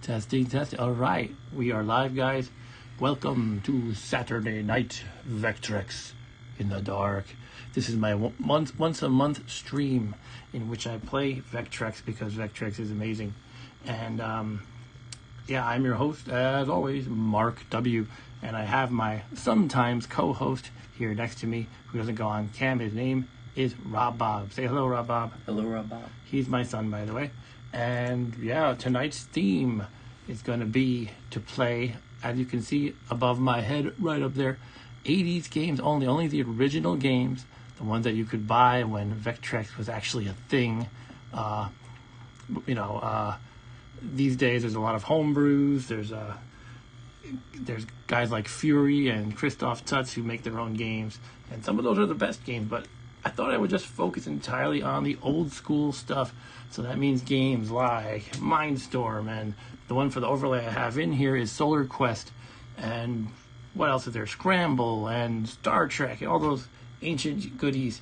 Testing, testing. All right, we are live, guys. Welcome to Saturday Night Vectrex in the Dark. This is my once a month stream in which I play Vectrex because Vectrex is amazing. And yeah, I'm your host, as always, Mark W. And I have my sometimes co-host here next to me who doesn't go on cam. His name is Rob Bob. Say hello, Rob Bob. Hello, Rob Bob. He's my son, by the way. And yeah, tonight's theme is going to be to play, as you can see above my head right up there, 80s games only the original games, the ones that you could buy when Vectrex was actually a thing. These days there's a lot of homebrews. There's guys like Fury and Christoph Tutz who make their own games, and some of those are the best games, but I thought I would just focus entirely on the old school stuff. So that means games like Mindstorm, and the one for the overlay I have in here is Solar Quest, and what else is there? Scramble and Star Trek, all those ancient goodies.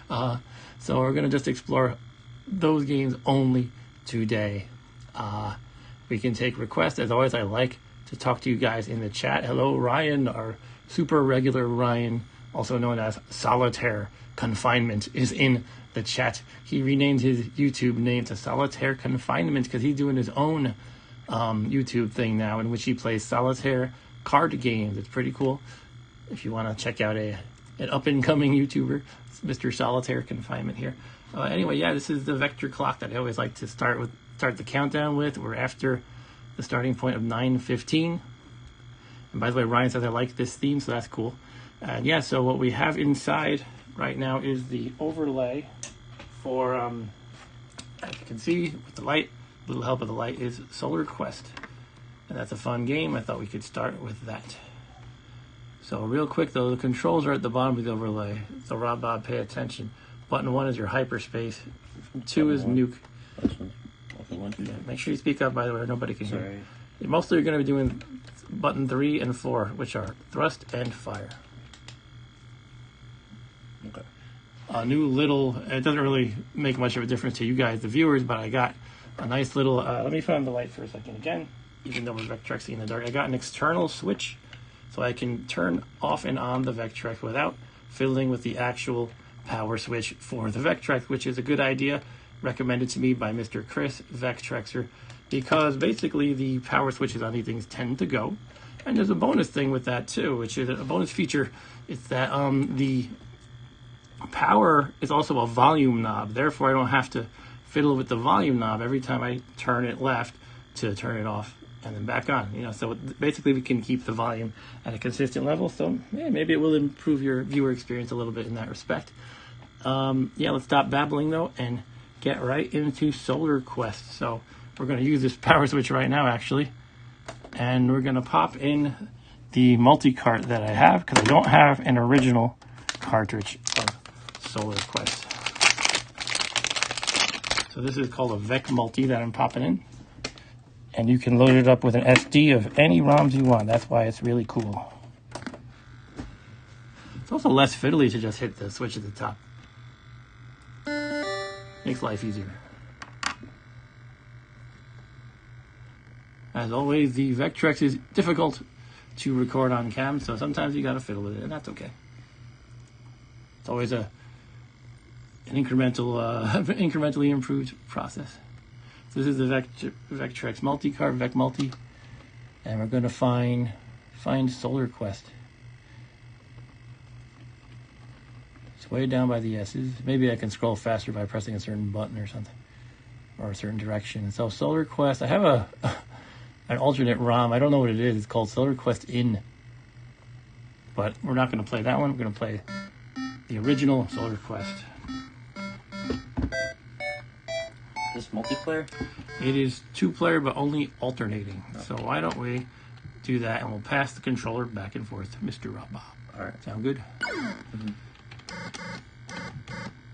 So we're going to just explore those games only today. We can take requests. As always, I like to talk to you guys in the chat. Hello, Ryan, our super regular Ryan, also known as Solitaire Confinement, is in the chat. He renamed his YouTube name to Solitaire Confinement because he's doing his own YouTube thing now in which he plays solitaire card games. It's pretty cool. If you want to check out an up-and-coming YouTuber, it's Mr. Solitaire Confinement here. Anyway, yeah, this is the vector clock that I always like to start the countdown with. We're after the starting point of 9:15. And by the way, Ryan says I like this theme, so that's cool. And yeah, so what we have inside right now is the overlay for, as you can see with the light, little help of the light, is Solar Quest. And that's a fun game. I thought we could start with that. So real quick though, the controls are at the bottom of the overlay. So Rob Bob, pay attention. Button 1 is your Hyperspace. 2 is Nuke. Yeah, make sure you speak up, by the way, nobody can hear. Mostly you're going to be doing button 3 and 4, which are thrust and fire. Okay. A new little, it doesn't really make much of a difference to you guys, the viewers, but I got a nice little, let me find the light for a second again, even though we're Vectrexing in the dark. I got an external switch, so I can turn off and on the Vectrex without fiddling with the actual power switch for the Vectrex, which is a good idea, recommended to me by Mr. Chris Vectrexer, because basically the power switches on these things tend to go. And there's a bonus thing with that too, which is a bonus feature. It's that the power is also a volume knob. Therefore, I don't have to fiddle with the volume knob every time I turn it left to turn it off and then back on. So basically we can keep the volume at a consistent level. So yeah, maybe it will improve your viewer experience a little bit in that respect. Yeah, let's stop babbling though and get right into Solar Quest. So we're going to use this power switch right now, actually, and we're going to pop in the multi-cart that I have because I don't have an original cartridge of Solar Quest. So this is called a Vec Multi that I'm popping in, and you can load it up with an SD of any ROMs you want. That's why it's really cool. It's also less fiddly to just hit the switch at the top. Makes life easier. As always, the Vectrex is difficult to record on cam, so sometimes you gotta fiddle with it, and that's okay. It's always an incrementally improved process. So this is the Vectrex multi-card, Vec Multi, and we're gonna find Solar Quest. It's way down by the S's. Maybe I can scroll faster by pressing a certain button or something, or a certain direction. So Solar Quest, I have an alternate ROM. I don't know what it is. It's called Solar Quest In. But we're not going to play that one. We're going to play the original Solar Quest. Is this multiplayer? It is 2-player, but only alternating. Okay. So why don't we do that, and we'll pass the controller back and forth to Mr. Rob Bob. All right. Sound good? Mm-hmm.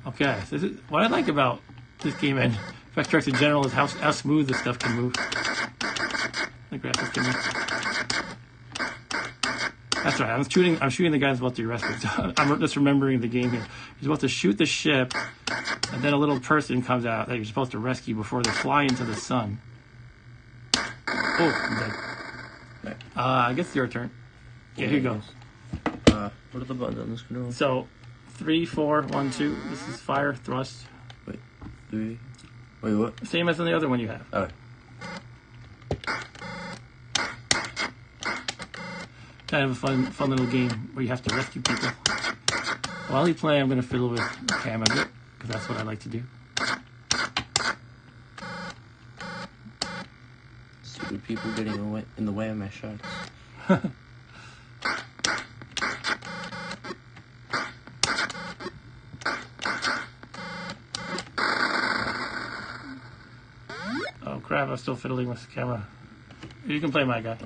Okay, so this is what I like about this game and Vectrex in general is how smooth this stuff can move. The graphics can move. That's right. I'm shooting the guy who's about to arrest me. I'm just remembering the game here. He's about to shoot the ship, and then a little person comes out that you're supposed to rescue before they fly into the sun. Oh, I'm dead. Right. I guess it's your turn. Yeah, here you go. What are the buttons on this controller? So, 3, 4, 1, 2. This is fire, thrust. Wait, 3. Wait, what? Same as on the other one you have. Okay. Kind of a fun little game where you have to rescue people. While you play, I'm going to fiddle with the cam a bit, because that's what I like to do. Stupid people getting in the way of my shots. Oh crap, I'm still fiddling with the camera. You can play my guy.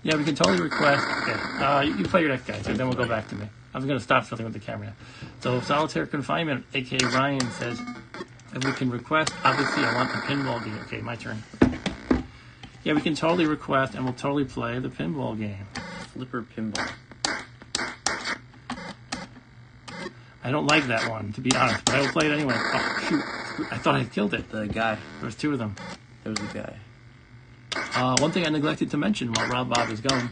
Yeah, we can totally request. Okay, you play your next guy, so then we'll go back to me. I was going to stop fiddling with the camera. So, Solitaire Confinement, aka Ryan, says if we can request. Obviously, I want the pinball game. Okay, my turn. Yeah, we can totally request, and we'll totally play the pinball game. Flipper pinball. I don't like that one, to be honest, but I will play it anyway. Oh, shoot. I thought I had killed it. The guy. There was 2 of them. There was a guy. One thing I neglected to mention while Rob Bob is going,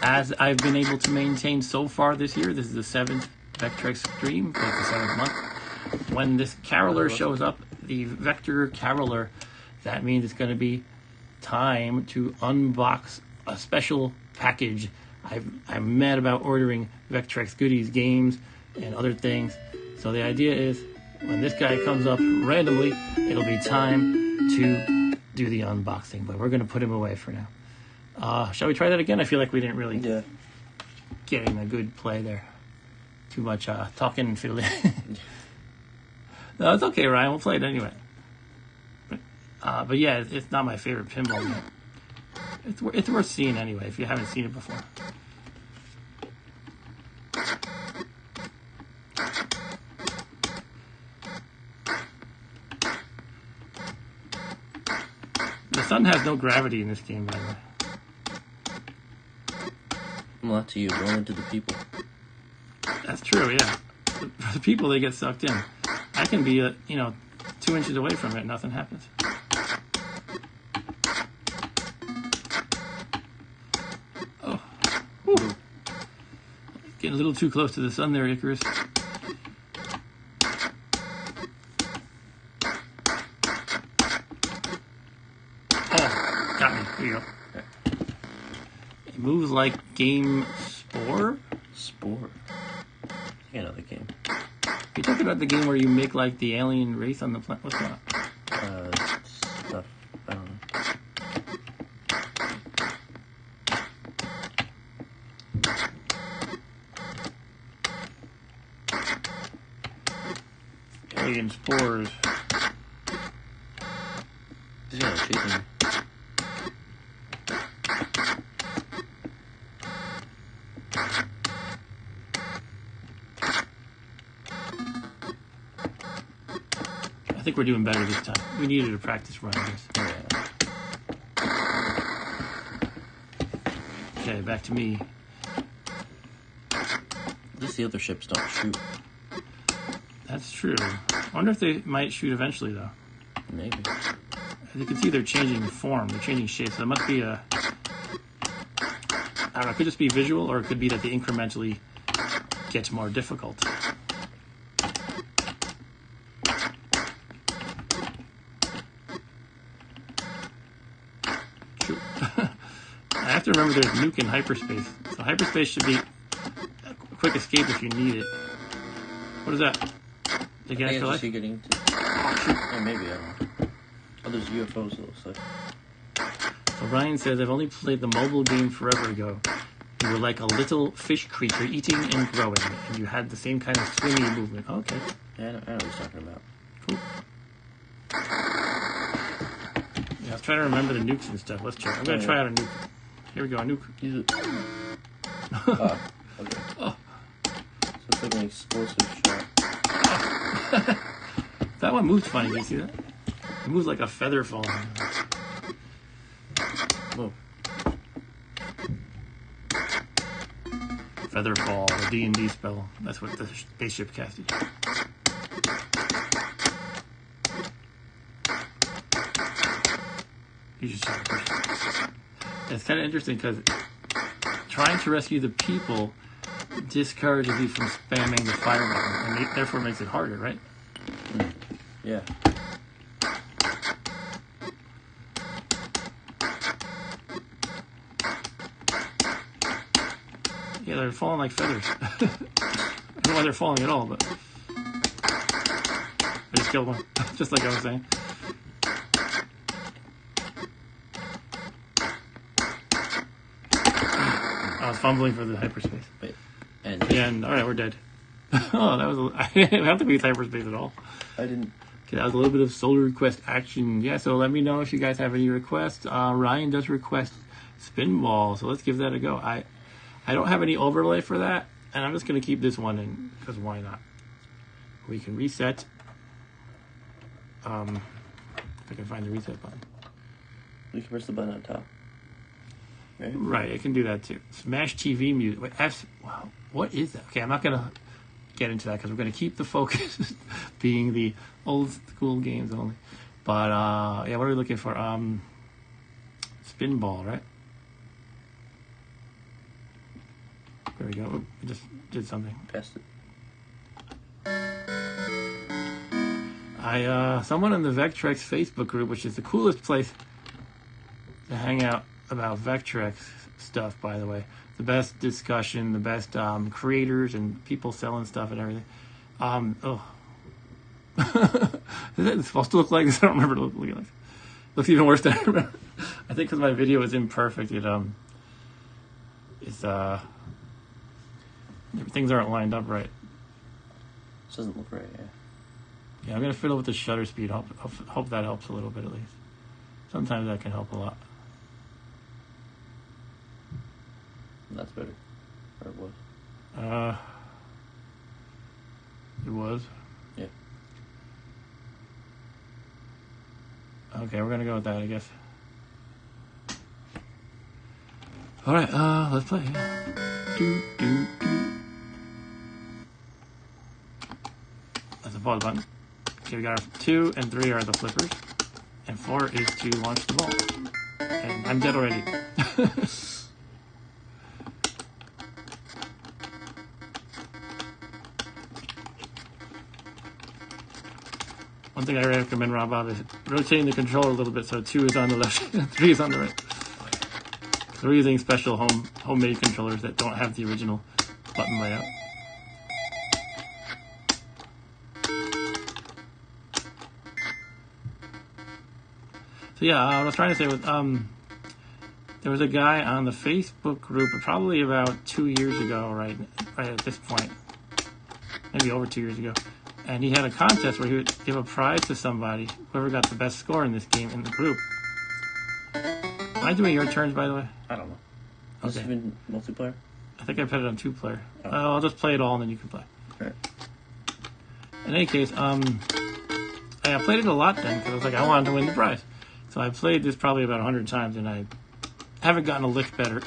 as I've been able to maintain so far this year, this is the 7th Vectrex stream, like the 7th month. When this caroler shows up, the Vector caroler, that means it's going to be time to unbox a special package. I'm mad about ordering Vectrex goodies, games, and other things. So the idea is, when this guy comes up randomly, it'll be time to do the unboxing. But we're going to put him away for now. Shall we try that again? I feel like we didn't really get in a good play there. Too much talking and fiddling. No, it's okay, Ryan. We'll play it anyway. But yeah, it's not my favorite pinball game. It's worth seeing anyway if you haven't seen it before. The sun has no gravity in this game, by the way. Well, not to you, but only to the people. That's true, yeah. For the people, they get sucked in. I can be, 2 inches away from it, nothing happens. Oh. Whew. Getting a little too close to the sun there, Icarus. Oh, got me. Here you go. It moves like Game Spore? Spore. I know the game. You talking about the game where you make like the alien race on the planet? What's going on? Stuff. I don't know. Alien spores. He's gonna shoot me. I think we're doing better this time. We needed to practice running this. Okay, back to me. At least the other ships don't shoot. That's true. I wonder if they might shoot eventually, though. Maybe. As you can see, they're changing form. They're changing shape. So it must be a... I don't know. It could just be visual, or it could be that they incrementally get more difficult. I have to remember there's nuke in hyperspace. So hyperspace should be a quick escape if you need it. What is that? They get extra life? Getting to... Yeah, maybe, I don't know. Oh, there's UFOs, it looks like. So Ryan says, I've only played the mobile game forever ago. You were like a little fish creature eating and growing, and you had the same kind of swingy movement. Oh, okay. Yeah, I know what he's talking about. Cool. Yeah, I was trying to remember the nukes and stuff. Let's try. I'm going to try out a nuke. Here we go, a nuke. Use it. Okay. Oh. So it's like an explosive shot. That one moved funny. You see that? It moves like a feather falling. Whoa. Featherfall, the D&D spell. That's what the spaceship casted. You just try to push it. It's kind of interesting because trying to rescue the people discourages you from spamming the fire button, and therefore makes it harder, right? Yeah. Yeah, they're falling like feathers. I don't know why they're falling at all, but I just killed one, just like I was saying. I was fumbling for the hyperspace. Wait. And all right, we're dead. Oh, that was. I didn't have to be hyperspace at all. I didn't. Okay, that was a little bit of solo request action. Yeah, so let me know if you guys have any requests. Ryan does request Spinball, so let's give that a go. I don't have any overlay for that, and I'm just going to keep this one in, because why not? We can reset. If I can find the reset button. You can press the button on top. Right? Right, it can do that too. Smash TV music. Wait, wow, what is that? Okay, I'm not going to get into that because we're going to keep the focus being the old school games only. But, yeah, what are we looking for? Spinball, right? There we go. Oop, we just did something. Passed it. Someone in the Vectrex Facebook group, which is the coolest place to hang out about Vectrex stuff, by the way. The best discussion, the best creators and people selling stuff and everything. Is it supposed to look like this? I don't remember it looking like. Looks even worse than I remember. I think because my video is imperfect, things aren't lined up right. This doesn't look right, yeah. Yeah, I'm going to fiddle with the shutter speed. Hope that helps a little bit at least. Sometimes that can help a lot. That's better. Or it was. It was? Yeah. Okay, we're going to go with that, I guess. Alright, let's play. Do, do, do. That's the pause button. Okay, we got our 2 and 3 are the flippers. And 4 is to launch the ball. And I'm dead already. One thing I recommend, Rob, is rotating the controller a little bit so 2 is on the left and 3 is on the right. We're using special homemade controllers that don't have the original button layout. So yeah, what I was trying to say was, there was a guy on the Facebook group probably about 2 years ago, right at this point, maybe over 2 years ago, and he had a contest where he would give a prize to somebody, whoever got the best score in this game in the group. Am I doing your turns, by the way? I don't know. Okay. Has this been multiplayer? I think I put it on 2-player. Oh. I'll just play it all and then you can play. Right. In any case, I played it a lot then because I was like, I wanted to win the prize. So I played this probably about 100 times and I haven't gotten a lick better.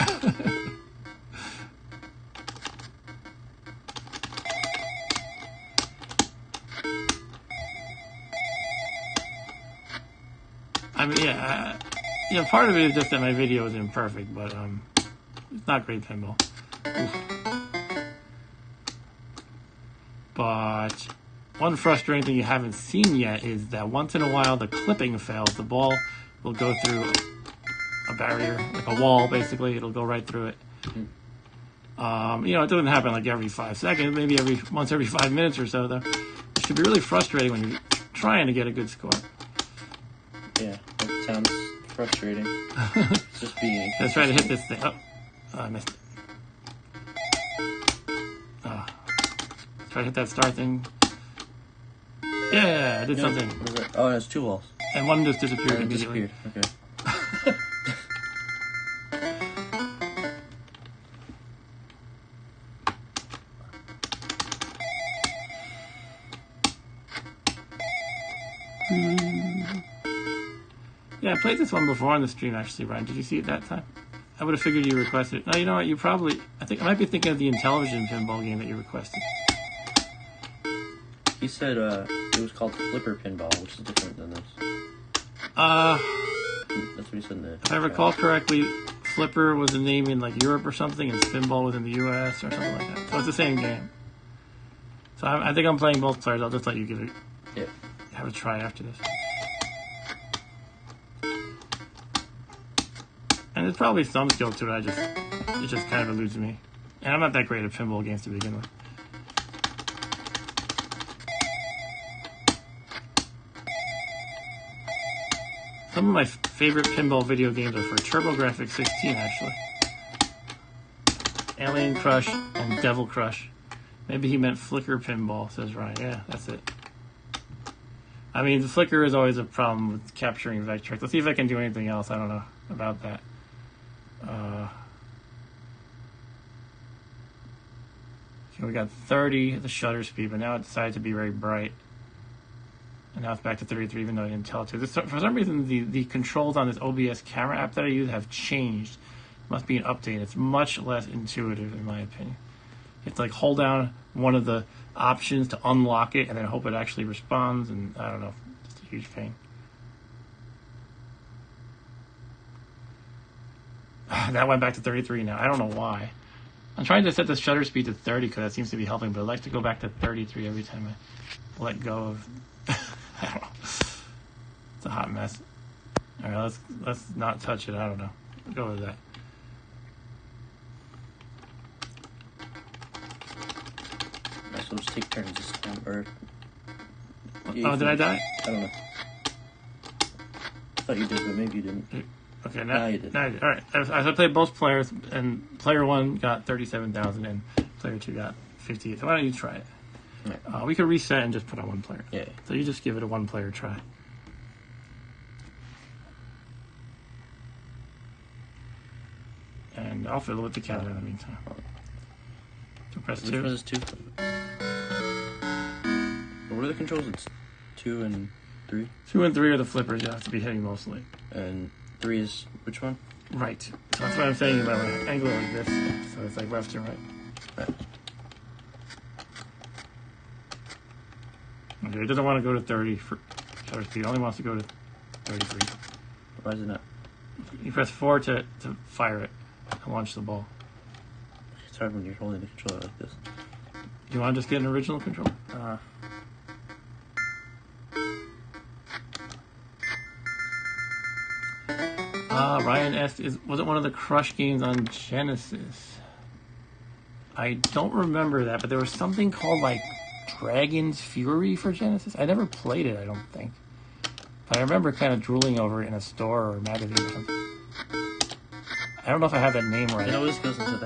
I mean, yeah, part of it is just that my video is imperfect, but it's not great pinball. Oof. But one frustrating thing you haven't seen yet is that once in a while the clipping fails. The ball will go through a barrier, like a wall, basically. It'll go right through it. It doesn't happen like every 5 seconds, maybe once every 5 minutes or so, though. It should be really frustrating when you're trying to get a good score. Yeah, that sounds frustrating. Just being. Let's try to hit this thing. Oh, I missed it. Try to hit that star thing. Yeah, I did something. What is that? Oh, it has 2 walls. And one just disappeared immediately. Okay. Yeah, I played this one before on the stream, actually, Ryan. Did you see it that time? I would have figured you requested it. No, you know what? I might be thinking of the Intelligent Pinball game that you requested. He said it was called Flipper Pinball, which is different than this. That's what he said in the If I recall correctly, Flipper was a name in like Europe or something, and Pinball was in the US or something like that. So it's the same game. So I think I'm playing both players. I'll just let you give it, have a try after this. And there's probably some skill to it. It just kind of eludes me. And I'm not that great at pinball games to begin with. Some of my favorite pinball video games are for TurboGrafx 16, actually. Alien Crush and Devil Crush. Maybe he meant Flicker Pinball, says Ryan. Yeah, that's it. I mean, the flicker is always a problem with capturing Vectrex. Let's see if I can do anything else. I don't know about that. Okay, we got 30, the shutter speed, but now it decided to be very bright. And now it's back to 33, even though I didn't tell it to. For some reason, the controls on this OBS camera app that I use have changed. It must be an update. It's much less intuitive, in my opinion. You have to like hold down one of the options to unlock it and then hope it actually responds, and I don't know, just a huge pain. That went back to 33 now. I don't know why. I'm trying to set the shutter speed to 30 because that seems to be helping, but I like to go back to 33 every time I let go of. I don't know. It's a hot mess. All right, let's not touch it. I don't know. Go with that. So just take turns this time, or... Oh, did I die? I don't know. I thought you did, but maybe you didn't. Okay, now you did. Now I did. All right, as I played both players, and player 1 got 37,000, and player 2 got 58. So why don't you try it? Right. We could reset and just put on one player. Yeah. So you just give it a one-player try. And I'll fiddle with the camera in the meantime. So press 2. Which one is 2? What are the controls? It's 2 and 3? 2 and 3 are the flippers you have to be hitting mostly. And 3 is which one? Right. So that's what I'm saying about an angle like this. So it's like left and right. Right. Okay, it doesn't want to go to 30 for shutter speed. It only wants to go to 33. Why is it not? You press 4 to fire it and launch the ball. It's hard when you're holding the controller like this. Do you want to just get an original controller? Ryan asked, was it one of the Crush games on Genesis? I don't remember that, but there was something called like Dragon's Fury for Genesis. I never played it, I don't think. But I remember kind of drooling over it in a store or a magazine or something. I don't know if I have that name right. It always goes into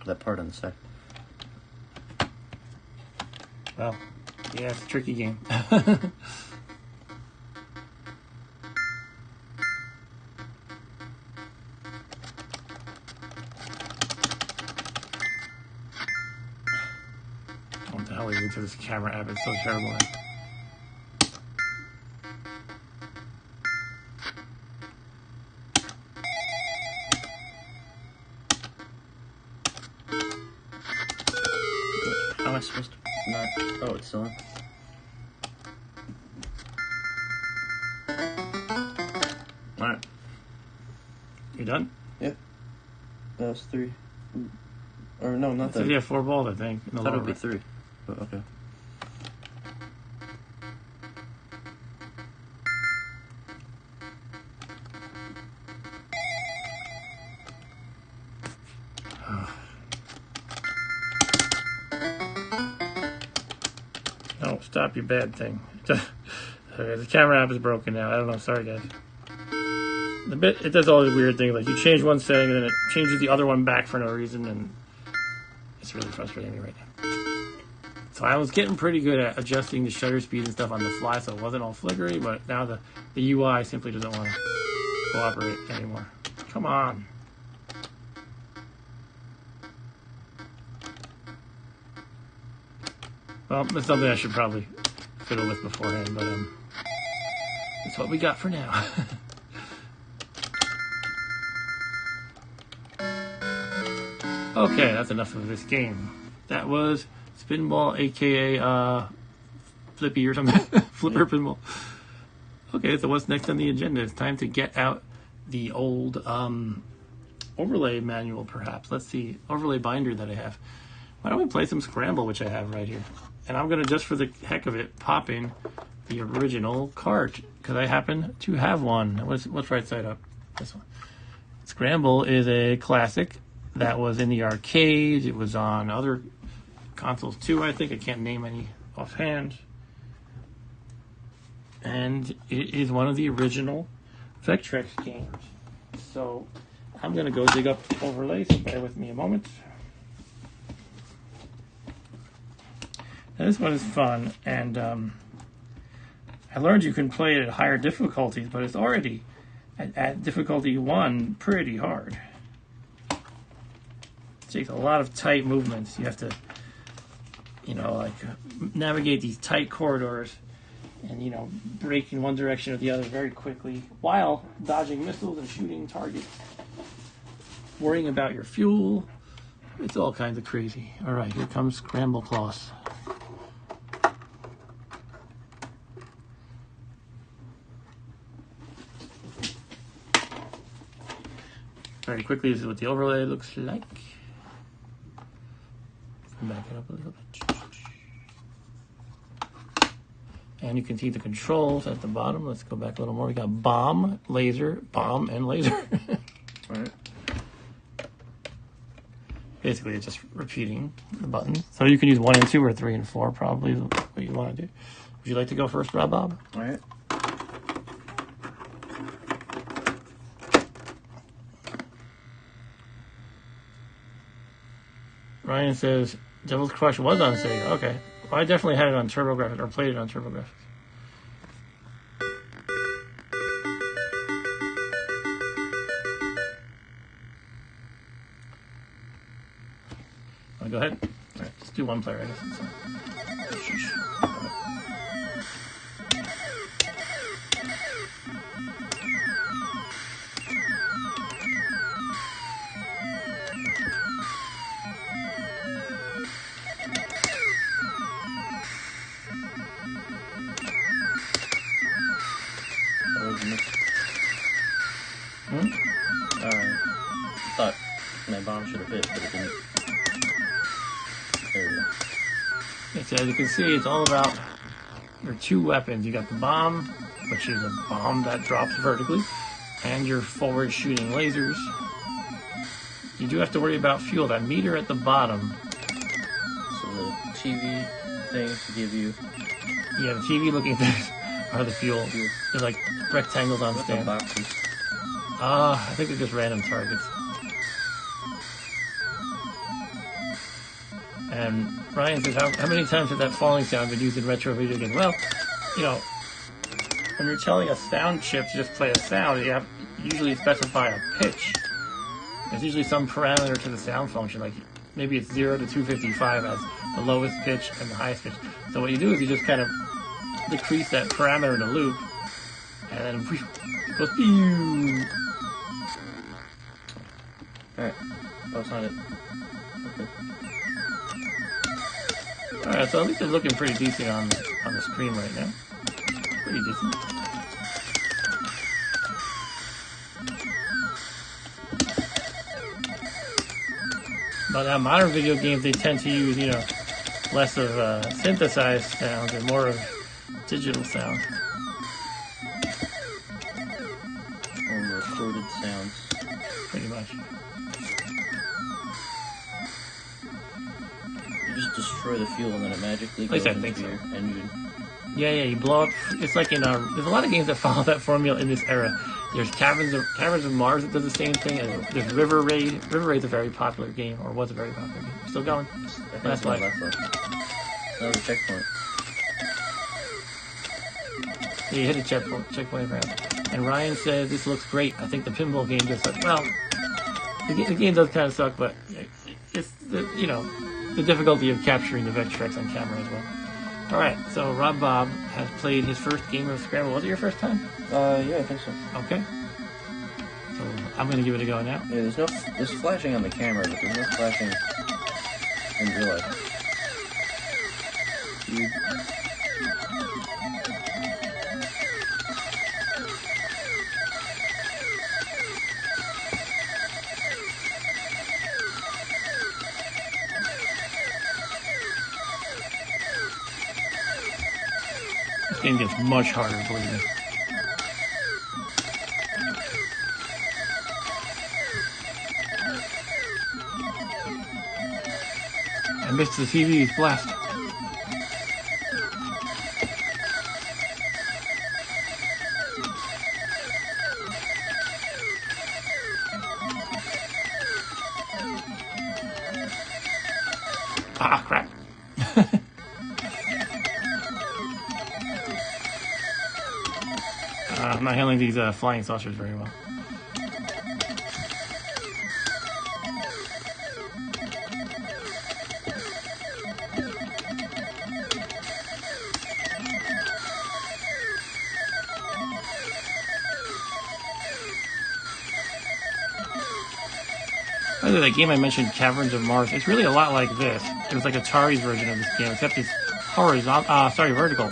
that part on the side. Well, yeah, it's a tricky game. What the hell are you into this camera app? It's so terrible. How am I supposed to not... Oh, it's still on. Alright. You done? Yeah. That was 3. Or no, not that. So you have 4 balls, I think. I thought it would be 3. But okay. No, stop your bad thing. Okay, the camera app is broken now. I don't know. Sorry, guys. It does all these weird things. Like you change one setting and then it changes the other one back for no reason, and it's really frustrating me right now. So I was getting pretty good at adjusting the shutter speed and stuff on the fly, so it wasn't all flickery. But now the UI simply doesn't want to cooperate anymore. Come on. Well, that's something I should probably fiddle with beforehand, but that's what we got for now. Okay, that's enough of this game. That was Pinball, aka Flippy or something. Flipper Pinball. Okay, so what's next on the agenda? It's time to get out the old overlay manual, perhaps. Let's see, overlay binder that I have. Why don't we play some Scramble, which I have right here? And I'm going to, just for the heck of it, pop in the original cart, because I happen to have one. What's right side up? This one. Scramble is a classic that was in the arcade. It was on other consoles too, I think. I can't name any offhand. And it is one of the original Vectrex games. So I'm going to go dig up overlay, so bear with me a moment. Now, this one is fun, and I learned you can play it at higher difficulties, but it's already at difficulty 1 pretty hard. It takes a lot of tight movements. You have to, navigate these tight corridors and, break in one direction or the other very quickly while dodging missiles and shooting targets, worrying about your fuel. It's all kinds of crazy. All right, here comes Scramble Plus. Very quickly, this is what the overlay looks like. Back it up a little bit. And you can see the controls at the bottom. Let's go back a little more. We got bomb, laser, bomb, and laser. All right. Basically, it's just repeating the buttons. So you can use 1 and 2 or 3 and 4, probably, is what you want to do. Would you like to go first, Bob? All right. Ryan says, Devil's Crush was on Sega. Okay. Well, I definitely had it on TurboGrafx, or played it on TurboGrafx. Go ahead. All right, let's do one player, I guess. I thought my bomb should have hit, but it didn't. There we go. Yes, as you can see, it's all about your 2 weapons. You got the bomb, which is a bomb that drops vertically, and your forward shooting lasers. You do have to worry about fuel. That meter at the bottom. So the TV things to give you. Yeah, the TV looking things are the fuel. They're like rectangles on stand. Boxes. I think they're just random targets. And Ryan says, how many times has that falling sound been used in retro video games? Well, when you're telling a sound chip to just play a sound, you have usually specify a pitch. There's usually some parameter to the sound function, like maybe it's 0 to 255 as the lowest pitch and the highest pitch. So what you do is you just kind of decrease that parameter in a loop, and then it goes pew. Alright, that's not it. Okay. Alright, so at least it's looking pretty decent on the screen right now. Pretty decent. But modern video games, they tend to use, less of synthesized sounds and more of digital sound. Or recorded sounds. Pretty much. You just destroy the fuel and then it magically At least goes I think into your engine. Yeah, you blow up. It's like there's a lot of games that follow that formula in this era. There's Caverns of Mars that does the same thing, and there's River Raid. River Raid's a very popular game, or was a very popular game. Still going. Last life. That was a checkpoint. Yeah, you hit a checkpoint round. And Ryan says this looks great. I think the pinball game just the game does kind of suck, but it's the difficulty of capturing the Vectrex on camera as well. All right, so Rob Bob has played his first game of Scramble. Was it your first time? Yeah, I think so. Okay. So I'm going to give it a go now. Yeah, there's flashing on the camera, but there's no flashing in real life. This game gets much harder, believe me. I missed the TV's blast. Ah, crap. I'm not handling these flying saucers very well. That game I mentioned, Caverns of Mars, it's really a lot like this. It was like Atari's version of this game, except it's horizontal, vertical.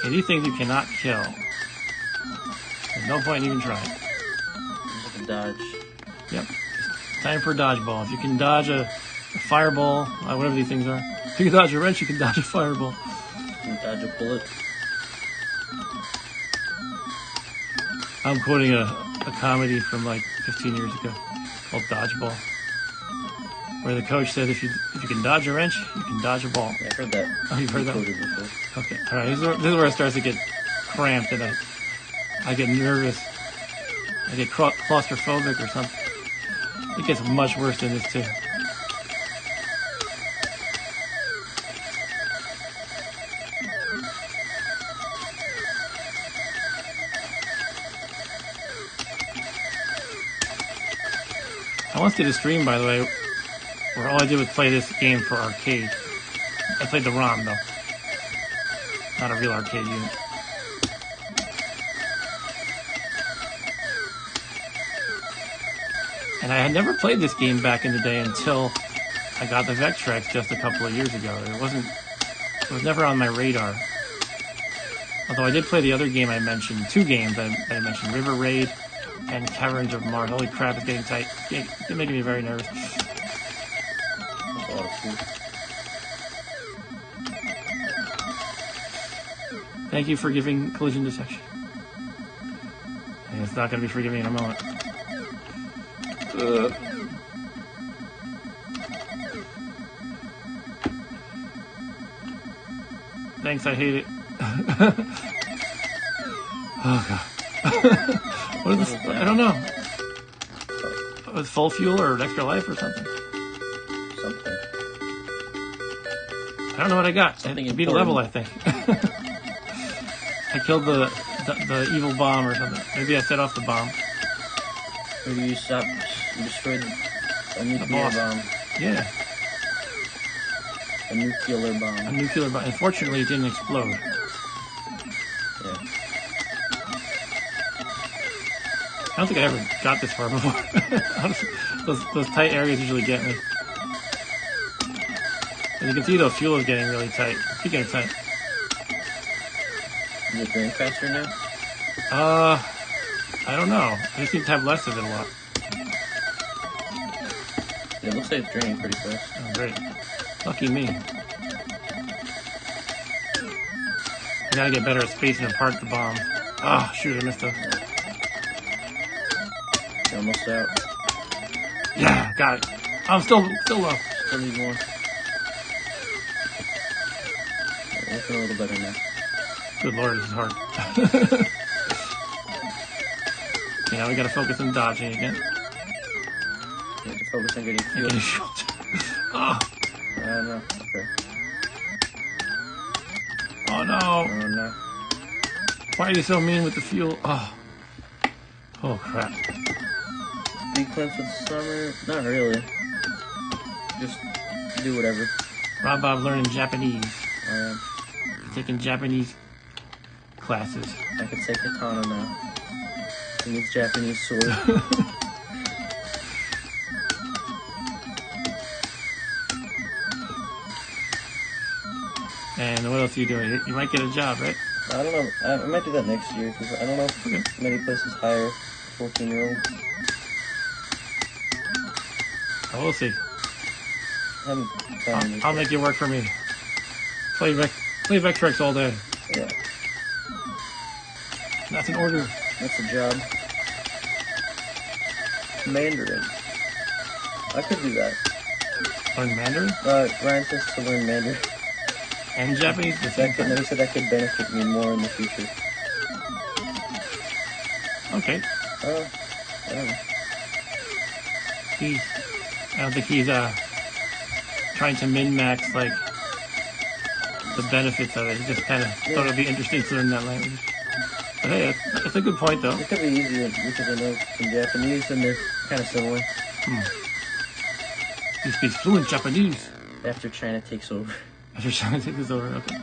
And these things you cannot kill. There's no point in even trying. Dodge. Yep. It's time for Dodgeball. If you can dodge a fireball, whatever these things are. If you can dodge a wrench, you can dodge a fireball. You can dodge a bullet. I'm quoting a comedy from like 15 years ago called Dodgeball, where the coach said if you can dodge a wrench, you can dodge a ball. Yeah, I've heard that. Oh, you've heard that? Before. Okay, all right. This is where it starts to get cramped, and I get nervous. I get claustrophobic or something. It gets much worse than this too. I once did a stream, by the way, where all I did was play this game for arcade. I played the ROM, though. Not a real arcade unit. And I had never played this game back in the day until I got the Vectrex just a couple of years ago. It was never on my radar. Although I did play the other game I mentioned, two games that I mentioned, River Raid and Caverns of Mars. Holy crap, it's getting tight. It's making me very nervous. That's a lot of food. Thank you for giving collision detection. And it's not going to be forgiving in a moment. Thanks, I hate it. Oh, God. What is this? I don't know. With full fuel or extra life or something? Something. I don't know what I got. Something it beat a level, I think. I killed the evil bomb or something. Maybe I set off the bomb. Maybe you destroyed a nuclear bomb. Yeah. A nuclear bomb. A nuclear bomb. Unfortunately, it didn't explode. Yeah. I don't think I ever got this far before. those tight areas usually get me. And you can see the fuel is getting really tight. It's getting tight. Is it going faster now? I don't know. I just seem to have less of it a lot. It looks like it's draining pretty fast. Oh, great. Lucky me. I gotta get better at spacing apart the bombs. Oh, shoot, I missed those. You're almost out. Yeah, got it. I'm still low. Still need more. Looking a little better now. Good lord, this is hard. Okay, now we gotta focus on dodging again. You have to focus on getting fuel. Getting shot. Oh. No. Okay. Oh no. Oh no. Why are you so mean with the fuel? Oh. Oh crap. Big plans for the summer? Not really. Just do whatever. Rob learning Japanese. I am. Taking Japanese classes. I can say katana now. It means Japanese sword. And what else are you doing? You might get a job, right? I don't know. I might do that next year because I don't know if many places hire 14-year-olds. Oh, we'll see. I'll make you work for me. Play Vectrex all day. Yeah. That's an order. That's a job. Mandarin. I could do that. Learn Mandarin? Ryan says to learn Mandarin. And Japanese? He said that could benefit me more in the future. Okay. I don't know. I don't think he's trying to min-max like the benefits of it. He just kind of thought it'd be interesting to learn that language. But hey, that's a good point though. It could be easier because I know some Japanese and they're kind of similar. He speaks fluent Japanese. After China takes over. After China takes over, okay.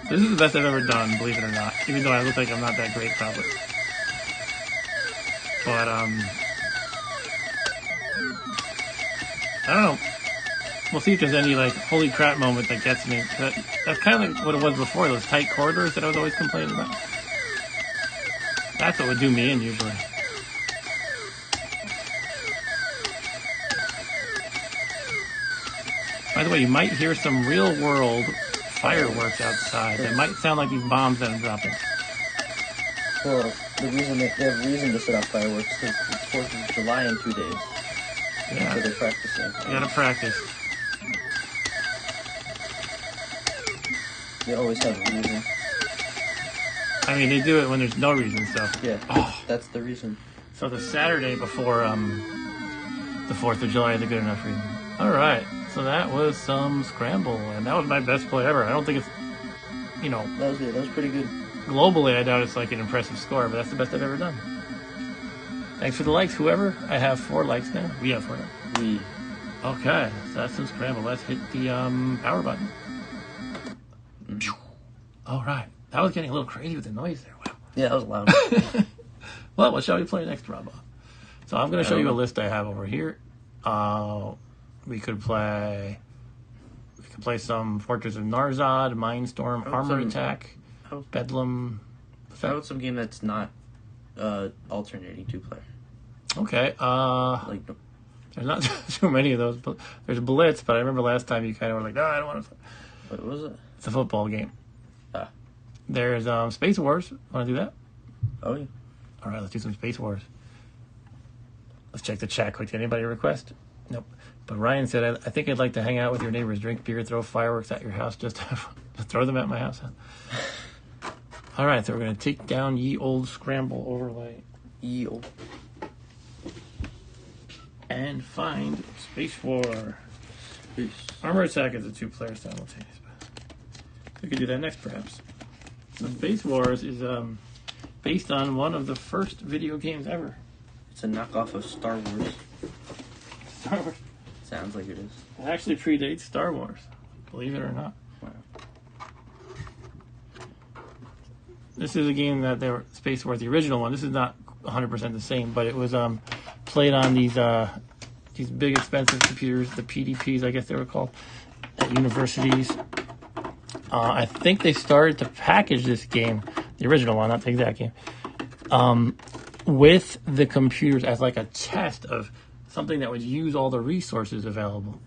So this is the best I've ever done, believe it or not. Even though I look like I'm not that great, probably. But, I don't know. We'll see if there's any, like, holy crap moment that gets me. That's kind of like what it was before, those tight corridors that I was always complaining about. That's what would do me in, usually. By the way, you might hear some real-world fireworks outside. That might sound like these bombs that I'm dropping. Well, they have reason to set off fireworks because it's 4th of July in 2 days. Yeah. So they're practicing. You gotta practice. They always have a reason. I mean, they do it when there's no reason, so. Yeah, that's the reason. So the Saturday before the 4th of July is a good enough reason. Alright, so that was some Scramble, and that was my best play ever. I don't think it's, That was good. That was pretty good. Globally, I doubt it's like an impressive score, but that's the best I've ever done. Thanks for the likes, whoever. I have 4 likes now. We have 4 now. Okay, so that's some Scramble. Let's hit the power button. Alright, that was getting a little crazy with the noise there. Wow. Yeah, that was loud. Well, what shall we play next, Rob? So I'm going to show you a list I have over here. We could play some Fortress of Narzod, Mindstorm, Armor Attack, Bedlam. How about some game that's not alternating 2-player? Okay. There's not too many of those. But there's Blitz, but I remember last time you kind of were like, no, I don't want to. What was it? It's a football game. There's Space Wars. Want to do that? Oh, yeah. All right, let's do some Space Wars. Let's check the chat quick. Did anybody request? Nope. But Ryan said, I think I'd like to hang out with your neighbors, drink beer, throw fireworks at your house, just throw them at my house. All right, so we're going to take down Ye Old Scramble overlay. Ye Old. And find Space War. Space. Armor Attack is a 2-player simultaneous. We could do that next, perhaps. So Space Wars is based on one of the first video games ever. It's a knockoff of Star Wars. Star Wars. Sounds like it is. It actually predates Star Wars, believe it or not. Wow. This is a game that they were Space Wars, the original one. This is not 100% the same, but it was played on these big expensive computers, the PDPs, I guess they were called, at universities. I think they started to package this game, the original one, not the exact game, with the computers as like a test of something that would use all the resources available.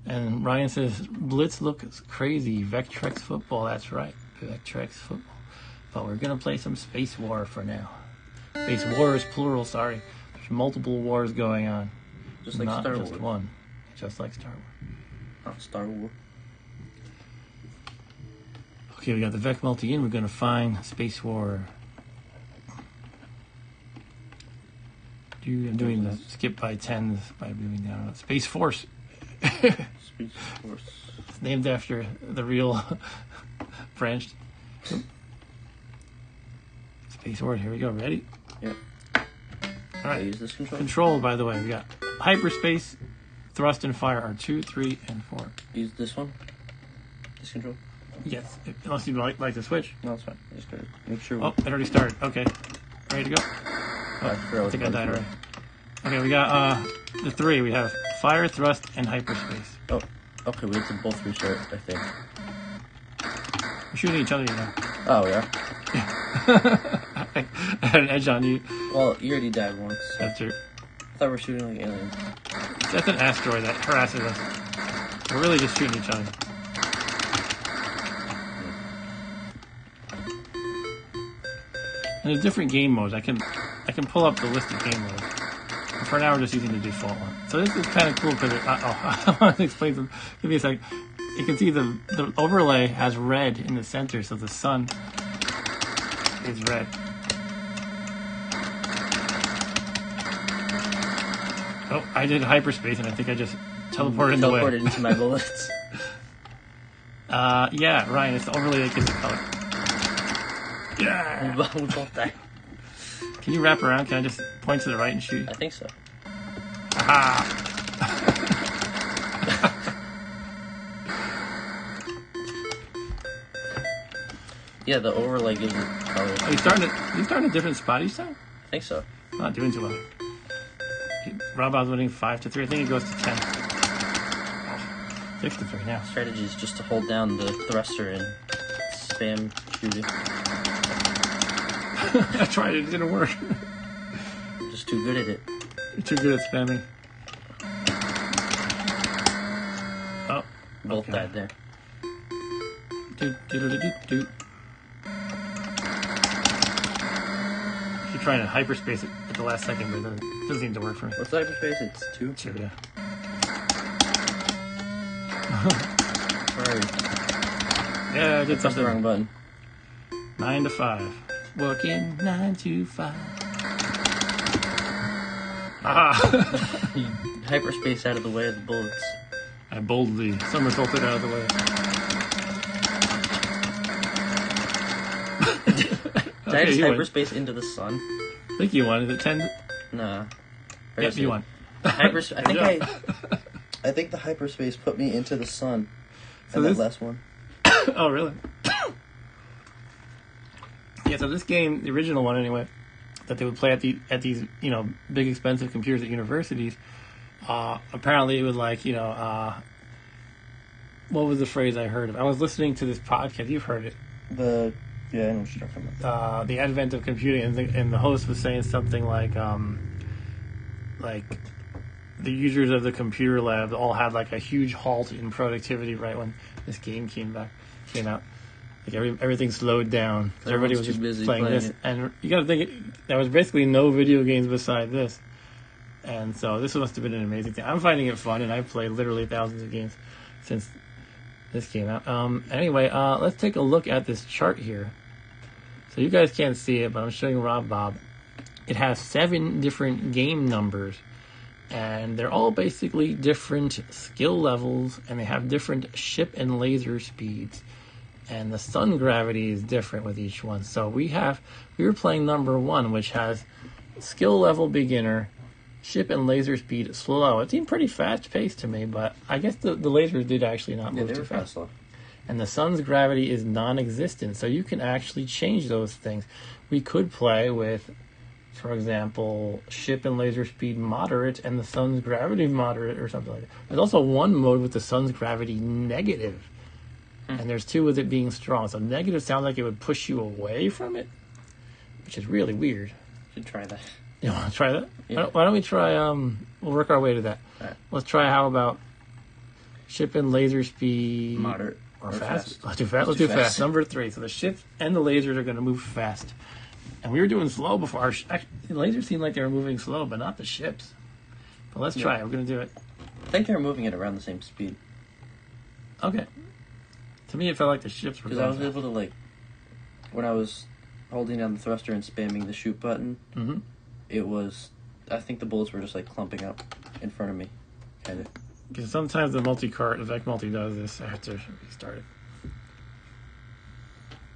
And Ryan says, Blitz looks crazy. Vectrex football, that's right. Vectrex football. But we're going to play some Space War for now. Space Wars, plural, sorry. There's multiple wars going on. Just like not Star just Wars. one. Just like Star Wars. Not Star Wars. Okay, we got the Vec multi in. We're going to find Space War. I'm doing the skip by 10 by moving down. Space Force. Space Force. It's named after the real branch. Space War. Here we go. Ready? Yep. All right. Use this control. Control, by the way. We got Hyperspace, Thrust, and Fire are 2, 3, and 4. Use this one. This control. Yes. Unless you'd like to switch. No, it's fine. I just gotta make sure. Oh, it already started. Okay. Ready to go? I think I died already. Okay, we got the 3. We have Fire, Thrust, and Hyperspace. Oh, okay. We have to both restart, I think. We're shooting each other, you know. Oh, yeah? I had an edge on you. Well, you already died once. So. That's true. I thought we were shooting like aliens. That's an asteroid that harasses us. We're really just shooting each other. And there's different game modes. I can pull up the list of game modes. But for now, we're just using the default one. So this is kind of cool because I want to explain some. Give me a second. You can see the overlay has red in the center, so the sun is red. Oh, I did hyperspace, and I think I just teleported into my bullets. Yeah, Ryan, it's the overlay that gives it color. Yeah! We both died. Can you wrap around? Can I just point to the right and shoot? I think so. Aha! Yeah, the overlay gives it color. Are you starting a different spot each time? I think so. I'm not doing too well. Robot's winning 5-3. I think it goes to 10. 6-3 now. Strategy is just to hold down the thruster and spam shooting. I tried it didn't work. I'm just too good at it. You're too good at spamming. Oh. Both died there. Do. Keep trying to hyperspace it at the last second, but it doesn't seem to work for me. What's hyperspace? It's 2? 2, yeah. Sorry. Yeah, I did Press something the wrong button. 9 to 5. Working 9 to 5. Ah! You hyperspace out of the way of the bullets. I boldly somersaulted out of the way. Did I just hyperspace into the sun? I think you won. Is it 10? Nah. Yep, you won. I think the hyperspace put me into the sun. So and this that last one. Oh, really? Yeah, so this game, the original one anyway, that they would play at these, big expensive computers at universities, apparently it was like, what was the phrase I heard of? I was listening to this podcast, you've heard it. Yeah, I know what you're talking about. The advent of computing, and the host was saying something like the users of the computer lab all had like a huge halt in productivity right when this game came out. Like everything slowed down because everybody was just busy playing this. it. And you got to think there was basically no video games beside this, and so this must have been an amazing thing. I'm finding it fun, and I've played literally thousands of games since this came out. Anyway, let's take a look at this chart here. So you guys can't see it, but I'm showing Rob Bob. It has 7 different game numbers, and they're all basically different skill levels, and they have different ship and laser speeds. And the sun gravity is different with each one. So we were playing number 1, which has skill level beginner, ship and laser speed slow. It seemed pretty fast paced to me, but I guess the lasers did actually not move too fast. Slow. And the sun's gravity is non-existent, so you can actually change those things. We could play with, for example, ship and laser speed moderate and the sun's gravity moderate or something like that. There's also one mode with the sun's gravity negative. And there's 2 with it being strong. So negative sounds like it would push you away from it, which is really weird. Should try that. You want to try that? Yeah. Why don't we try, we'll work our way to that. Right. Let's try, how about ship and laser speed... Moderate. Or fast? Let's do fast. Let's do fast. Number 3. So the ships and the lasers are going to move fast. And we were doing slow before. Actually, the lasers seemed like they were moving slow, but not the ships. But let's try it. We're going to do it. I think they were moving at around the same speed. Okay. To me, it felt like the ships were because I was able to, when I was holding down the thruster and spamming the shoot button, it was, I think the bullets were just, clumping up in front of me, kind of. Because sometimes the Vec Multi does this after we started.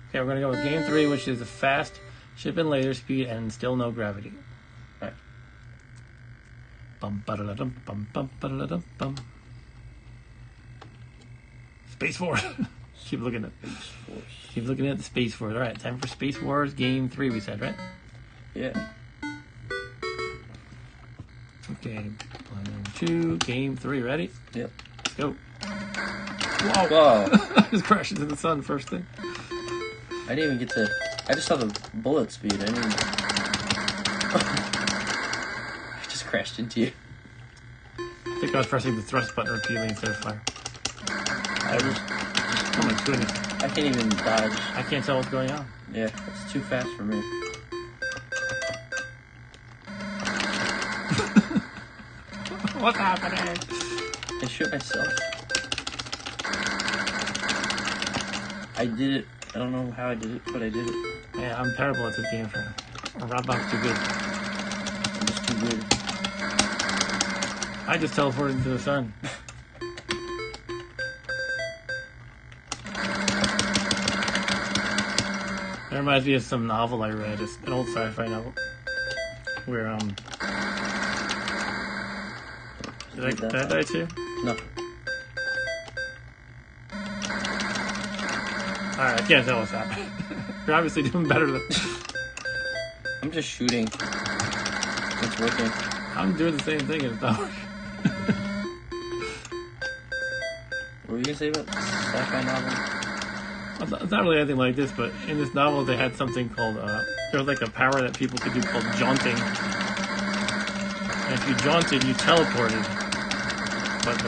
Okay, we're going to go with game 3, which is a fast ship and laser speed and still no gravity. All right. Bum ba da dum bum bum ba da dum bum. Space Force. Keep looking at the Space Force. All right, time for Space Wars game 3. We said, right? Yeah. Okay, 1, 2, game 3. Ready? Yep. Let's go. Whoa. I just crashed into the sun first thing. I didn't even get to... I just saw the bullet speed. I didn't even... I just crashed into you. I think I was pressing the thrust button repeatedly instead of fire. Oh my goodness. I can't even dodge. I can't tell what's going on. Yeah, it's too fast for me. What's happening? I shoot myself. I did it. I don't know how I did it, but I did it. Yeah, I'm terrible at this game. Robot's too good. I'm just too good. I just teleported into the sun. That reminds me of some novel I read. It's an old sci-fi novel. Where, Did I die too? No. Alright, I can't tell what's happening. You're obviously doing better than... I'm just shooting. It's working. I'm doing the same thing and it's not working. What were you gonna say about sci-fi novel? It's not really anything like this, but in this novel they had something called, there was like a power that people could do called jaunting. And if you jaunted, you teleported. But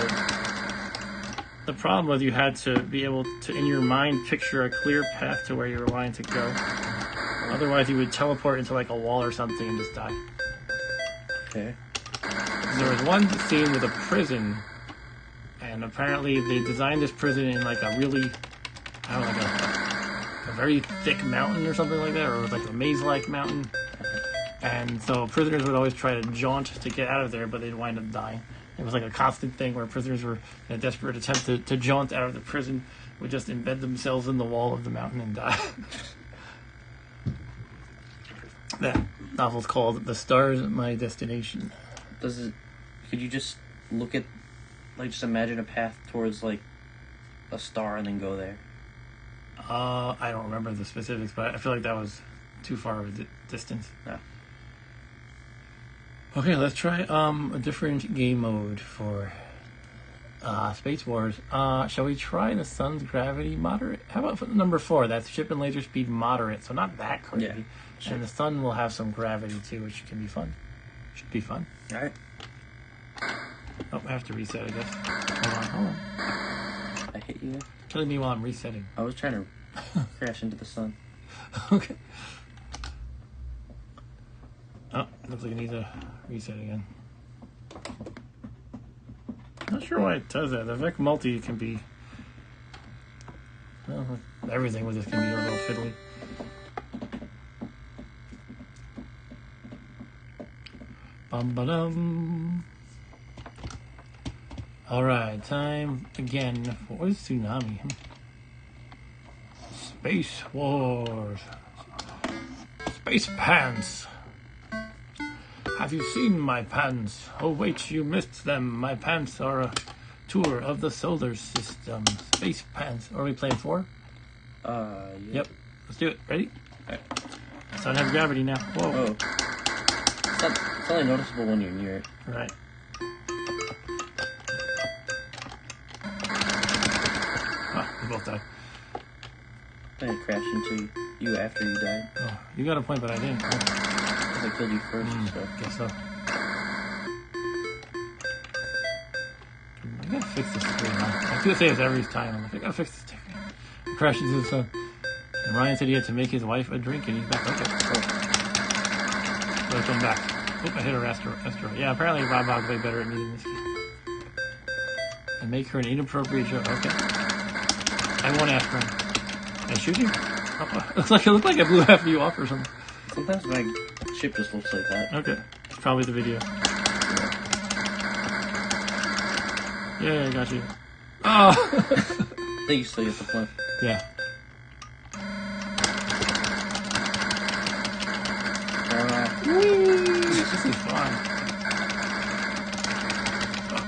the problem was you had to be able to, in your mind, picture a clear path to where you were wanting to go. Otherwise you would teleport into like a wall or something and just die. Okay. There was one scene with a prison, and apparently they designed this prison in like a really, I don't know, like a very thick mountain or something like that, or it was like a maze-like mountain. And so prisoners would always try to jaunt to get out of there, but they'd wind up dying. It was like a constant thing where prisoners were in a desperate attempt to jaunt out of the prison, would just embed themselves in the wall of the mountain and die. That novel's called The Stars My Destination. Could you just look at, like, just imagine a path towards, like, a star and then go there? I don't remember the specifics, but I feel like that was too far of a distance. Yeah. Okay, let's try a different game mode for Space Wars. Shall we try the sun's gravity moderate? How about number 4? That's ship and laser speed moderate, so not that crazy. Yeah, sure. And the sun will have some gravity too, which can be fun. Should be fun. Alright. Oh, I have to reset, I guess. Hold on. I hit you. Killing me while I'm resetting. I was trying to crash into the sun. Okay. Oh, looks like it needs a reset again. Not sure why it does that. The Vec Multi can be... Well, everything with this can be a little fiddly. Bum-ba-dum. Alright, time again for... What is Tsunami? Space Wars. Space Pants. Have you seen my pants? Oh wait, you missed them. My pants are a tour of the solar system. Space Pants. Are we playing 4? Yeah. Yep. Let's do it. Ready? Alright. Sun has gravity now. Whoa. Oh. It's only noticeable when you're near it. Right. Oh, we both died. Then it crashed into you after you died. Oh, you got a point, but I didn't. Oh. Because I killed you first, so. Guess so. I gotta fix this screen. I was gonna say this every time. I'm like, I gotta fix this screen. I crashed into the sun. And Ryan said he had to make his wife a drink, and he's back. Okay. Oh. So I'm back. Oop, I hit a asteroid. Yeah, apparently Robot's way better at me than this game. And make her an inappropriate joke. Okay. I won't ask her. Can I shoot you? Oh, it looked like I blew half of you off or something. Sometimes my ship just looks like that. Okay. It's probably the video. Yeah, I got you. Oh! I think you still get the point. Yeah. This is fun. Oh.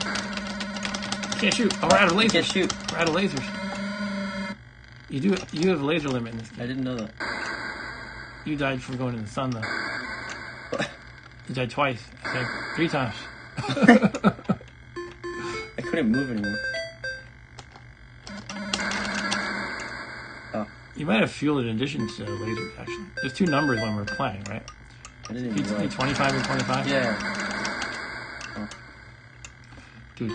Can't shoot. Oh, we're out of lasers. Can't shoot. We're out of lasers. You have a laser limit in this game. I didn't know that. You died from going in the sun, though. You died twice. I think 3 times. I couldn't move anymore. Oh. You might have fuel in addition to lasers, actually. There's 2 numbers when we're playing, right? I didn't even P 25 and 25? Yeah. Oh. Oh,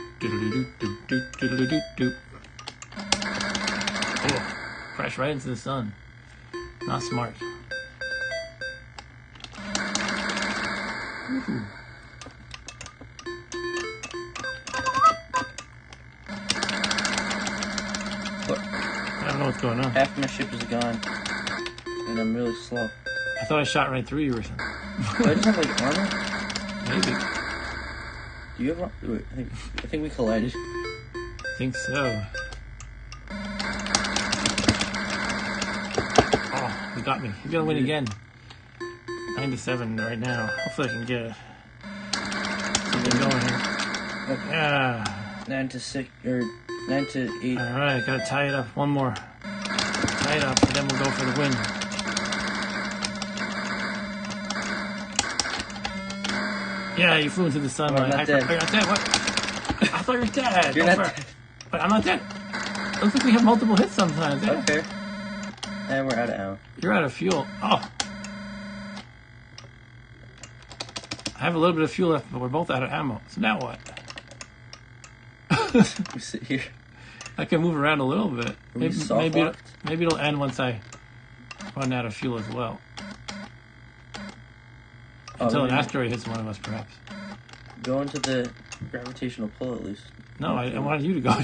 crash right into the sun. Not smart. Ooh. Look, I don't know what's going on. half my ship is gone, and I'm really slow. I thought I shot right through you or something. Do I just have like armor? Maybe. Do you have? Wait, I think we collided. I think so. Oh, he got me. He's gonna win again. 9-7 right now. Hopefully I can get something going here. Okay. Yeah. 9-6 or 9-8. All right, gotta tie it up. One more. Tie it up, and then we'll go for the win. Yeah, you flew into the sun. Oh, I'm not dead. You're not dead. What? I thought you were dead. You're Go not for it. dead. But I'm not dead. Looks like we have multiple hits sometimes. Yeah. Okay. And we're out of ammo. You're out of fuel. Oh. I have a little bit of fuel left, but we're both out of ammo. So now what? We sit here. I can move around a little bit. Maybe Maybe it'll end once I run out of fuel as well. Until an asteroid hits one of us, perhaps. Go into the gravitational pull at least. No, I wanted you to go.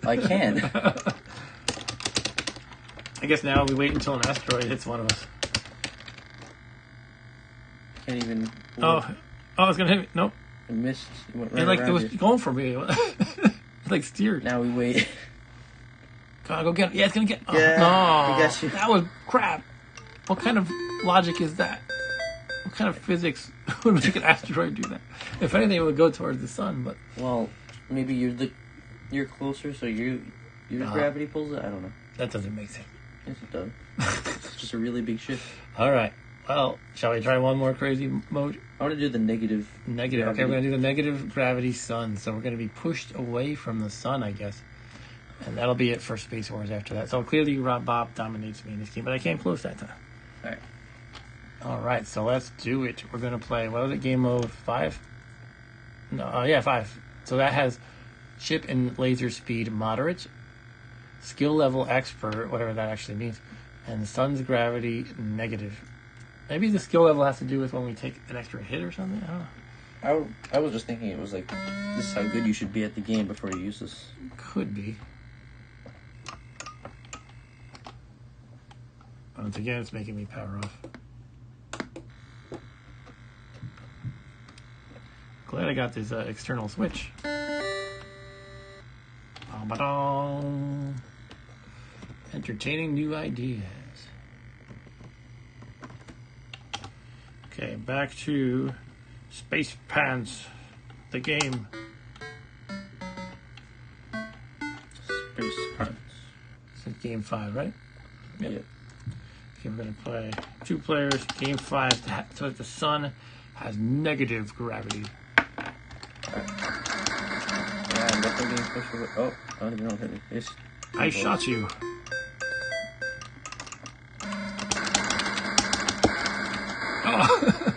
I can. I guess now we wait until an asteroid hits one of us. Can't even. Oh, it's gonna hit me. Nope. It missed. It went right It around was you. going for me. It like steered. Now we wait. Come on, go get it. Yeah, it's gonna get. Oh, Yeah, no, I got you. That was crap. What kind of logic is that? What kind of physics would make an asteroid do that? If anything, it would go towards the sun. But Well, maybe you're closer, so your gravity pulls it. I don't know. that doesn't make sense. Yes, it does. It's just a really big ship. All right. Well, shall we try one more crazy mode? I want to do the negative. Negative. Gravity. Okay, we're gonna do the negative gravity sun. So we're gonna be pushed away from the sun, I guess. And that'll be it for Space Wars after that. So clearly, Rob Bob dominates me in this game, but I came close that time. All right. All right, so let's do it. We're gonna play. What was it? Game mode 5? No, yeah, 5. So that has ship and laser speed moderate, skill level expert, whatever that actually means, and sun's gravity negative. Maybe the skill level has to do with when we take an extra hit or something. I don't know. I was just thinking it was like, this is how good you should be at the game before you use this. Could be. Once again, it's making me power off. Glad I got this external switch. Ba-ba-dong. Entertaining new ideas. Okay, back to Space Pants, the game. Space Pants. This is game 5, right? Yep. Okay, we're going to play 2 players, game 5, so that the sun has negative gravity. Yeah, I'm definitely getting pushed away. Oh, I don't even know what hit me. I shot you. Oh.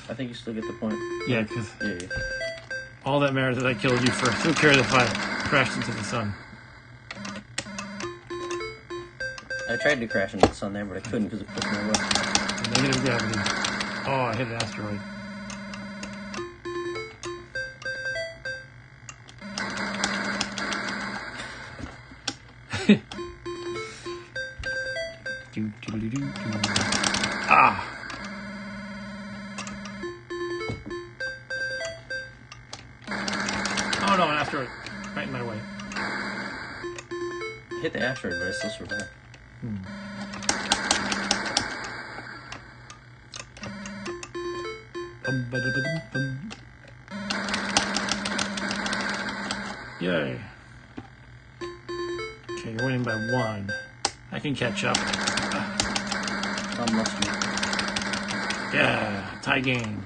I think you still get the point. Yeah, because Yeah. all that matters is I killed you first. Who cares if I crashed into the sun? I tried to crash into the sun there, but I couldn't because it pushed me away. Negative gravity. Oh, I hit an asteroid. Ah! Oh no, an asteroid. Right in my way. I hit the asteroid, but I still survived. Bum. Yay. Okay, you're winning by 1. I can catch up. Must be. Yeah, tie game.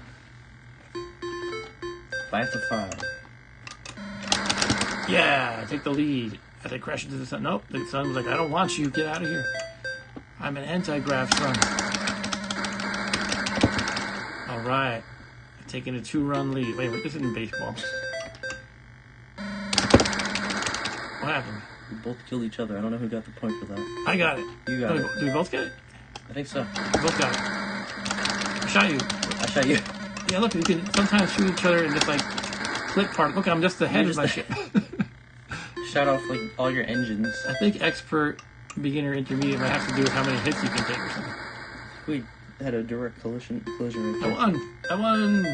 5-5. Yeah, take the lead. As I crash into the sun. Nope, the sun was like, I don't want you. Get out of here. I'm an anti-grav sun. All right. Taking a 2-run lead. Wait, this isn't baseball. What happened? We both killed each other. I don't know who got the point for that. I got it. You got it. Do we both get it? I think so. We both got it. I shot you. I shot you. Yeah, look, you can sometimes shoot each other and just like click part. Look, I'm just the head of my ship. Shot off like all your engines. I think expert, beginner, intermediate might have to do with how many hits you can take or something. We had a direct collision right there. I won!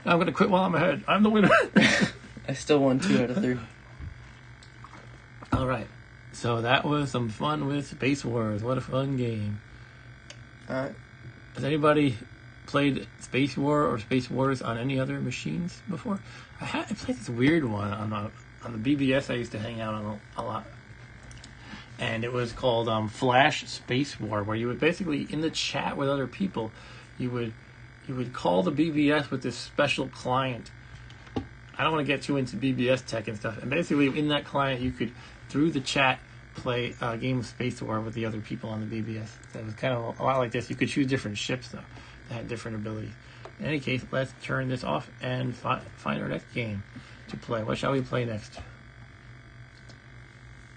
I'm gonna quit while I'm ahead. I'm the winner! I still won 2 out of 3. Alright, so that was some fun with Space Wars. What a fun game. Alright. Has anybody played Space War or Space Wars on any other machines before? I played this weird one on the BBS I used to hang out on a lot. And it was called Flash Space War, where you would basically, in the chat with other people, you would call the BBS with this special client. I don't want to get too into BBS tech and stuff. And basically, in that client, you could, through the chat, play a game of Space War with the other people on the BBS. So it was kind of a lot like this. You could choose different ships, though, that had different abilities. In any case, let's turn this off and find our next game to play. What shall we play next?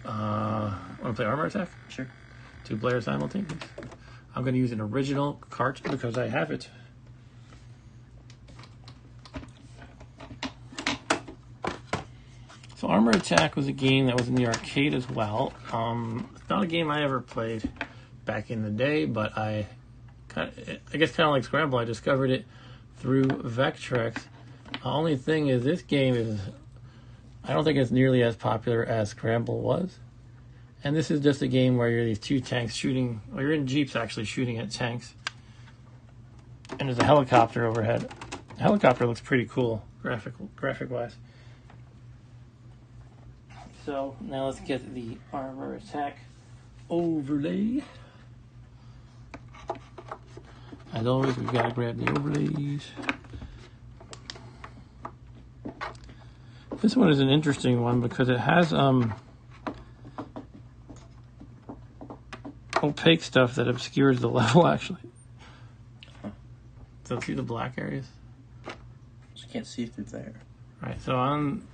Want to play Armor Attack? Sure. 2 players simultaneous. I'm going to use an original cart because I have it. So Armor Attack was a game that was in the arcade as well. It's not a game I ever played back in the day, but I guess kind of like Scramble, I discovered it through Vectrex. The only thing is this game is, I don't think it's nearly as popular as Scramble was. And this is just a game where you're these 2 tanks shooting, well, you're in jeeps actually shooting at tanks. And there's a helicopter overhead. The helicopter looks pretty cool, graphic-wise. So now let's get the Armor Attack overlay. As always, we've got to grab the overlays. This one is an interesting one because it has opaque stuff that obscures the level, actually. So see the black areas? So you can't see through there. Right, so on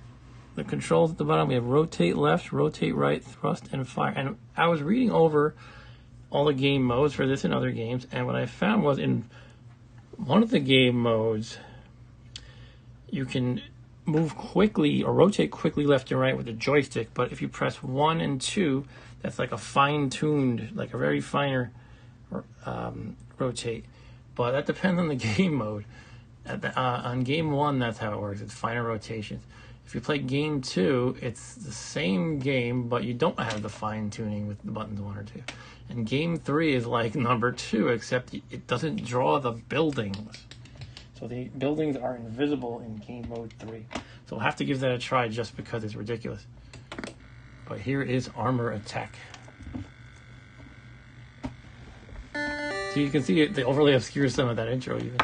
the controls at the bottom, we have rotate left, rotate right, thrust, and fire. And I was reading over all the game modes for this and other games, and what I found was in one of the game modes, you can move quickly or rotate quickly left and right with the joystick, but if you press 1 and 2, that's like a fine-tuned, like a very finer rotate. But that depends on the game mode. On game 1, that's how it works. It's finer rotations. If you play game 2, it's the same game, but you don't have the fine-tuning with the buttons 1 or 2. And game 3 is like number 2, except it doesn't draw the buildings. So the buildings are invisible in game mode 3. So we'll have to give that a try just because it's ridiculous. But here is Armor Attack. So you can see the overlay obscures some of that intro even.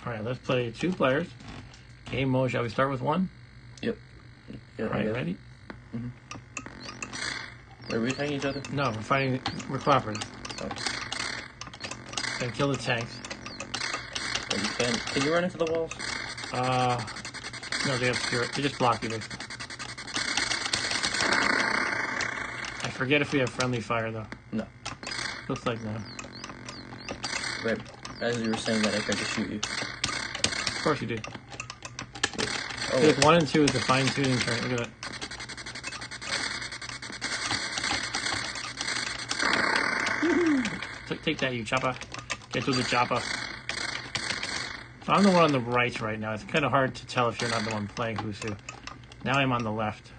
Alright, let's play 2 players. Game mode, shall we start with 1? Yep. Alright, ready? Are we fighting each other? No, we're cooperating. Oh. Gotta kill the tanks. Can you run into the walls? No, they obscure it. They just block you, basically. I forget if we have friendly fire, though. No. Looks like no. Right. As you were saying that, I tried to shoot you. Of course you did. Oh. Look, 1 and 2 is the fine-tuning turn. Look at that. Take that, you chopper. Get to the chopper. So I'm the one on the right now. It's kind of hard to tell if you're not the one playing who's who. Now I'm on the left.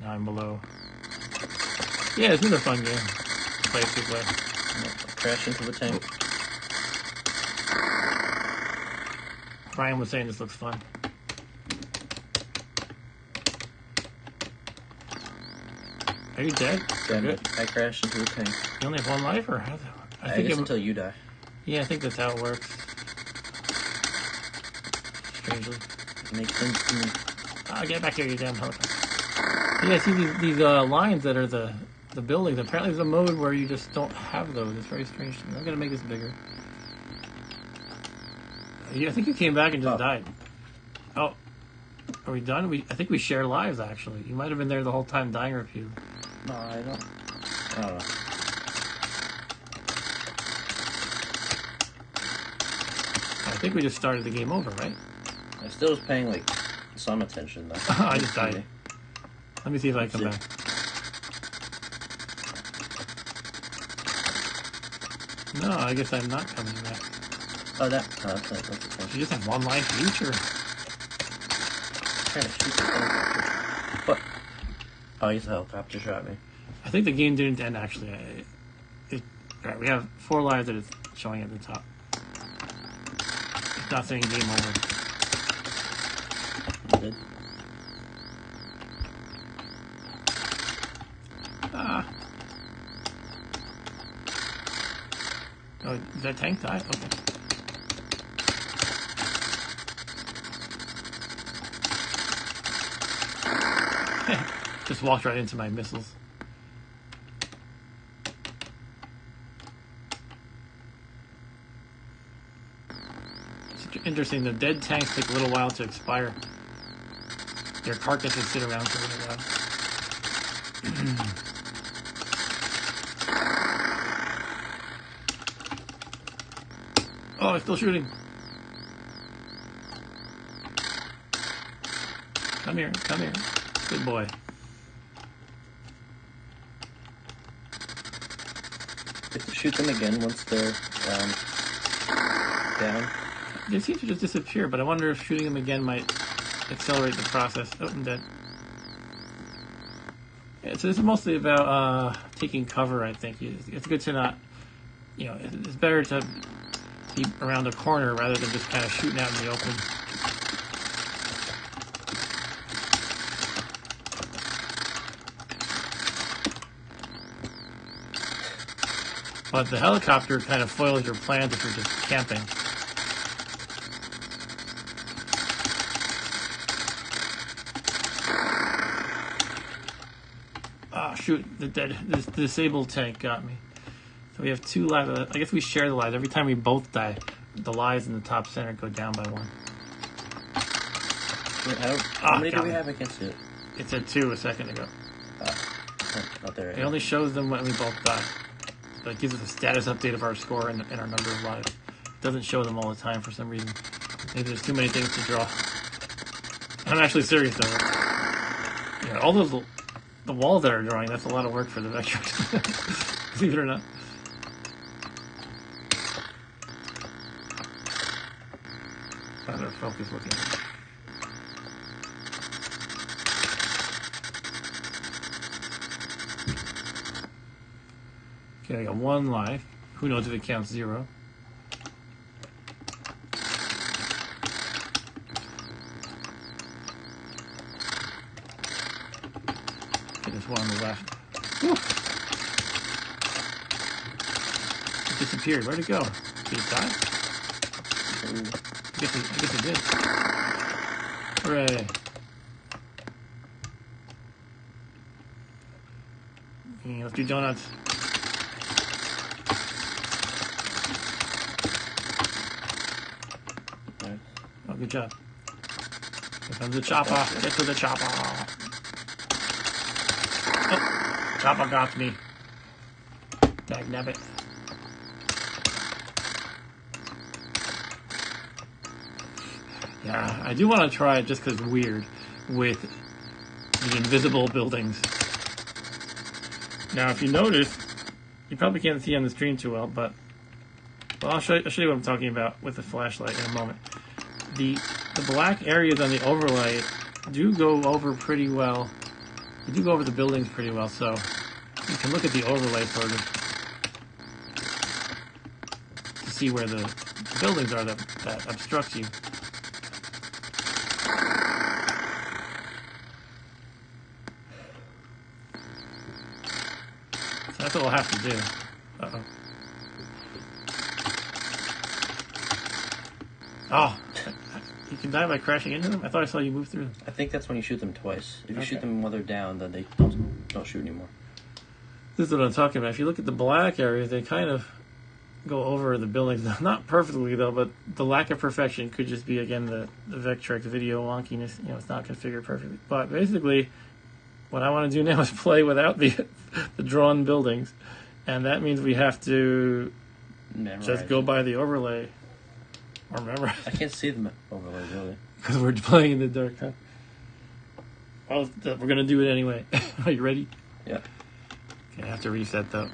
Now I'm below. Yeah, it's been a fun game. Play 2 player. Crash into the tank. Brian was saying this looks fun. Are you dead? Damn it. I crashed into the tank. You only have 1 life, or how? I guess until you die. Yeah, I think that's how it works. Strangely. It makes sense to me. Get back here, you damn helicopter. Yeah, see these lines that are the the buildings. Apparently there's a mode where you just don't have those. It's very strange to me. I'm going to make this bigger. I think you came back and just died. Oh. Are we done? I think we share lives, actually. You might have been there the whole time dying repeatedly. No, I don't know. I think we just started the game over, right? I still was paying, like, some attention, though. I just died. Let me see if I come back. No, I guess I'm not coming back. Oh, that's it. You just have one life each, or? Trying to shoot the helicopter. What? Oh, he's a helicopter shot me. I think the game didn't end, actually. Alright, we have 4 lives that it's showing at the top. It's not saying game over. Good. Oh, is that tank die? Okay. Just walked right into my missiles. It's interesting, the dead tanks take a little while to expire. Their carcasses sit around for a little while. Oh, it's still shooting. Come here, come here. Good boy. You have to shoot them again once they're down. They seem to just disappear, but I wonder if shooting them again might accelerate the process. Oh, I'm dead. Yeah, so this is mostly about taking cover, I think. It's good to not, it's better to be around a corner rather than just kind of shooting out in the open. But the helicopter kind of foils your plans if you're just camping. Oh, shoot. This disabled tank got me. So we have 2 lives. I guess we share the lives. Every time we both die, the lives in the top center go down by 1. How many do we have against it? It said 2 a second ago. Not there. It only shows them when we both die. So it gives us a status update of our score and our number of lives. It doesn't show them all the time for some reason. Maybe there's too many things to draw. I'm actually serious though. All those the walls that are drawing, that's a lot of work for the Vectrex. Believe it or not. Out of focus looking. Okay, I got 1 life. Who knows if it counts 0? Okay, there's 1 on the left. Whew. It disappeared. Where'd it go? Did it die? I guess it did. Hooray. Okay, let's do donuts. Oh, good job. Here comes the chopper. Get to the chopper. Oh, chopper got me. Dagnabbit. Yeah, I do want to try it just because it's weird with the invisible buildings. Now, if you notice, you probably can't see on the stream too well, but I'll show you what I'm talking about with the flashlight in a moment. The black areas on the overlay do go over pretty well. They do go over the buildings pretty well, so you can look at the overlay sort of to see where the buildings are that obstruct you. So that's what we'll have to do. Uh-oh. Oh, you can die by crashing into them? I thought I saw you move through them. I think that's when you shoot them twice. If you Okay. shoot them while they're down, then they don't shoot anymore. This is what I'm talking about. If you look at the black areas, they kind of go over the buildings. Not perfectly, though, but the lack of perfection could just be, again, the Vectrex video wonkiness. You know, it's not configured perfectly. But basically, what I want to do now is play without the drawn buildings. And that means we have to just go by the overlay. Or remember. I can't see the overlay, really. Because we're playing in the dark, huh? Well, we're going to do it anyway. Are you ready? Yeah. Okay, I have to reset, though.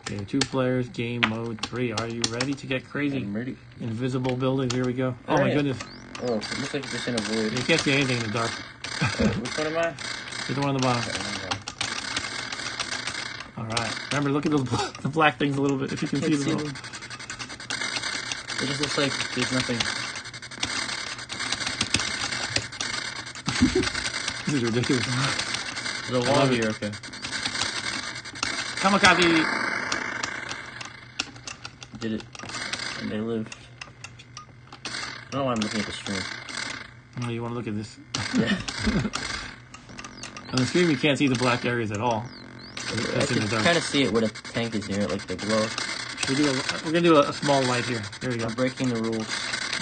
Okay, 2 players, game mode 3. Are you ready to get crazy? I'm ready. Invisible buildings, here we go. Oh my goodness. Oh, it looks like it's just in a void. You can't see anything in the dark. Which one am I? You're the one on the bottom. Alright. Remember, look at those the black things a little bit, if you can see them. It just looks like there's nothing. This is ridiculous. There's a wall here, okay. Kamikaze! Did it. And they lived. I don't know why I'm looking at the stream. Oh, you want to look at this? Yeah. On the stream, you can't see the black areas at all. I can kind of see it where the tank is near it, like the glow. We're going to do a small light here. Here we go. I'm breaking the rules.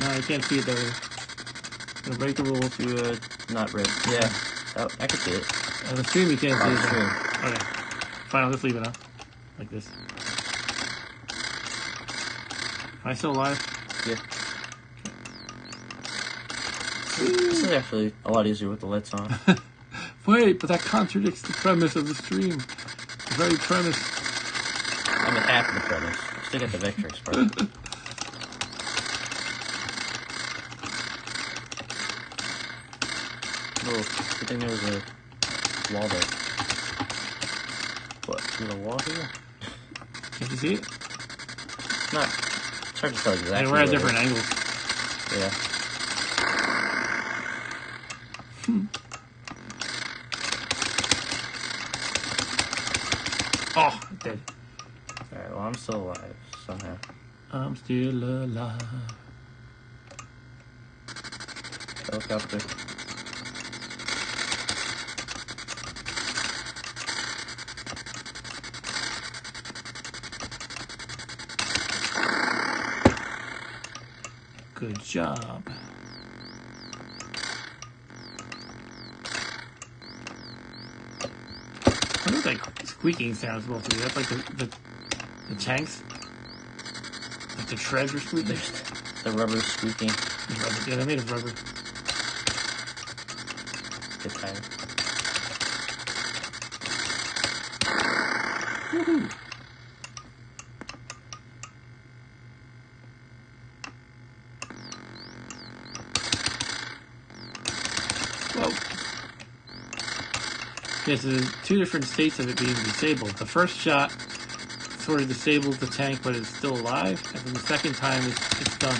No, you can't see it there. I'm going to break the rules. To, not red. Yeah. Oh, I can see it. On the stream, you can't see On it. the stream. Okay. Fine, I'll just leave it on. Like this. Am I still alive? Yeah. This is actually a lot easier with the lights on. Wait, but that contradicts the premise of the stream. The very premise. I mean, half of the premise. Still got the Vectrex part. Oh, good thing there was a wall there. What? Is there a wall here? Can't you see it? Not. It's hard to tell exactly. And we're at different angles. Yeah. Oh, dead. Alright, well, I'm still alive, somehow. I'm still alive. Helicopter. Good job. I think like squeaking sound is supposed to be. That's like the tanks. Like the treads are squeaking. The rubber squeaking. Rubber. Yeah, they made of rubber. Get tired. Woohoo! Whoa. Yes, there's 2 different states of it being disabled. The first shot sort of disables the tank, but it's still alive, and then the second time it's done.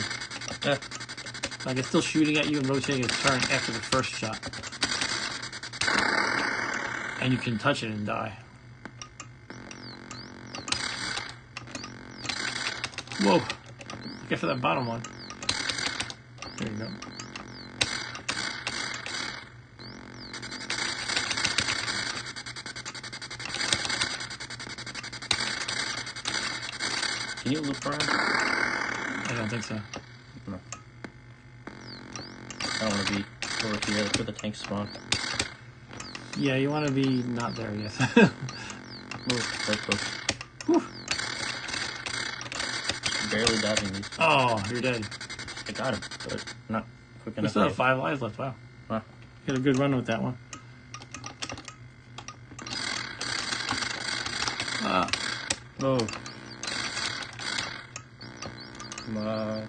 Yeah. Like it's still shooting at you and rotating its turn after the first shot. And you can touch it and die. Whoa. Get for that bottom one. There you go. Can you loop around? I don't think so. No. I don't want to be over here. That's where the tanks spawn. Yeah, you want to be not there, yes. Move. Right close. Whew. Barely dodging these. Oh, you're dead. I got him, but not quick You enough. still have 5 lives left, wow. Huh. You had a good run with that one. Oh. Come on.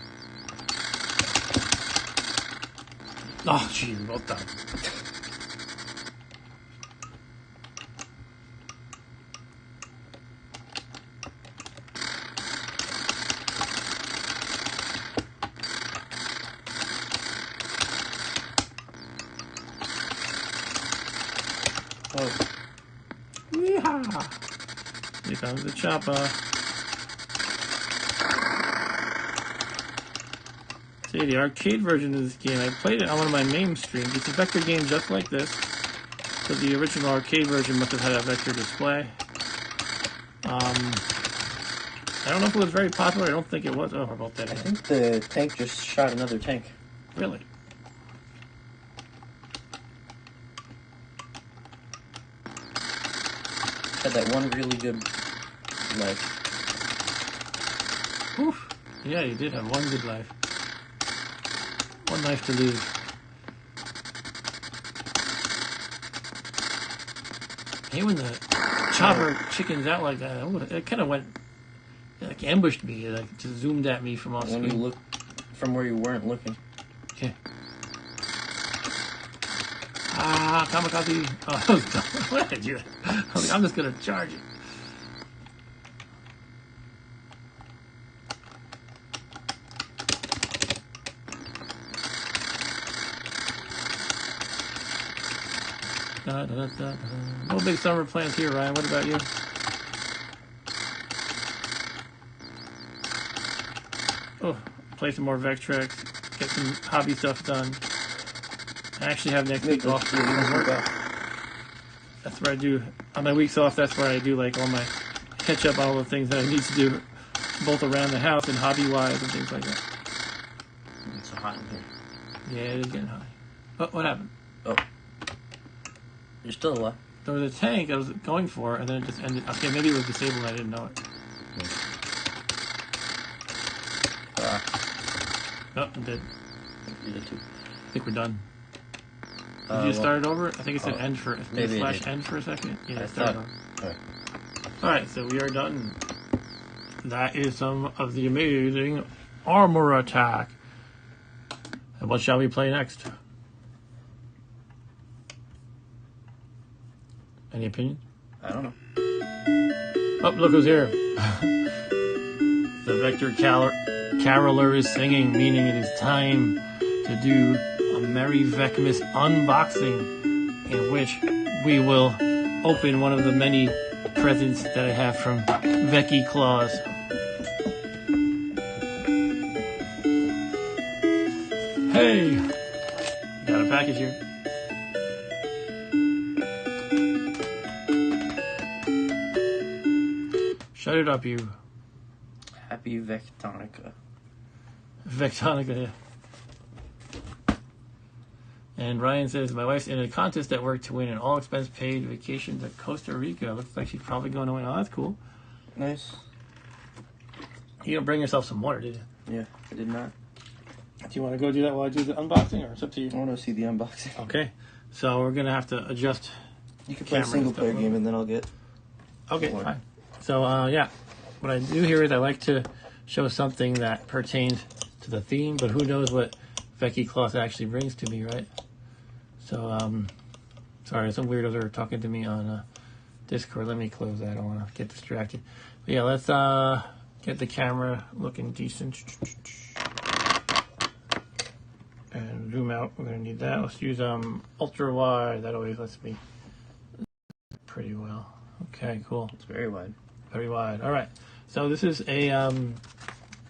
Oh, jeez, well done. Oh. Yeehaw! Here comes the chopper. say the arcade version of this game, I played it on one of my main streams. It's a vector game just like this. So the original arcade version must have had a vector display. I don't know if it was very popular. I don't think it was. Oh, how about that? I think the tank just shot another tank. Really? Had that one really good life. Oof. Yeah, you did have one good life. One life to lose. Hey, when the chopper chickens out like that, it kind of went, like ambushed me. It like just zoomed at me from off screen. When you look from where you weren't looking. Okay. Ah, kamikaze. Oh, that was dumb. What did I do? I was like, I'm just going to charge it. No big summer plans here, Ryan. What about you? Oh, play some more Vectrex. Get some hobby stuff done. I actually have next week off for work. That's where I do, on my weeks off, that's where I do like all my catch up on all the things that I need to do, both around the house and hobby-wise and things like that. It's so hot in here. Yeah, it is getting hot. Oh, what happened? Oh. You're still alive. There was a tank I was going for, and then it just ended. Okay, maybe it was disabled and I didn't know it. Oh, I'm dead. You did too. I think we're done. Did you start it over? I think it said end for maybe slash end for a second. Yeah, I start thought. over. Alright. Alright, so we are done. That is some of the amazing armor attack. And what shall we play next? Any opinion? I don't know. Oh, look who's here. The Vector Caroler is singing, meaning it is time to do a Merry VECMAS unboxing, in which we will open one of the many presents that I have from Vecky Claus. Hey! Got a package here. Shut it up, you. Happy Vectonica. Vectonica, yeah. And Ryan says, my wife's in a contest at work to win an all-expense-paid vacation to Costa Rica. Looks like she's probably going to win. Oh, that's cool. Nice. You didn't bring yourself some water, did you? Yeah, I did not. Do you want to go do that while I do the unboxing, or it's up to you? I want to see the unboxing. Okay. So we're going to have to adjust. You can play a single-player game, and then I'll get... Okay, fine. So, yeah. What I do here is I like to show something that pertains to the theme, but who knows what Vecky Claus actually brings to me, right? So, sorry, some weirdos are talking to me on Discord. Let me close that. I don't want to get distracted. But yeah, let's get the camera looking decent. And zoom out. We're going to need that. Let's use ultra wide. That always lets me pretty well. Okay, cool. It's very wide. Very wide. All right. So this is a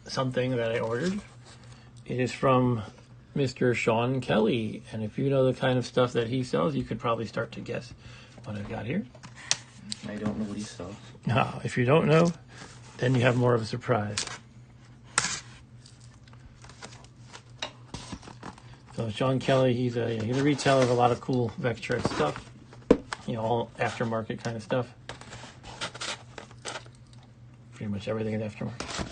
something that I ordered. It is from Mr. Sean Kelly, and if you know the kind of stuff that he sells, you could probably start to guess what I've got here. I don't know what he sells. Now, if you don't know, then you have more of a surprise. So Sean Kelly, he's a retailer of a lot of cool Vectrex stuff. You know, all aftermarket kind of stuff. Pretty much everything is aftermarket.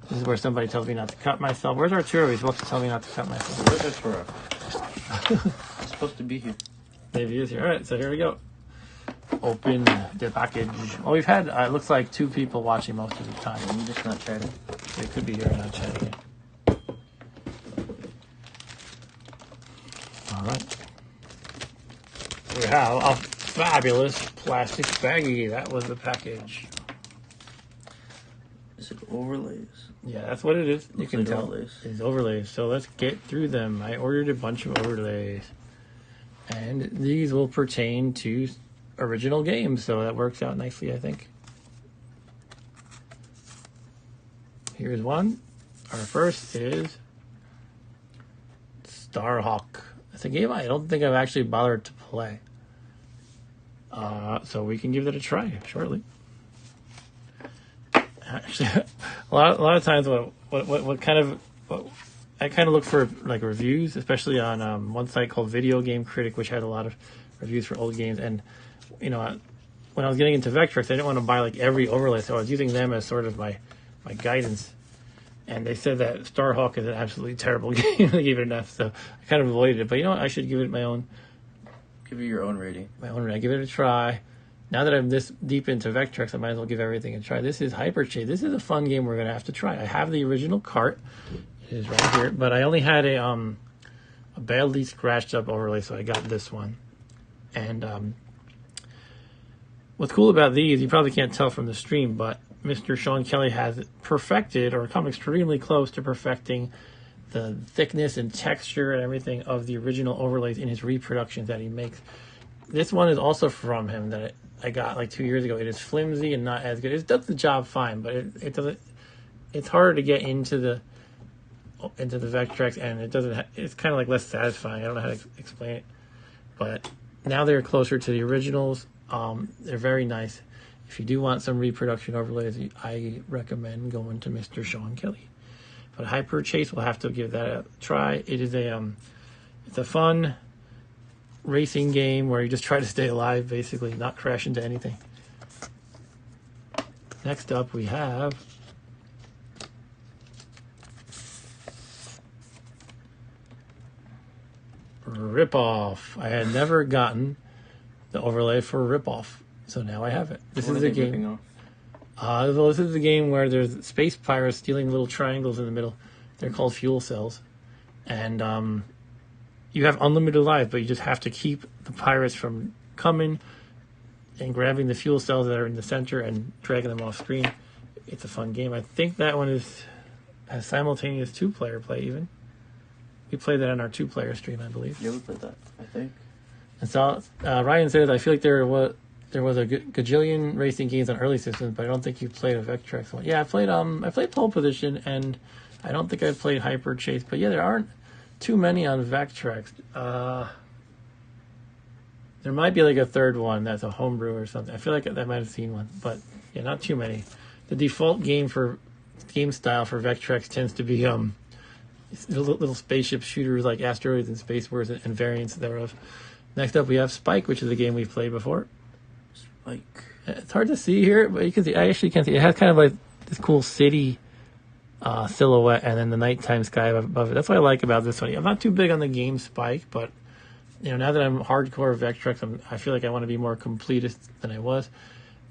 This is where somebody tells me not to cut myself. Where's Arturo? He's supposed to tell me not to cut myself. Where's Arturo? He's supposed to be here. Maybe he is here. All right, so here we go. Open the package. Well, we've had, it looks like 2 people watching most of the time. I'm just not chatting. They could be here and not chatting. All right. We have a fabulous plastic baggie. That was the package. Is it overlays? Yeah, that's what it is. You can like tell. overlays. It's overlays. So let's get through them. I ordered a bunch of overlays. And these will pertain to original games. So that works out nicely, I think. Here's one. Our first is Starhawk. It's a game I don't think I've actually bothered to play. So we can give it a try shortly. Actually, a lot of times, what kind of I kind of look for like reviews, especially on one site called Video Game Critic, which had a lot of reviews for old games. And when I was getting into Vectrex, I didn't want to buy like every overlay, so I was using them as sort of my guidance. And they said that Starhawk is an absolutely terrible game. They gave it an F, so I kind of avoided it. But you know what? I should give it my own. Give it your own rating. I give it a try. Now that I'm this deep into Vectrex, I might as well give everything a try. This is Hyperspace. This is a fun game we're going to have to try. I have the original cart. It is right here. But I only had a badly scratched up overlay, so I got this one. And what's cool about these, you probably can't tell from the stream, but Mr. Sean Kelly has perfected or come extremely close to perfecting the thickness and texture and everything of the original overlays in his reproductions that he makes. This one is also from him that I got like 2 years ago. It is flimsy and not as good. It does the job fine, but it doesn't. It's harder to get into the Vectrex, and it doesn't. It's kind of like less satisfying. I don't know how to explain it, but now they're closer to the originals. They're very nice. If you do want some reproduction overlays, I recommend going to Mr. Sean Kelly. But Hyperspace, we'll have to give that a try. It is it's a fun racing game where you just try to stay alive, basically, not crash into anything. Next up, we have Ripoff. I had never gotten the overlay for Ripoff, so now I have it. This is a game. This is a game where there's space pirates stealing little triangles in the middle. They're called fuel cells, and you have unlimited lives, but you just have to keep the pirates from coming and grabbing the fuel cells that are in the center and dragging them off screen. It's a fun game. I think that one has simultaneous two-player play even. We played that on our two-player stream, I believe. Yeah, we played that, I think. And so Ryan says, I feel like there was a gajillion racing games on early systems, but I don't think you played a Vectrex one. Yeah, I played Pole Position, and I don't think I played Hyperspace. But yeah, there aren't too many on Vectrex. There might be like a third one that's a homebrew or something. I feel like I might have seen one, but yeah, not too many. The default game style for Vectrex tends to be little spaceship shooters like Asteroids and Space Wars and variants thereof. Next up, we have Spike, which is a game we've played before. Spike. It's hard to see here, but you can see. I actually can see. It has kind of like this cool city silhouette, and then the nighttime sky above it. That's what I like about this one. I'm not too big on the game Spike, but now that I'm hardcore Vectrex, I feel like I want to be more completist than I was,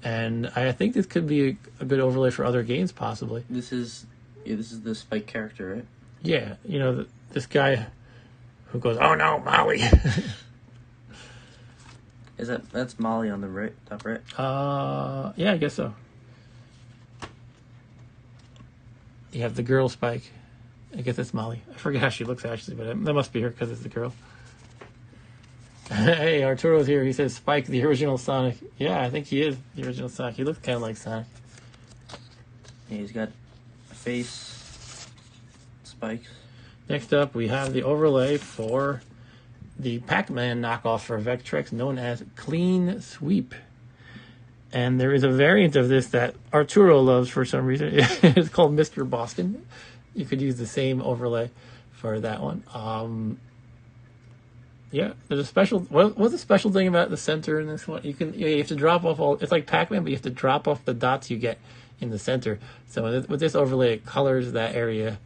and I think this could be a good overlay for other games, possibly. This is the Spike character, right? Yeah, this guy who goes, "Oh no, Molly." That's Molly on the top right? Yeah, I guess so. You have the girl Spike. I guess that's Molly. I forget how she looks actually, but that must be her because it's the girl. Hey, Arturo's here. He says Spike, the original Sonic. Yeah, I think he is the original Sonic. He looks kind of like Sonic. Yeah, he's got a face, spikes. Next up, we have the overlay for the Pac-Man knockoff for Vectrex known as Clean Sweep. And there is a variant of this that Arturo loves for some reason. It's called Mr. Boston. You could use the same overlay for that one. Yeah, there's a special. What's the special thing about the center in this one? You have to drop off all. It's like Pac-Man, but you have to drop off the dots you get in the center. So with this overlay, it colors that area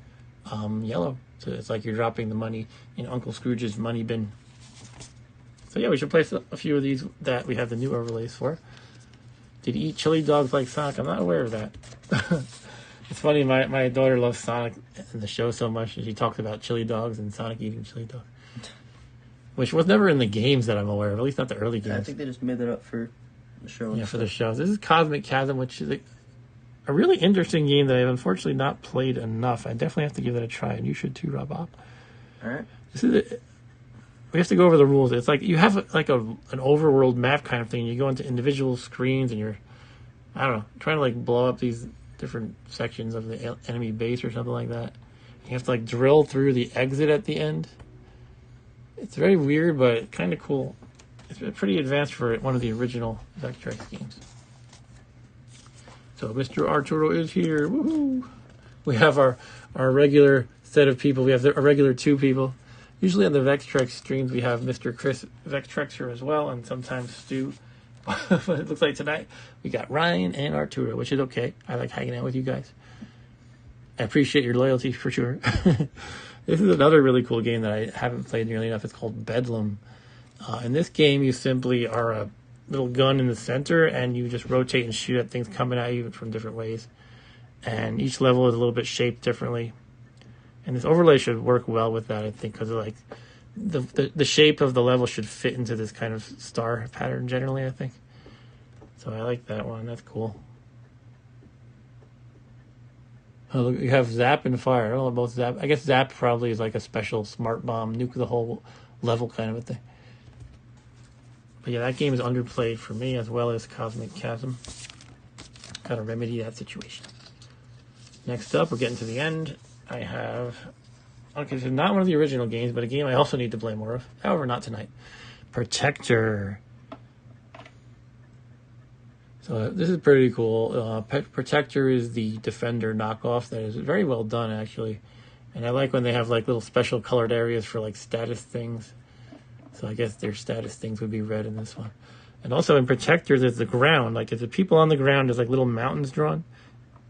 yellow. So it's like you're dropping the money in Uncle Scrooge's money bin. So yeah, we should place a few of these that we have the new overlays for. Did you eat chili dogs like Sonic? I'm not aware of that. It's funny, my daughter loves Sonic and the show so much, and she talks about chili dogs and Sonic eating chili dogs. Which was never in the games that I'm aware of, at least not the early games. I think they just made that up for the show. Yeah, for the shows. This is Cosmic Chasm, which is a really interesting game that I've unfortunately not played enough. I definitely have to give that a try, and you should too, Rob. All right. We have to go over the rules. It's like you have like an overworld map kind of thing. You go into individual screens, and you're, I don't know, trying to like blow up these different sections of the enemy base or something like that. You have to like drill through the exit at the end. It's very weird, but kind of cool. It's pretty advanced for one of the original Vectrex games. So Mr. Arturo is here. Woohoo! We have our regular set of people. We have a regular 2 people. Usually on the Vectrex streams, we have Mr. Chris Vectrexer as well, and sometimes Stu. But it looks like tonight we got Ryan and Arturo, which is okay. I like hanging out with you guys. I appreciate your loyalty for sure. This is another really cool game that I haven't played nearly enough. It's called Bedlam. In this game, you simply are a little gun in the center, and you just rotate and shoot at things coming at you from different ways. And each level is a little bit shaped differently. And this overlay should work well with that, I think, because like the shape of the level should fit into this kind of star pattern generally, I think. So I like that one. That's cool. Oh, look, you have Zap and Fire. I don't know about Zap. I guess Zap probably is like a special smart bomb, nuke the whole level kind of a thing. But yeah, that game is underplayed for me as well as Cosmic Chasm. Gotta remedy that situation. Next up, we're getting to the end. I have... Okay, this is not one of the original games, but a game I also need to play more of. However, not tonight. Protector. So this is pretty cool. Protector is the Defender knockoff that is very well done, actually. And I like when they have like little special colored areas for like status things. So I guess their status things would be red in this one. And also in Protector, there's the ground. Like if the people on the ground, there's like little mountains drawn.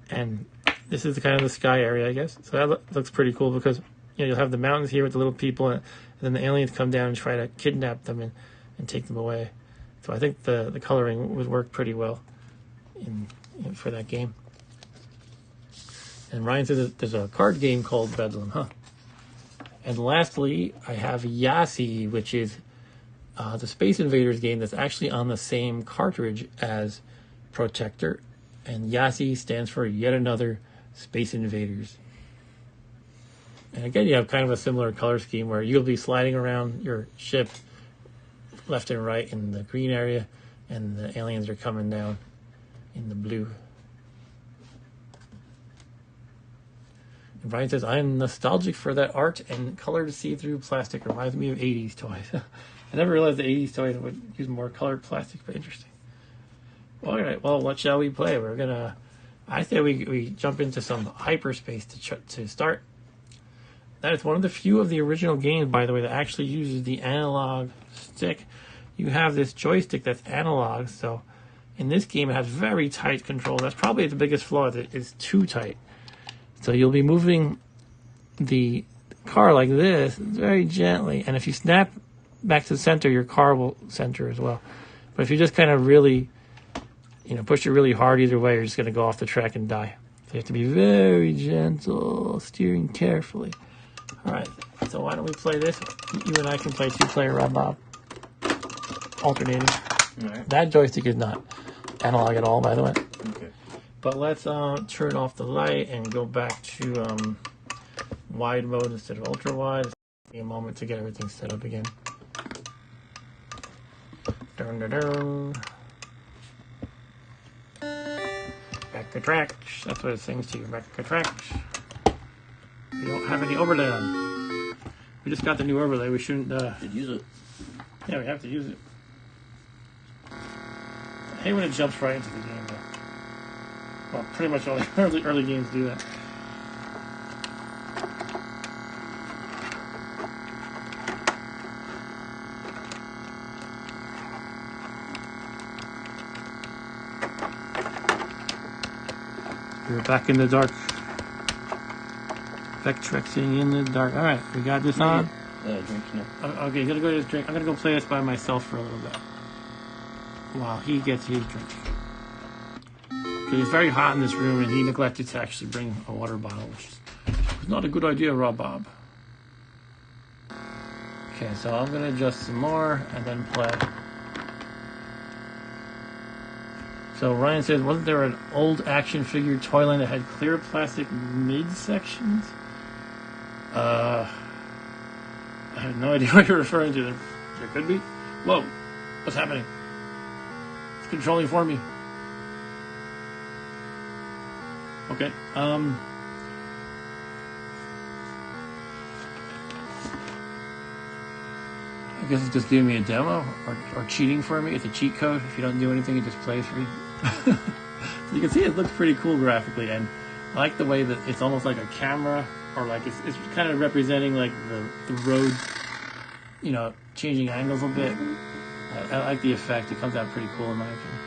And this is kind of the sky area, I guess. So that looks pretty cool because you know, you'll have the mountains here with the little people, and then the aliens come down and try to kidnap them and take them away. So I think the coloring would work pretty well for that game. And Ryan says there's a card game called Bedlam, huh? And lastly, I have Yassi, which is the Space Invaders game that's actually on the same cartridge as Protector. And Yassi stands for Yet Another Space Invaders. And again, you have kind of a similar color scheme where you'll be sliding around your ship left and right in the green area, and the aliens are coming down in the blue. And Brian says, I am nostalgic for that art and colored see-through plastic. Reminds me of 80s toys. I never realized the 80s toys would use more colored plastic, but interesting. All right, well, what shall we play? I say we jump into some Hyperspace to start. That is one of the few of the original games, by the way, that actually uses the analog stick. You have this joystick that's analog, so in this game it has very tight control. That's probably the biggest flaw, is it's too tight. So you'll be moving the car like this, very gently, and if you snap back to the center, your car will center as well. But if you just kind of really, push it really hard either way, you're just going to go off the track and die. So you have to be very gentle, steering carefully. All right, so why don't we play this? You and I can play two-player Ripoff, alternating. All right. That joystick is not analog at all, by the way. Okay. But let's turn off the light and go back to wide mode instead of ultra wide. It'll take me a moment to get everything set up again. Dun, dun, dun. Vectrex. That's what it sings to you. Vectrex. We don't have any overlay on. We just got the new overlay. We shouldn't. Should use it. Yeah, we have to use it. I hate when it jumps right into the game, though. Well, pretty much all the early games do that. We're back in the dark. Vectrexing in the dark. All right, we got this on. Drink now. Okay, gonna go just drink. I'm gonna go play this by myself for a little bit while he gets his drink. Okay, it's very hot in this room, and he neglected to actually bring a water bottle, which is not a good idea, Bob. Okay, so I'm gonna adjust some more and then play. So Ryan says, wasn't there an old action figure toy line that had clear plastic midsections? I have no idea what you're referring to there. There could be. Whoa, what's happening? It's controlling for me. Okay. I guess it's just giving me a demo or cheating for me. It's a cheat code. If you don't do anything, it just plays for you. So you can see it looks pretty cool graphically, and I like the way that it's almost like a camera, or like it's kind of representing like the road, you know, changing angles a bit. I like the effect. It comes out pretty cool in my opinion.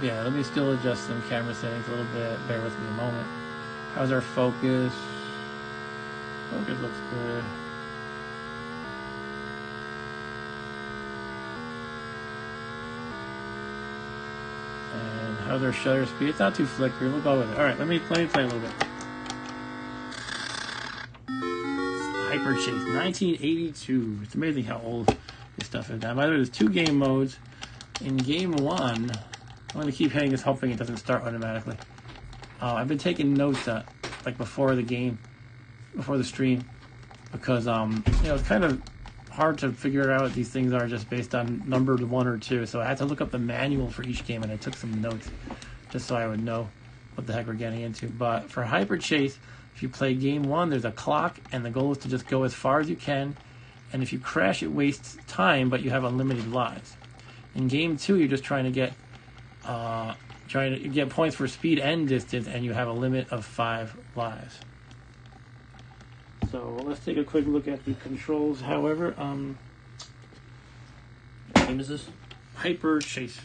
Yeah, let me still adjust some camera settings a little bit. Bear with me a moment. How's our focus? Focus looks good. And how's our shutter speed? It's not too flickery. We'll go with it. Alright, let me play a little bit. Hyperchase, 1982. It's amazing how old this stuff is now. By the way, there's 2 game modes. In game 1, I'm going to keep hitting this, hoping it doesn't start automatically. I've been taking notes like before the game, before the stream, because you know, it's kind of hard to figure out what these things are just based on numbered 1 or 2. So I had to look up the manual for each game, and I took some notes just so I would know what the heck we're getting into. But for Hyperchase, if you play game 1, there's a clock, and the goal is to just go as far as you can. And if you crash, it wastes time, but you have unlimited lives. In game 2, you're just trying to get points for speed and distance, and you have a limit of 5 lives. So let's take a quick look at the controls. However, what game is this? Hyperchase.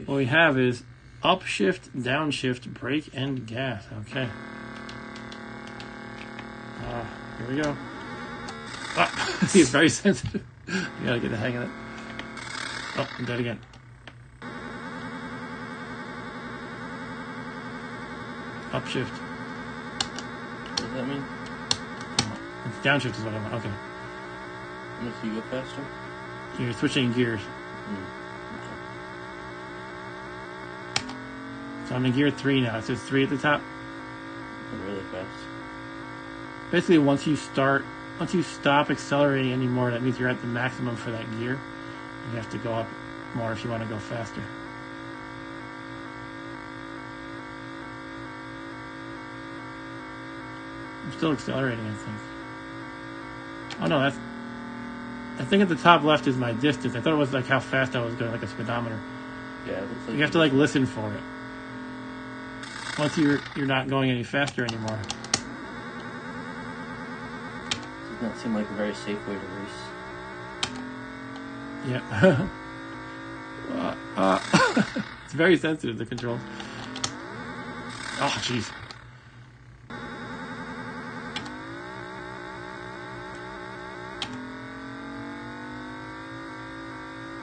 What we have is upshift, downshift, brake, and gas. Okay. Here we go. It's very sensitive. You gotta get the hang of it. Oh, I'm dead again. Upshift. What does that mean? It's downshift is what I want. Okay. Makes you go faster? You're switching gears. Okay. So I'm in gear 3 now. It says 3 at the top. Really fast. Basically, once you stop accelerating anymore, that means you're at the maximum for that gear. And you have to go up more if you want to go faster. I'm still accelerating, I think. Oh no, I think at the top left is my distance. I thought it was like how fast I was going, like a speedometer. Yeah, it looks like you have to like listen for it. Once you're not going any faster anymore. Does not seem like a very safe way to race. Yeah. It's very sensitive, the controls. Oh, jeez.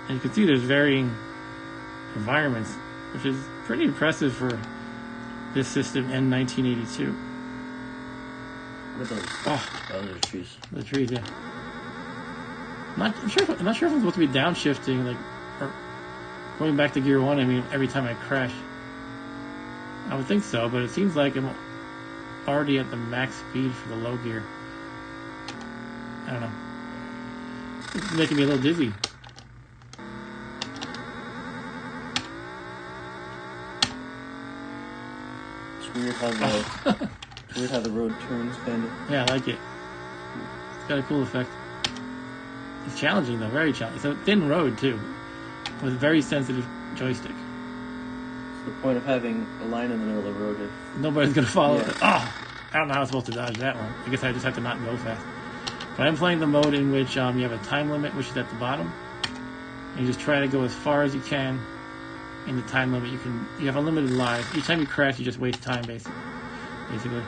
And you can see there's varying environments, which is pretty impressive for this system in 1982. What are those? Oh, those are trees. The trees, yeah. I'm not sure if I'm supposed to be downshifting, like, or going back to gear 1. I mean, every time I crash. I would think so, but it seems like I'm already at the max speed for the low gear. I don't know. It's making me a little dizzy. It's weird how the road turns, kind of. Yeah, I like it. It's got a cool effect. It's challenging though, very challenging. It's a thin road too, with a very sensitive joystick. It's the point of having a line in the middle of the road. Nobody's gonna follow it. Oh, I don't know how I'm supposed to dodge that one. I guess I just have to not go fast. But I'm playing the mode in which you have a time limit, which is at the bottom. And you just try to go as far as you can in the time limit. You have unlimited lives. Each time you crash, you just waste time, basically. Okay.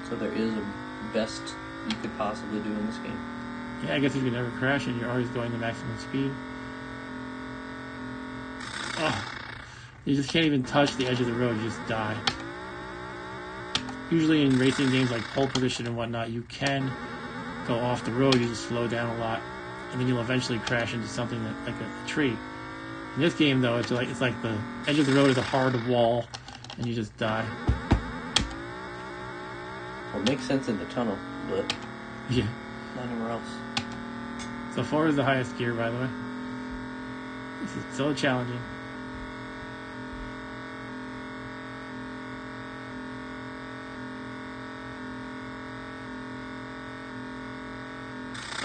So there is a best you could possibly do in this game. Yeah, I guess if you never crash and you're always going to maximum speed. Oh, you just can't even touch the edge of the road. You just die. Usually in racing games like pole position and whatnot, you can go off the road. You just slow down a lot, and then you'll eventually crash into something like a tree. In this game, though, it's like the edge of the road is a hard wall, and you just die. Well, it makes sense in the tunnel, but yeah, not anywhere else. So 4 is the highest gear, by the way. This is so challenging.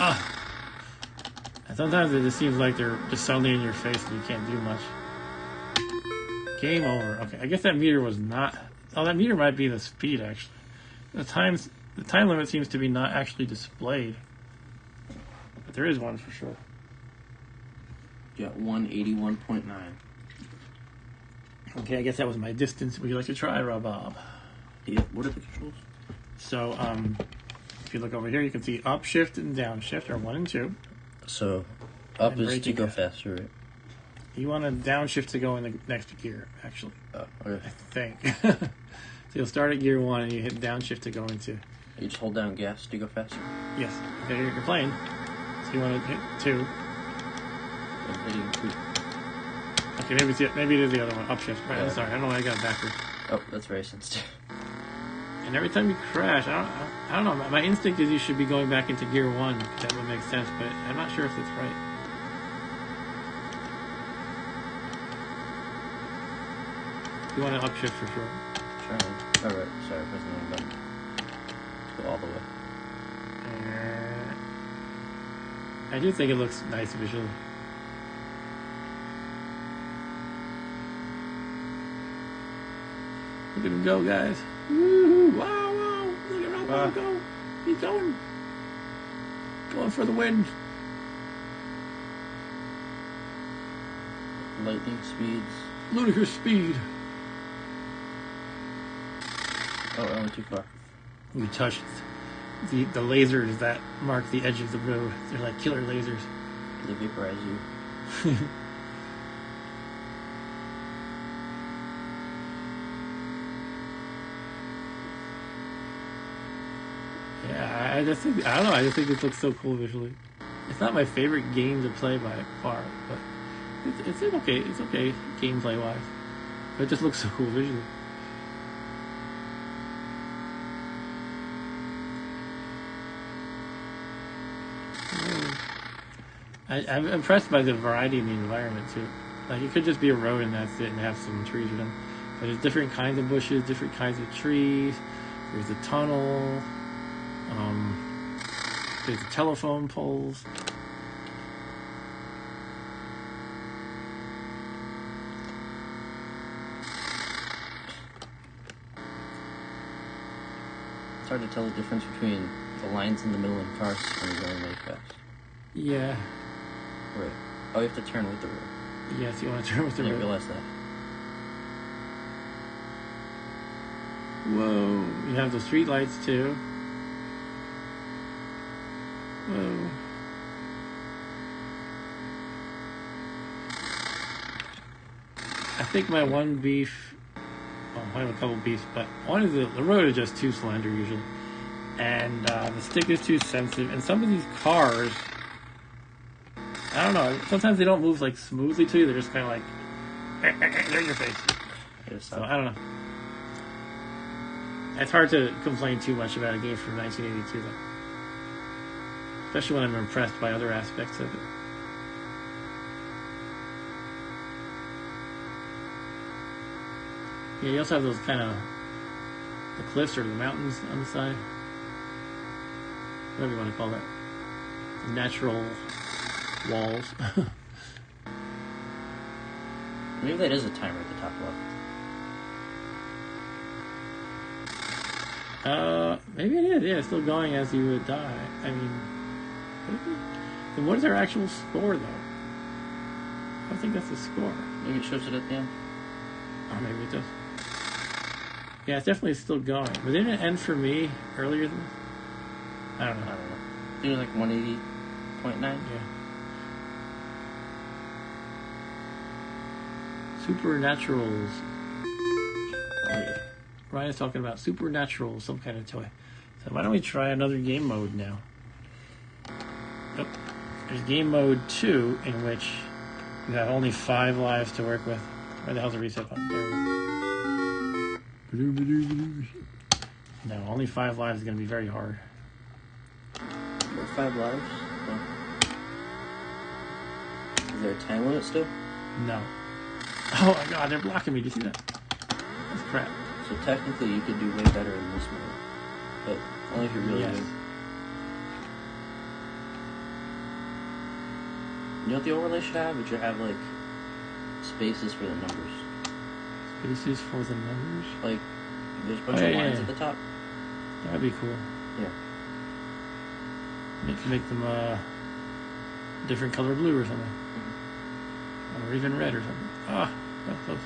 Ah. And sometimes it just seems like they're just suddenly in your face and you can't do much. Game over. Okay, I guess that meter was not... Oh, that meter might be the speed, actually. The time limit seems to be not actually displayed. But there is one for sure. You got 181.9. Okay, I guess that was my distance. Would you like to try, Rob? Yeah, what are the controls? So, if you look over here, you can see up shift and down shift are 1 and 2. So, up And is right to go to- faster, right? You want to downshift to go in the next gear, actually. Oh, okay. I think. So you'll start at gear 1 and you hit downshift to go into... You just hold down gas to go faster. Yes. Okay, you're playing. So you want to hit 2. I'm hitting 2. Okay, maybe it is the other one. Upshift. Right, I'm Yeah. sorry. I don't know why I got it backwards. Oh, that's very sensitive. And every time you crash, I don't know. My instinct is you should be going back into gear 1. That would make sense, but I'm not sure if that's right. You want to upshift for sure. Trying. Oh, right. Sorry, pressing the wrong button. Let's go all the way. I do think it looks nice visually. Look at him go, guys. Woo-hoo. Wow, wow. Look at Rob go. He's going. Going for the win. Lightning speeds. Ludicrous speed. Oh, I went too far. We touched the lasers that mark the edge of the road. They're like killer lasers. They vaporize you. Yeah, I just think, I don't know, I just think this looks so cool visually. It's not my favorite game to play by far, but it's okay gameplay wise. But it just looks so cool visually. I'm impressed by the variety in the environment too. Like it could just be a road and that's it, and have some trees or them. But there's different kinds of bushes, different kinds of trees. There's a tunnel. There's the telephone poles. It's hard to tell the difference between the lines in the middle and cars when you're going really fast. Yeah. Right. Oh, you have to turn with the road. Yes, you want to turn with the I didn't road. realize that. Whoa. You have the street lights too. Whoa. I think my one beef... Well, I have a couple beefs, but one is the road is just too slender usually. And the stick is too sensitive. And some of these cars... I don't know. Sometimes they don't move like smoothly to you. They're just kind of like... They're in your face. So I don't know. It's hard to complain too much about a game from 1982 though. Especially when I'm impressed by other aspects of it. Yeah, you also have those kind of... the cliffs or the mountains on the side. Whatever you want to call that. Natural walls. Maybe that is a timer at the top left. Maybe it is. Yeah, it's still going as you would die. I mean, maybe. Then what is our actual score, though? I don't think that's the score. Maybe it shows it at the end. Oh, maybe it does. Yeah, it's definitely still going. But didn't it end for me earlier than this? I don't know. I don't know. I think it was like 180.9. Yeah. Supernaturals. Oh, yeah. Ryan's talking about Supernatural, some kind of toy. So why don't we try another game mode now? Nope. There's game mode 2, in which you have only 5 lives to work with. Where the hell's the reset button? There we go. No, only 5 lives is going to be very hard. We're 5 lives. Oh. Is there a time limit still? No. Oh my god, they're blocking me. Do you see that? That's crap. So technically you could do way better in this mode. But only if you're really good. You know what the overlay should have? It should have, like, spaces for the numbers. Spaces for the numbers? Like, there's a bunch of lines at the top. That'd be cool. Yeah. Make them different color blue or something. Or even red or something. Ah, that was close.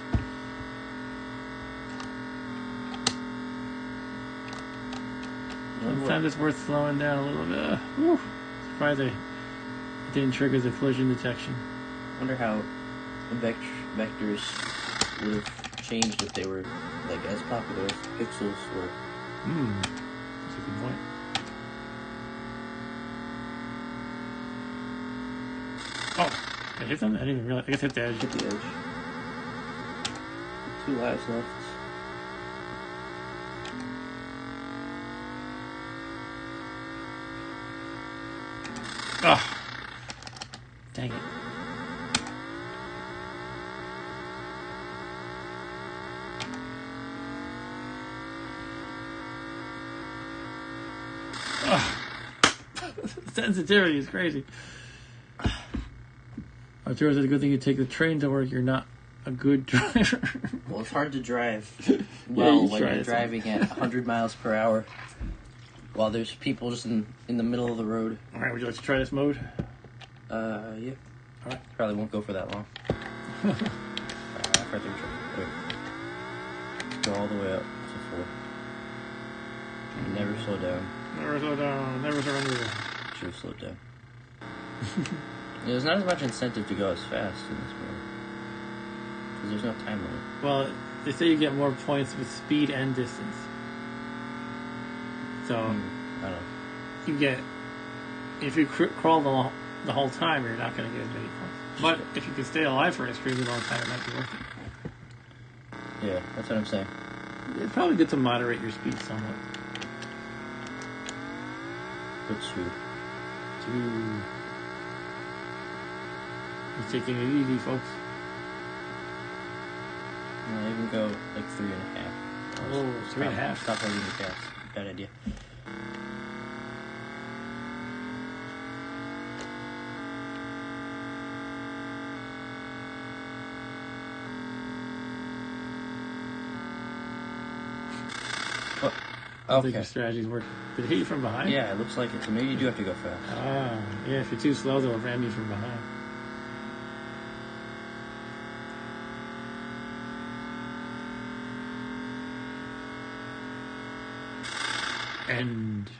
Sometimes it's worth slowing down a little bit. Whew. Surprised it didn't trigger the collision detection. I wonder how vectors would have changed if they were like as popular as pixels were. That's a good point. Oh, I hit them? I didn't even realize. I guess I hit the edge. Hit the edge. 2 lives left. Oh, dang it. Sensitivity is crazy. Arturo said, a good thing you take the train to work. You're not a good driver. Well, it's hard to drive when you're driving at 100 miles per hour while there's people just in the middle of the road. All right, would you like to try this mode? Yeah. All right. Probably won't go for that long. Go all the way up to 4. Never slow down. Never slow down. Never surrender. Should have slowed down. There's not as much incentive to go as fast in this mode. Because there's no time limit. Well, they say you get more points with speed and distance. So, I don't know. you get... If you crawl the whole time, you're not going to get as many points. But if you can stay alive for an extremely long time, it might be worth it. Yeah, that's what I'm saying. It's probably good to moderate your speed somewhat. Good shoot. He's taking it easy, folks. I'll even go like 3.5. Oh, 3.5. Stop holding the gas. Bad idea. I think your strategy's working. Did it hit you from behind? Yeah, it looks like it. So maybe you do have to go fast. Ah, yeah, if you're too slow, they'll ram you from behind. And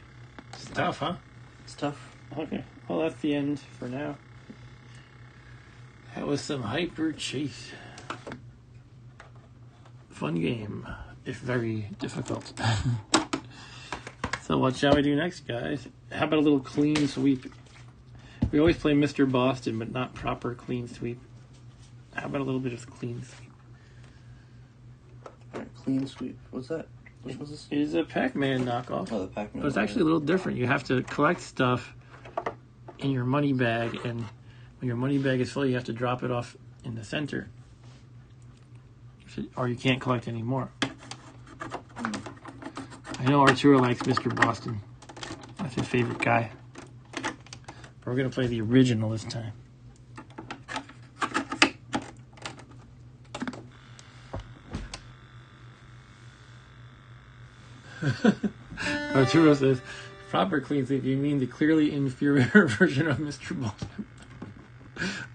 it's tough, huh? It's tough. Okay, well, that's the end for now. That was some Hyper Chase. Fun game, if very difficult. So what shall we do next, guys? How about a little clean sweep? We always play Mr. Boston, but not proper clean sweep. How about a little bit of clean sweep? Alright, clean sweep. What's that? What was this? It is a Pac-Man knockoff. Oh, the Pac-Man. But it's actually a little different. You have to collect stuff in your money bag, and when your money bag is full, you have to drop it off in the center. Or you can't collect any more. I know Arturo likes Mr. Boston. That's his favorite guy. But we're going to play the original this time. Arturo says, proper clean sweep, you mean the clearly inferior version of Mr. Boston?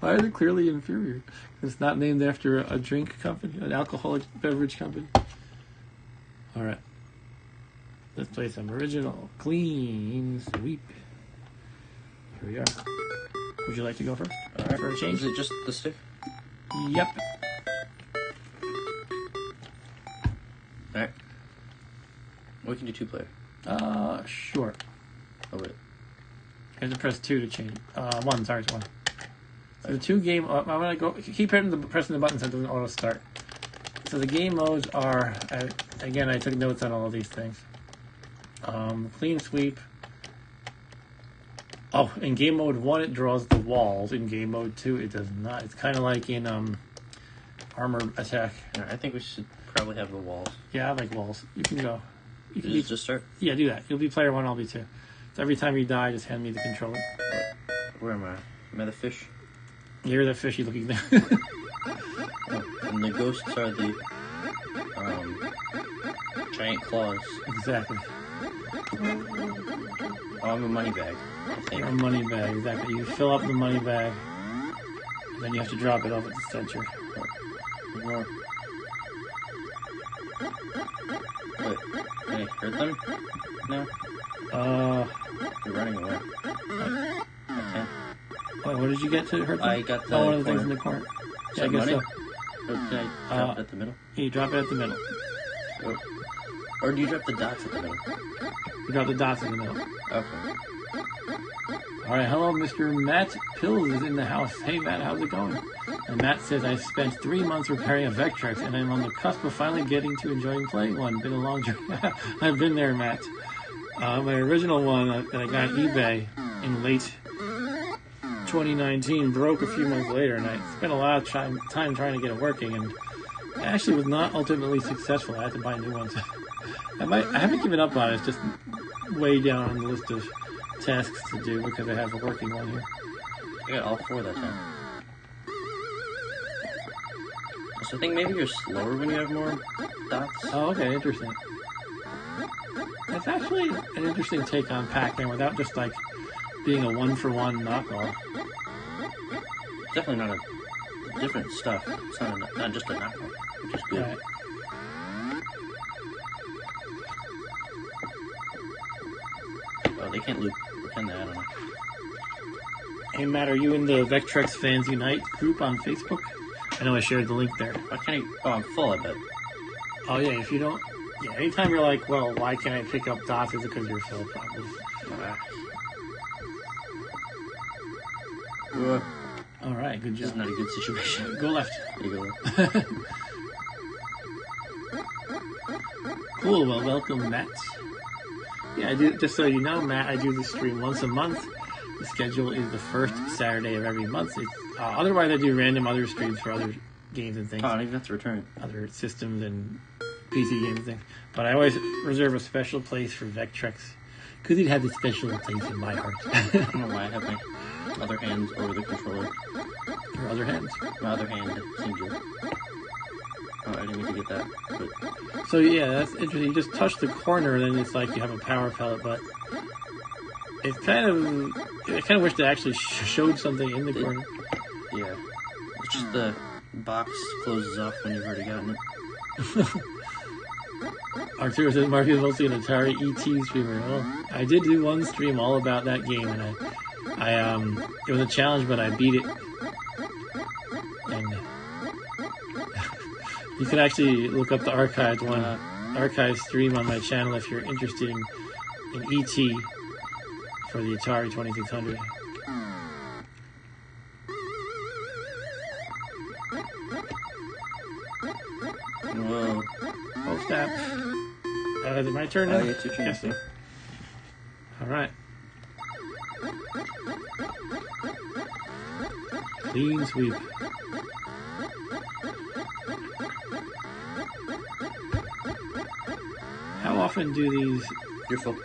Why is it clearly inferior? It's not named after a drink company, an alcoholic beverage company. All right. Let's play some original clean sweep. Here we are. Would you like to go first? All right. For a change? Is it just the stick? Yep. All right. We can do 2-player. Sure. Oh, wait. I have to press 2 to change. 1, sorry, it's 1. So the 2 game... I'm going to go... Keep pressing the button so it doesn't auto-start. So the game modes are... Again, I took notes on all of these things. Clean sweep. Oh, in game mode 1, it draws the walls. In game mode 2, it does not. It's kind of like in Armor Attack. I think we should probably have the walls. Yeah, I like walls. You can go. You can Just start? Yeah, do that. You'll be player 1, I'll be 2. So every time you die, just hand me the controller. Where am I? Am I the fish? You're the fishy looking thing. Oh, and the ghosts are the giant claws. Exactly. Oh, I'm a money bag, I think. You're a money bag, exactly. You fill up the money bag, and then you have to drop it off at the center. Wait, can I hurt them? No? You're running away. Okay. Wait, what did you get to hurt them? I got the one of the things corner. in the corner. Is Yeah, I that guess money? so. Or did I drop it at the middle? Yeah, you drop it at the middle. Or do you drop the dots at the middle? You drop the dots in the middle. Okay. Alright, hello, Mr. Matt Pills is in the house. Hey, Matt, how's it going? And Matt says, I spent 3 months repairing a Vectrex, and I'm on the cusp of finally getting to enjoying playing one. Been a long journey. I've been there, Matt. My original one that I got on eBay in late 2019 broke a few months later, and I spent a lot of time trying to get it working, and I actually was not ultimately successful. I had to buy new ones. I haven't given up on it. It's just way down on the list of tasks to do because I have a working one here. I got all 4 that time. So I think maybe you're slower when you have more dots. Oh, okay, interesting. That's actually an interesting take on Pac-Man without just like being a one-for-one knockoff. Definitely not a different stuff. It's not just a knockoff, which is good. Right. Oh, they can't loop. Can they? I don't know. Hey, Matt, are you in the Vectrex Fans Unite group on Facebook? I know I shared the link there. Why can't I? Oh, I'm full, I bet. Oh, yeah, if you don't... Yeah, anytime you're like, well, why can't I pick up dots? Is it because you're full, probably. All right, good This is job. not a good situation. Go left. You go. Cool, well, welcome, Matt. Yeah, I do. Just so you know, Matt, I do this stream once a month. The schedule is the first Saturday of every month. Otherwise, I do random other streams for other games and things. Oh, I don't even have to return it. Other systems and PC games and things. But I always reserve a special place for Vectrex because it has a special place in my heart. I don't know why I have my other hand over the controller. Your other hands. My other hand, singular. Oh, I didn't mean to get that. But So yeah, that's interesting. You just touch the corner, and then it's like you have a power pellet. But it's I kind of wish they actually showed something in the corner. yeah, it's just the box closes off when you've already gotten it. Arturo says Mark is mostly an Atari ET streamer. Well, I did do one stream all about that game, and I it was a challenge, but I beat it. And you can actually look up the archived one, archived stream on my channel if you're interested in ET for the Atari 2600. Whoa. Oh, snap. Is it my turn now? Oh, yeah, it's your turn. Yes, sir. All right. Clean sweep. How often do these You're full.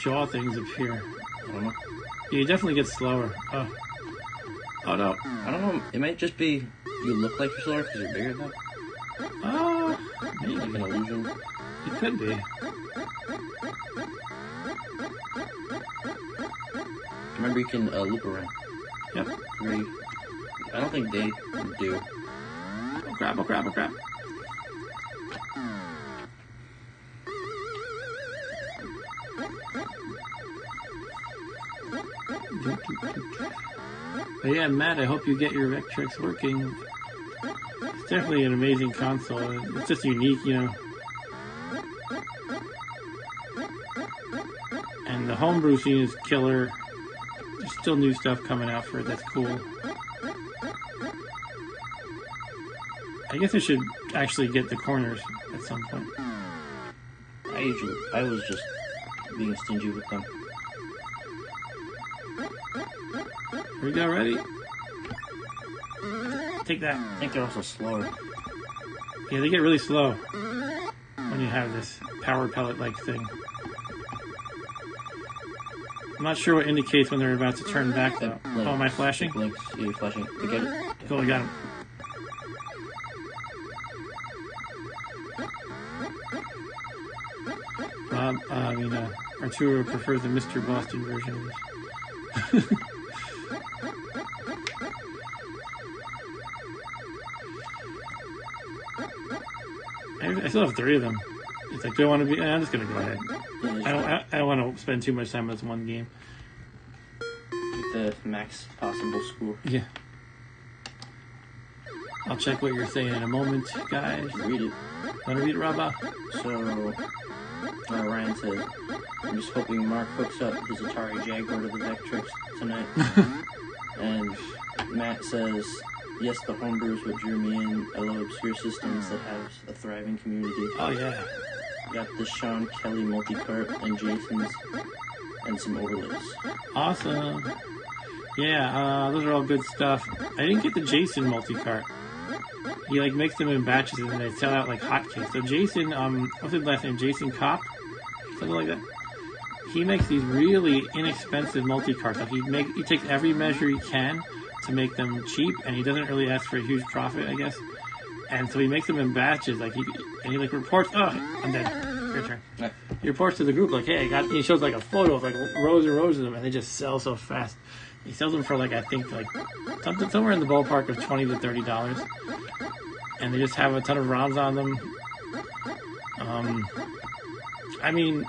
jaw things appear? I don't know. Yeah, you definitely get slower. Oh. Oh, no. I don't know. It might just be you look like you're slower because you're bigger than that. Maybe. Like an illusion. It could be. Remember, you can loop around. Yep. I don't think they do. Oh, crap, oh, crap, oh, crap. But yeah, Matt, I hope you get your Vectrex working. It's definitely an amazing console. It's just unique, you know. And the homebrew scene is killer. There's still new stuff coming out for it. That's cool. I guess I should actually get the corners at some point. I was just being stingy with them. we go. Ready? Take that. I think they're also slower. Yeah, they get really slow when you have this power pellet-like thing. I'm not sure what indicates when they're about to turn back, though. Oh, am I flashing? Blinks. Yeah, you're flashing. You get it? Cool, I got him. Arturo prefers the Mr. Boston version of this. I still have 3 of them. It's like, do I want to be? I'm just gonna go ahead. I don't want to spend too much time on this one game. The max possible score. Yeah. I'll check what you're saying in a moment, guys. Read it. Want to read it, Rabba? So, Ryan says, I'm just hoping Mark hooks up his Atari Jaguar to the Vectrex tonight. And Matt says, yes, the homebrews what drew me in. I love obscure systems that have a thriving community. Oh, yeah. Got the Sean Kelly multi-cart and Jason's and some overlays. Awesome. Yeah, those are all good stuff. I didn't get the Jason multi-cart. He like makes them in batches and then they sell out like hotcakes. So Jason, what's his last name? Jason Kopp? Something like that. He makes these really inexpensive multi-carts. Like he takes every measure he can to make them cheap, and he doesn't really ask for a huge profit, I guess. And so he makes them in batches. Like he like reports. Oh, I'm dead. Your turn. Yeah. He reports to the group like, hey, he shows like a photo of like rows and rows of them, and they just sell so fast. He sells them for like I think like somewhere in the ballpark of $20 to $30, and they just have a ton of ROMs on them. I mean,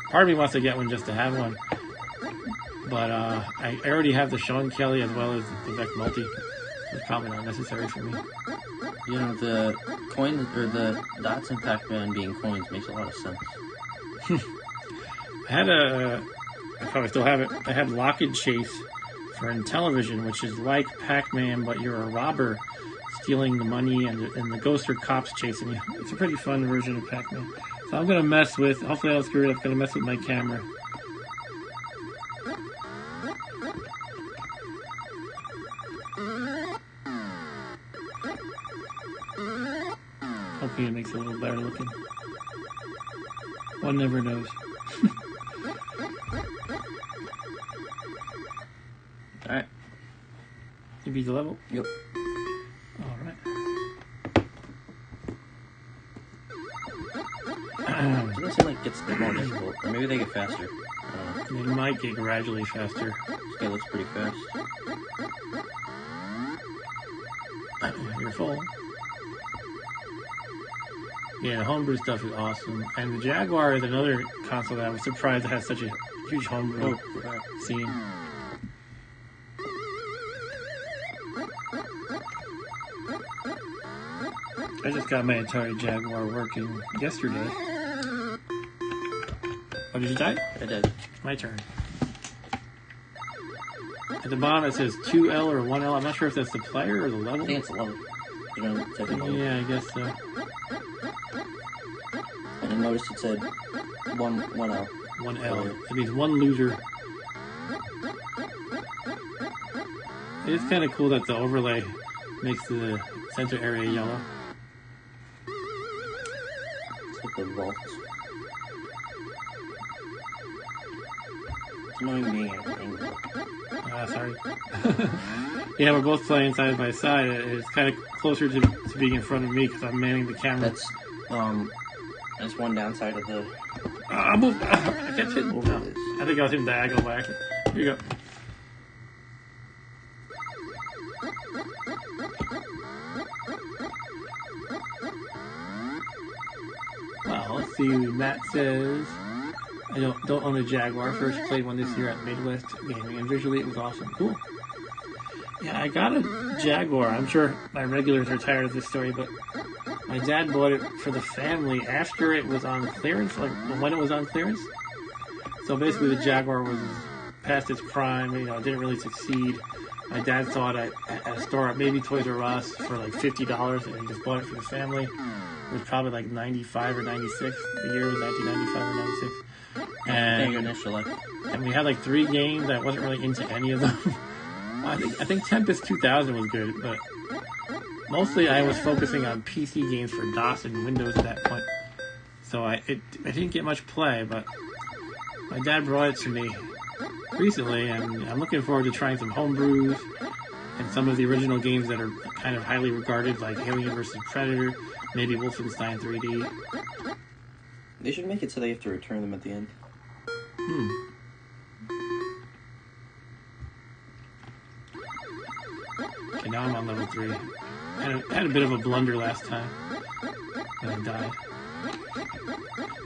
part of me wants to get one just to have one, but I already have the Sean Kelly as well as the Vec Multi. It's probably not necessary for me. You know, the coins or the dots in Pac-Man being coins makes a lot of sense. I probably still have it. I had Lock and Chase for Intellivision, which is like Pac-Man, but you're a robber stealing the money and the ghosts or cops chasing you. It's a pretty fun version of Pac-Man. So I'm going to mess with, hopefully I don't screw it up, I'm going to mess with my camera. Hoping it makes it a little better looking. One never knows. Alright. You beat the level? Yep. Alright. It doesn't seem like it gets more difficult. Or maybe they get faster. It might get gradually faster. This guy looks pretty fast. You're full. Yeah, the homebrew stuff is awesome. And the Jaguar is another console that I was surprised it has such a huge homebrew scene. I just got my Atari Jaguar working yesterday. Oh, did you die? I did. My turn. At the bottom it says 2L or 1L. I'm not sure if that's the player or the level. I think it's 11. You know, it's like 11. Yeah, I guess so. And I noticed it said 1L. 1L. That means one loser. It's kind of cool that the overlay makes the center area yellow. It's like the vault. It's annoying being at an angle. Sorry. Yeah, we're both playing side by side. It's kind of closer to being in front of me because I'm manning the camera. That's one downside of the. I can't hit. No, I think I was hitting diagonal by accident. Here you go. Well, let's see. Matt says, I don't own a Jaguar. First played one this year at Midwest Gaming, and visually it was awesome. Cool. Yeah, I got a Jaguar. I'm sure my regulars are tired of this story, but my dad bought it for the family after it was on clearance, like when it was on clearance. So basically the Jaguar was past its prime, it didn't really succeed. My dad saw it at a store at maybe Toys R Us for like $50, and he just bought it for the family. It was probably like 95 or 96. The year was 1995 or 96. And we had like 3 games. I wasn't really into any of them. I think Tempest 2000 was good, but mostly I was focusing on PC games for DOS and Windows at that point. So I didn't get much play, but my dad brought it to me recently, and I'm looking forward to trying some homebrews and some of the original games that are kind of highly regarded, like Alien vs. Predator, maybe Wolfenstein 3D. They should make it so they have to return them at the end. Okay, now I'm on level 3. I had a bit of a blunder last time, and I died.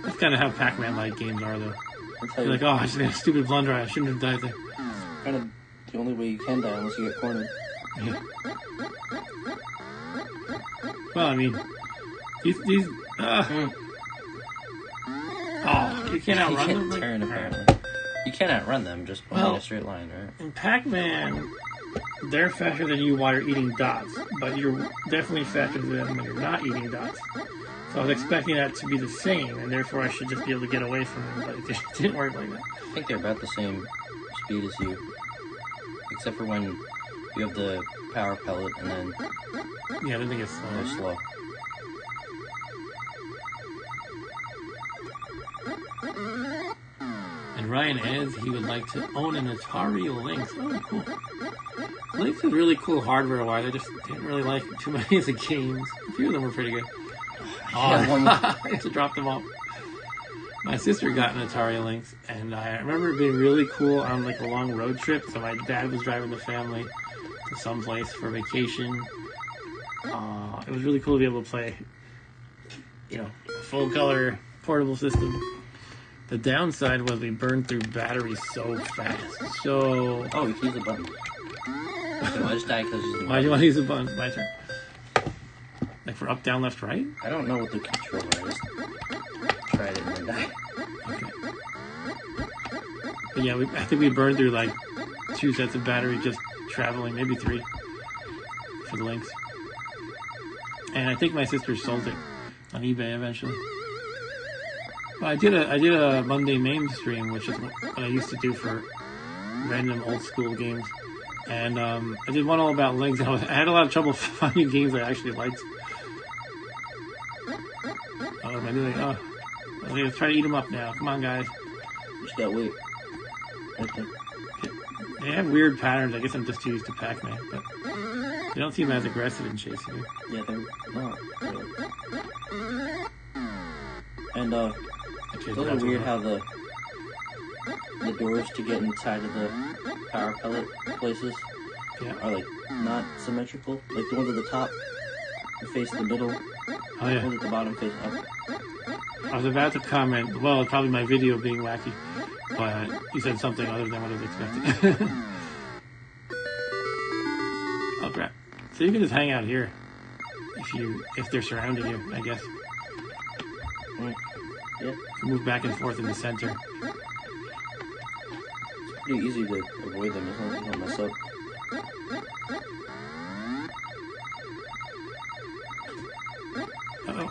That's kind of how Pac-Man-like games are, though. You're like, oh, I just made a stupid blunder, I shouldn't have died there. Kind of the only way you can die unless you get cornered. Yeah. Well, I mean, these oh, you can't outrun them? You can't turn, apparently. You can't outrun them just in a straight line, right? In Pac-Man, they're faster than you while you're eating dots, but you're definitely faster than them when you're not eating dots. So I was expecting that to be the same, and therefore I should just be able to get away from them, but it didn't work like that. I think they're about the same speed as you, except for when you have the power pellet, and then yeah, I don't think it's slow. They're slow. And Ryan adds he would like to own an Atari Lynx. Oh, cool. Lynx is really cool hardware-wise. I just didn't really like too many of the games. A few of them were pretty good. I had to drop them off. My sister got an Atari Lynx, and I remember it being really cool on like a long road trip. So my dad was driving the family to some place for vacation. It was really cool to be able to play, a full-color portable system. The downside was we burned through batteries so fast. So... Oh, you can use a button. So I just died because why do you want to use a button? My turn. Like for up, down, left, right? I don't know what the controller is. Tried it and then died. Okay. But yeah, I think we burned through like 2 sets of battery just traveling, maybe 3 for the Lynx. And I think my sister sold it on eBay eventually. Well, I did a Monday MAME stream, which is what I used to do for random old school games. And I did one all about Lynx. I had a lot of trouble finding games I actually liked. What am I doing? Oh, okay, let's try to eat them up now. Come on, guys. Just gotta wait. Right there. They have weird patterns. I guess I'm just too used to Pac-Man, but they don't seem as aggressive in chasing you. Yeah, they're not really. And it's a little weird how the doors to get inside of the power pellet places are like not symmetrical. Like the ones at the top face the middle. Oh yeah. The ones at the bottom face up. I was about to comment. Well, probably my video being wacky, but you said something other than what I was expecting. Oh crap! So you can just hang out here if they're surrounding you, I guess. Yeah. Move back and forth in the center. It's pretty easy to avoid them as long as you don't mess up.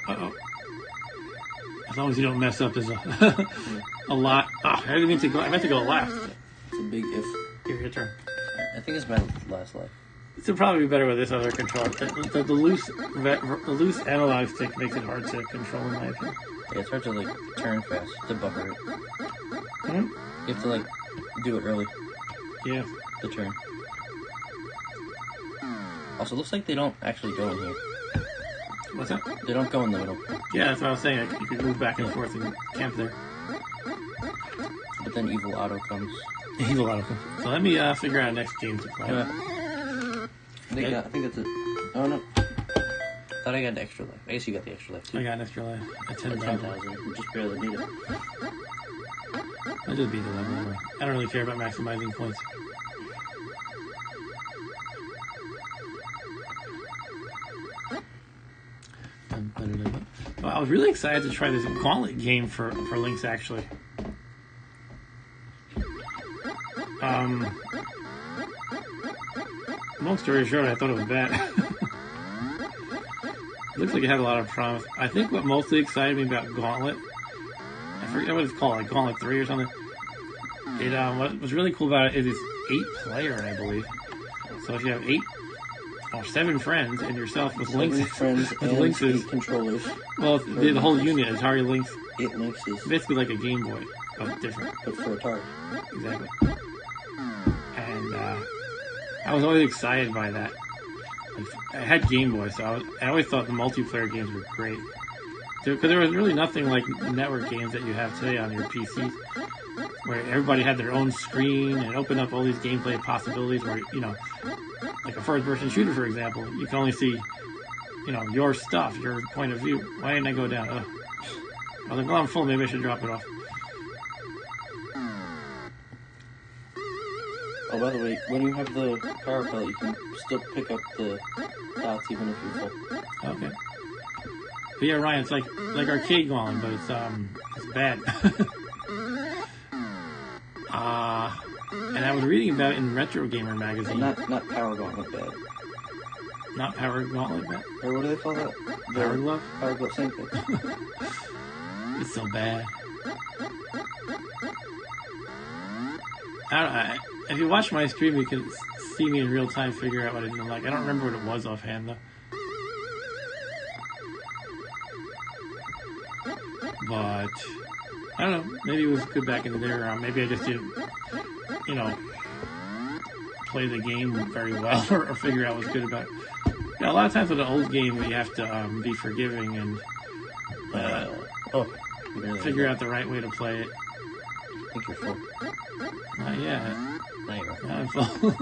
Uh-oh. As long as you don't mess up, there's a lot. Oh, I didn't mean to go. I meant to go left. It's a big if. Your turn. I think it's my last life. This would probably be better with this other controller. The loose analog stick makes it hard to control, in my opinion. Yeah, it's hard to like turn fast to buffer it. Hmm? You have to like do it early. Yeah. The turn. Also, it looks like they don't actually go in here. What's that? They don't go in the middle. Yeah, that's what I was saying. You could move back and forth and camp there. But then Evil Auto comes. Evil Auto comes. So let me figure out next game to play. I think that's it. Oh no. I thought I got the extra life. I guess you got the extra life too. I got an extra life. At 10,000. You just barely need it. I just beat the level. I don't really care about maximizing points. Well, I was really excited to try this Gauntlet game for Lynx, actually. Long story short, I thought it was bad. It looks like it had a lot of promise. I think what mostly excited me about Gauntlet, I forget what it's called, like Gauntlet 3 or something. What was really cool about it is it's 8-player, I believe. So if you have 8 or 7 friends and yourself with Lynx, friends with and Lynxes, 8 controllers. well, the whole unit is Atari Lynx. 8 Lynxes. Basically like a Game Boy, but different. But for Atari. Exactly. And I was always excited by that. I had Game Boy, so I always thought the multiplayer games were great. Because there was really nothing like network games that you have today on your PCs, where everybody had their own screen and opened up all these gameplay possibilities where, you know, like a first-person shooter, for example, you can only see, you know, your stuff, your point of view. Why didn't I go down? Ugh. I was like, well, I'm full, maybe I should drop it off. Oh, by the way, when you have the power pellet, you can still pick up the dots even if you're full. Okay. But yeah, Ryan, it's like arcade gauntlet, but it's bad. And I was reading about it in Retro Gamer magazine. Not Power Gauntlet bad. Not Power Gauntlet bad? Or what do they call that? Power Glove? Power Glove, same thing. It's so bad. If you watch my stream, you can see me in real time figure out what I didn't like. I don't remember what it was offhand, though. But I don't know. Maybe it was good back in the day, or maybe I just didn't, you know, play the game very well or figure out what's good about it. Yeah, a lot of times with an old game, you have to be forgiving and figure out the right way to play it. I think you're full. Not yet. Now you are. I'm full.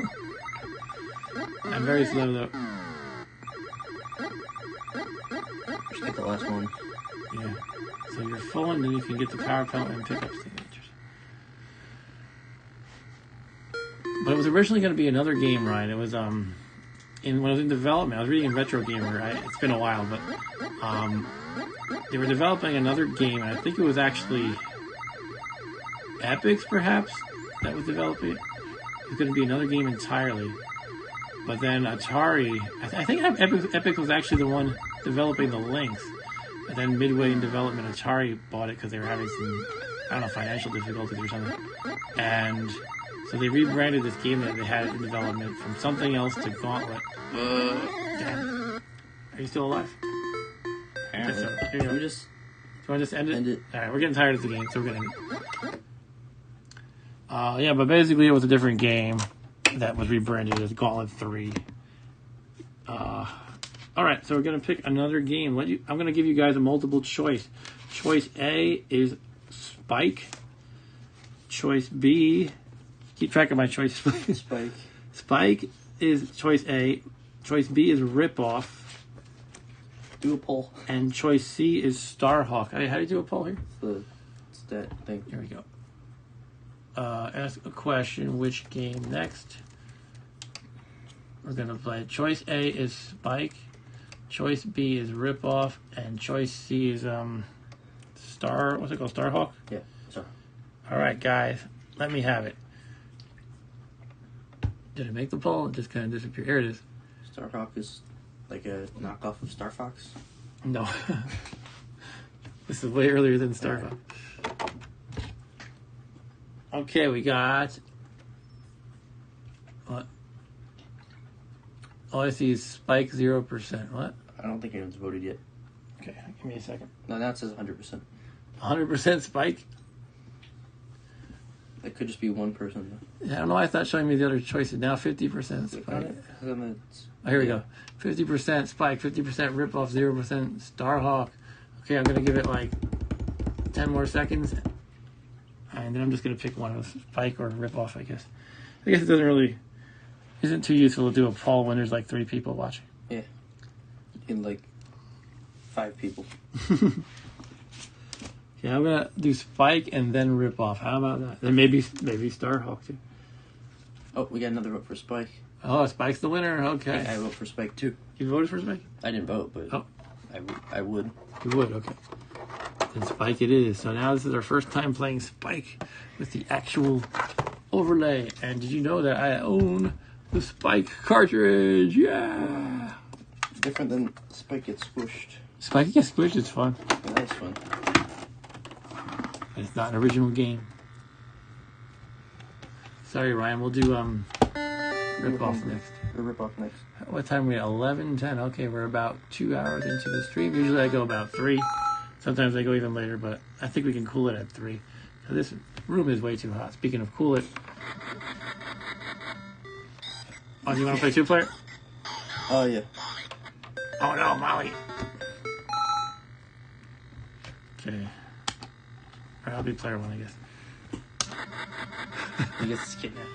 I'm very slow though. Just get the last one. Yeah. So you're full, and then you can get the power pellet and pick up signatures. But it was originally going to be another game, Ryan. It was when it was in development. I was reading in Retro Gamer. It's been a while, but they were developing another game, and I think it was actually Epix, perhaps, that was developing it. It was going to be another game entirely. But then Atari, I think Epix was actually the one developing the Lynx. And then midway in development, Atari bought it because they were having some, I don't know, financial difficulties or something. And so they rebranded this game that they had in development from something else to Gauntlet. Damn. Are you still alive? Apparently. So, here you go. We just... Do you want to just end it? End it. Alright, we're getting tired of the game, so we're going to end it. Yeah, but basically it was a different game that was rebranded as Gauntlet 3. Alright, so we're going to pick another game. I'm going to give you guys a multiple choice. Choice A is Spike. Choice B... Keep track of my choices, please. Spike. Spike is choice A. Choice B is Ripoff. Do a poll. And choice C is Starhawk. How do you do a poll here? It's that thing. Here we go. Ask a question. Which game next? We're going to play. Choice A is Spike. Choice B is Ripoff. And choice C is what's it called? Starhawk? Yeah, sorry. Alright, guys. Let me have it. Did I make the poll? It just kind of disappeared. Here it is. Starhawk is like a knockoff of Star Fox? No. This is way earlier than Starhawk. Okay, we got... What? All I see is Spike 0%. What? I don't think anyone's voted yet. Okay, give me a second. No, now it says 100%. 100% Spike? It could just be one person, though. Yeah, I don't know why I thought showing me the other choices. Now 50% Spike. Oh, here we go. 50% Spike, 50% Ripoff, 0% Starhawk. Okay, I'm going to give it like 10 more seconds. And then I'm just going to pick one of Spike or Ripoff, I guess. I guess it isn't too useful to do a poll when there's like 3 people watching. Yeah. In like 5 people. Yeah, I'm going to do Spike and then Ripoff. How about that? Then maybe Starhawk too. Oh, we got another vote for Spike. Oh, Spike's the winner. Okay. I vote for Spike too. You voted for Spike? I didn't vote, but I would. You would, okay. Then Spike it is. So now this is our first time playing Spike with the actual overlay. And did you know that I own the Spike cartridge? Yeah! Different than Spike gets squished. Spike gets squished, it's fun. Yeah, that's fun. But it's not an original game. Sorry, Ryan, we'll do Ripoff next. for Ripoff next? What time are we at? 11:10. Okay, we're about 2 hours into the stream. Usually I go about 3. Sometimes I go even later, but I think we can cool it at 3. So this room is way too hot. Speaking of cool it. Oh, do you want to play 2-player? Oh, yeah. Oh no, Molly. Okay. Or I'll be player 1, I guess. I guess it's kidnapped.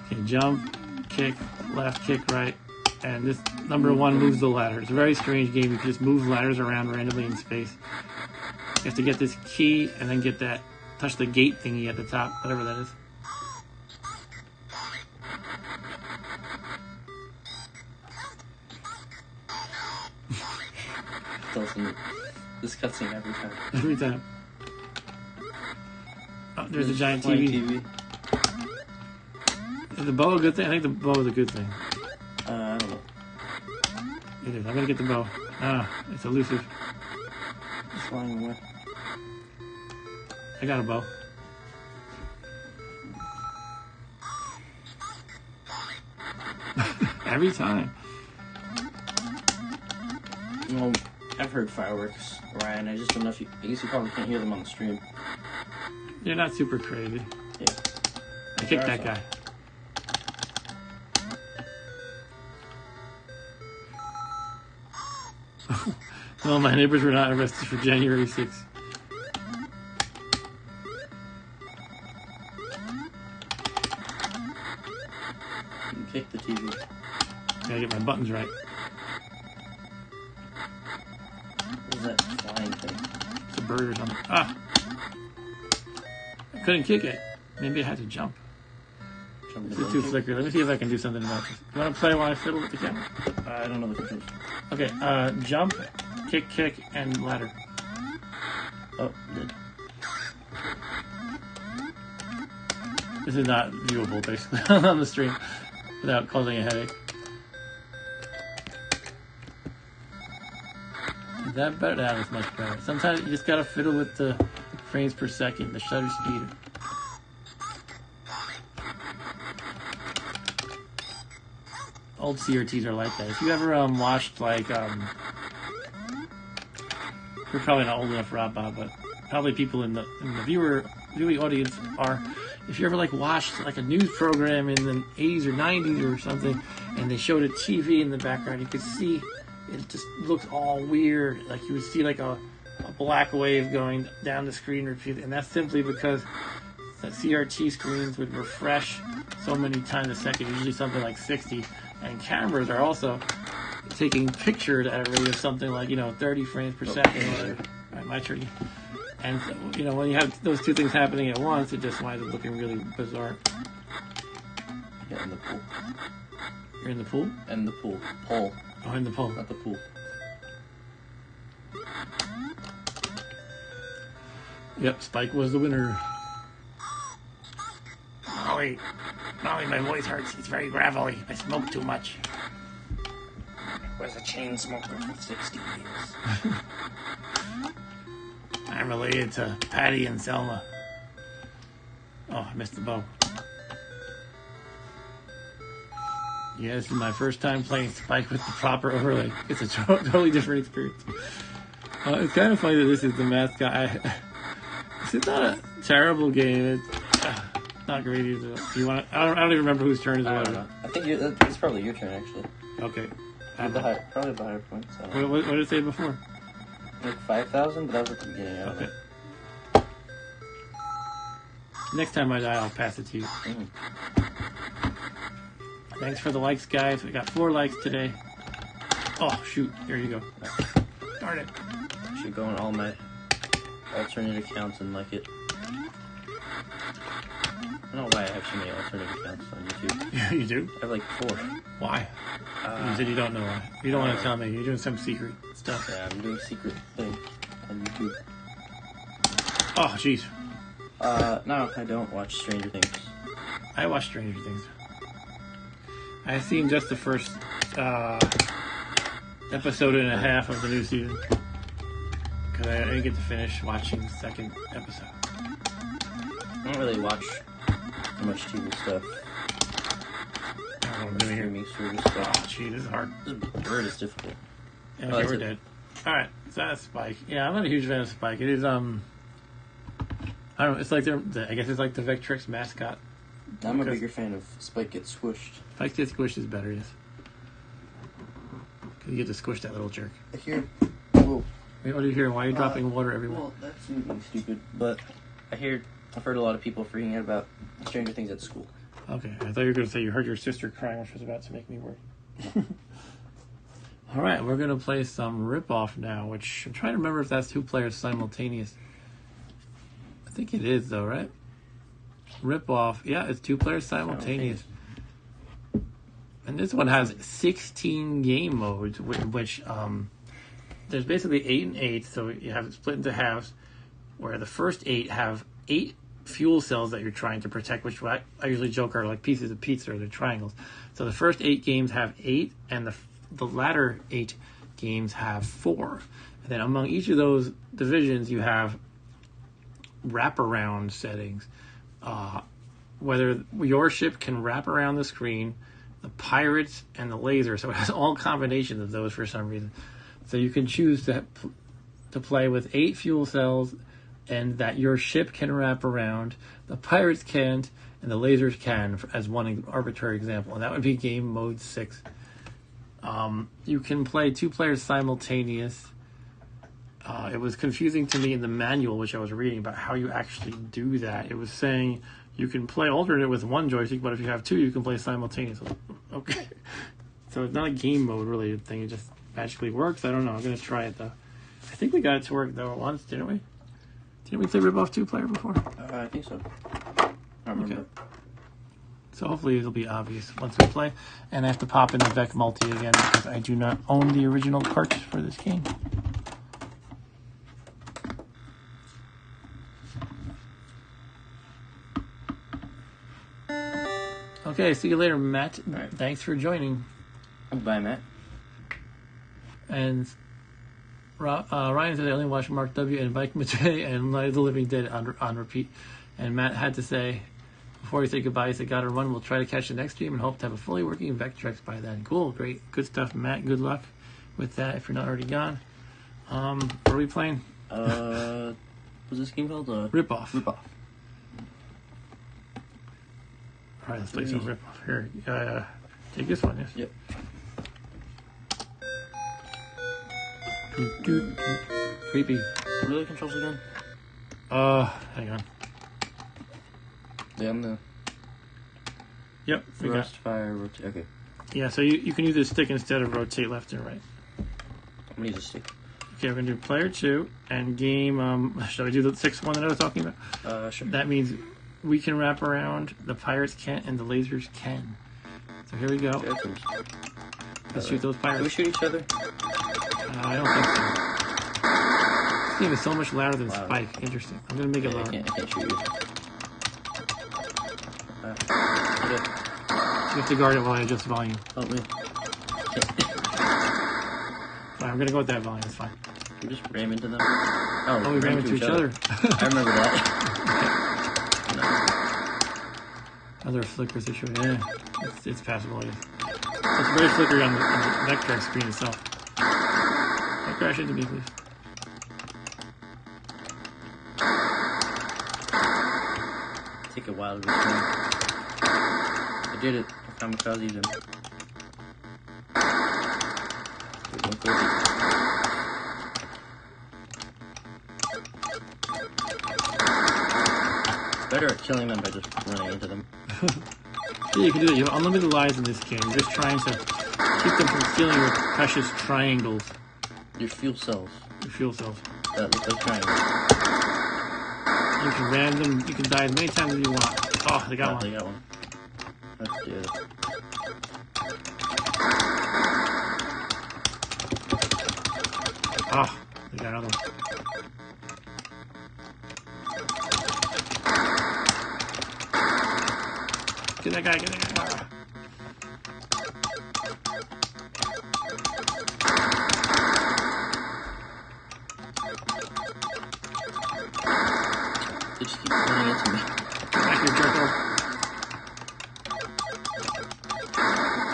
Okay, jump, kick, left, kick, right. And this number 1 moves the ladder. It's a very strange game. You can just move ladders around randomly in space. You have to get this key and then get that, touch the gate thingy at the top, whatever that is. This cutscene every time. Every time. Oh, there's a giant TV. Is the bow a good thing? I think the bow is a good thing. I don't know. It is. I'm gonna get the bow. Ah, it's elusive. It's flying away. I got a bow. Every time. Well, I've heard fireworks, Ryan. I just don't know if you... I guess you probably can't hear them on the stream. They're not super crazy. Yeah. I kicked that guy. Well, my neighbors were not arrested for January 6th. You kick the TV. Gotta get my buttons right. What is that flying thing? It's a bird or something. Ah! I couldn't kick it. Maybe I had to jump. Jump This is too flicker. Let me see if I can do something about this. You want to play while I fiddle with the camera? I don't know the controls. Okay, jump, kick, and ladder. Oh, did. This is not viewable, basically, on the stream without causing a headache. Is that better? That was much better. Sometimes you just gotta fiddle with the frames per second, the shutter speed. Old CRTs are like that. If you ever watched like you're probably not old enough, Rob Bob, but probably people in the viewing audience are. If you ever like watched like a news program in the 80s or 90s or something, and they showed a TV in the background, you could see it just looks all weird. Like you would see like a black wave going down the screen repeatedly, and that's simply because the CRT screens would refresh so many times a second, usually something like 60, and cameras are also taking pictures at a rate of something like 30 frames per second. Or, right, my turn. And so, when you have those two things happening at once, it just winds up looking really bizarre. Yeah, in the pool. You're in the pool? In the pool. Pole. Oh, in the pool. Not the pool. Yep, Spike was the winner. Molly, my voice hurts. It's very gravelly. I smoke too much. I was a chain smoker for 60 years. I'm related to Patty and Selma. Oh, I missed the bow. Yeah, this is my first time playing Spike with the proper overlay. It's a totally different experience. It's kind of funny that this is the mascot. This is not a terrible game. It's not great either. Do you want? I don't even remember whose turn it is. I don't know. I think it's probably your turn actually. Okay. Probably the higher points. What did it say before? Like 5,000, but that was at the beginning. Okay. Next time I die, I'll pass it to you. Thanks for the likes, guys. We got 4 likes today. Oh, shoot. There you go. Darn it. I should go on all my alternate accounts and like it. I don't know why I have so many alternate accounts on YouTube. Yeah, you do? I have like 4. Why? You said you don't know why. You don't want to tell me. You're doing some secret stuff. Yeah, I'm doing a secret thing on YouTube. Oh, jeez. No, I don't watch Stranger Things. I watch Stranger Things. I've seen just the first episode and a half of the new season. Because I didn't get to finish watching the second episode. I don't really watch much TV stuff. I'm doing here. Streaming service Oh, stuff. gee, this is hard. This bird is difficult. Yeah, Oh, okay, that's we're it. dead. Alright, so that's Spike. Yeah, I'm not a huge fan of Spike. It is, I don't know, it's like I guess it's like the Vectrex mascot. I'm a Because- bigger fan of Spike gets squished. Spike gets squished is better, yes. Because you get to squish that little jerk. Here. Whoa. Wait, what are you hearing? Why are you dropping water everywhere? Well, that's something stupid. But I've heard a lot of people freaking out about Stranger Things at school. Okay, I thought you were going to say you heard your sister crying, which was about to make me worry. Alright, we're going to play some Ripoff now, which I'm trying to remember if that's 2 players simultaneous. I think it is, though, right? Ripoff, yeah, it's 2 players simultaneous. And this one has 16 game modes, which there's basically 8 and 8, so you have it split into halves, where the first 8 have 8 fuel cells that you're trying to protect, which I usually joke are like pieces of pizza or they're triangles. So the first 8 games have 8, and the latter 8 games have 4. And then among each of those divisions, you have wraparound settings. Whether your ship can wrap around the screen, the pirates, and the laser. So it has all combinations of those for some reason. So you can choose to play with 8 fuel cells, and that your ship can wrap around, the pirates can't, and the lasers can, as one arbitrary example. And that would be game mode 6. You can play 2 players simultaneous. It was confusing to me in the manual, which I was reading, about how you actually do that. It was saying you can play alternate with 1 joystick, but if you have 2, you can play simultaneously. Okay. So it's not a game mode related thing. It just magically works. I don't know. I'm going to try it, though. I think we got it to work, though, once, didn't we? Didn't we play Ripoff 2-player before? I think so. I don't remember. Okay. So hopefully it'll be obvious once we play. And I have to pop in the Vec Multi again because I do not own the original cartridge for this game. Okay, see you later, Matt. Right. Thanks for joining. Bye, Matt. And Ryan said I only watched Mark W. and Vecmas today and Night of the Living Dead on repeat. And Matt had to say, before he said goodbye, he said, gotta run. We'll try to catch the next stream and hope to have a fully working Vectrex by then. Cool, great. Good stuff, Matt. Good luck with that if you're not already gone. What are we playing? What's this game called? Ripoff. Ripoff. All right, let's play some Ripoff. Here, take this one, yes? Yep. Creepy. What are the controls again? Hang on. Yeah, on the Yep, we got. thrust, fire, rotate. Okay. Yeah, so you can use the stick instead of rotate left and right. I'm gonna use a stick. Okay, we're gonna do player 2 and game. Shall I do the 6th one that I was talking about? Sure. That means we can wrap around, the pirates can't, and the lasers can. So here we go. Okay, that comes. Let's shoot those Can we pirates. shoot each other? I don't think so. This game is so much louder than Loud. Spike. Interesting. I'm gonna make it I louder. can't shoot you. You have to guard it while I adjust volume. Help me. Alright, I'm gonna go with that volume. It's fine. We just ram into them. Oh, we ran into each other. I remember that. Other flickers to show you. Yeah, it's passable. Yeah. It's very flickery on the Vectrex screen itself. Don't crash into me, please. Take a while to return. I did it. I kamikaze them. Wait, don't go. Better at killing them by just running into them. Yeah, you can do that. You have unlimited lives in this game. You're just trying to keep them from stealing your precious triangles, Your fuel cells your fuel cells. that look like triangles. You can ram them. You can die as many times as you want. Oh, they got one. They got one. That's good. Oh, they got another one. Get that guy, get that guy. They just keep running into me.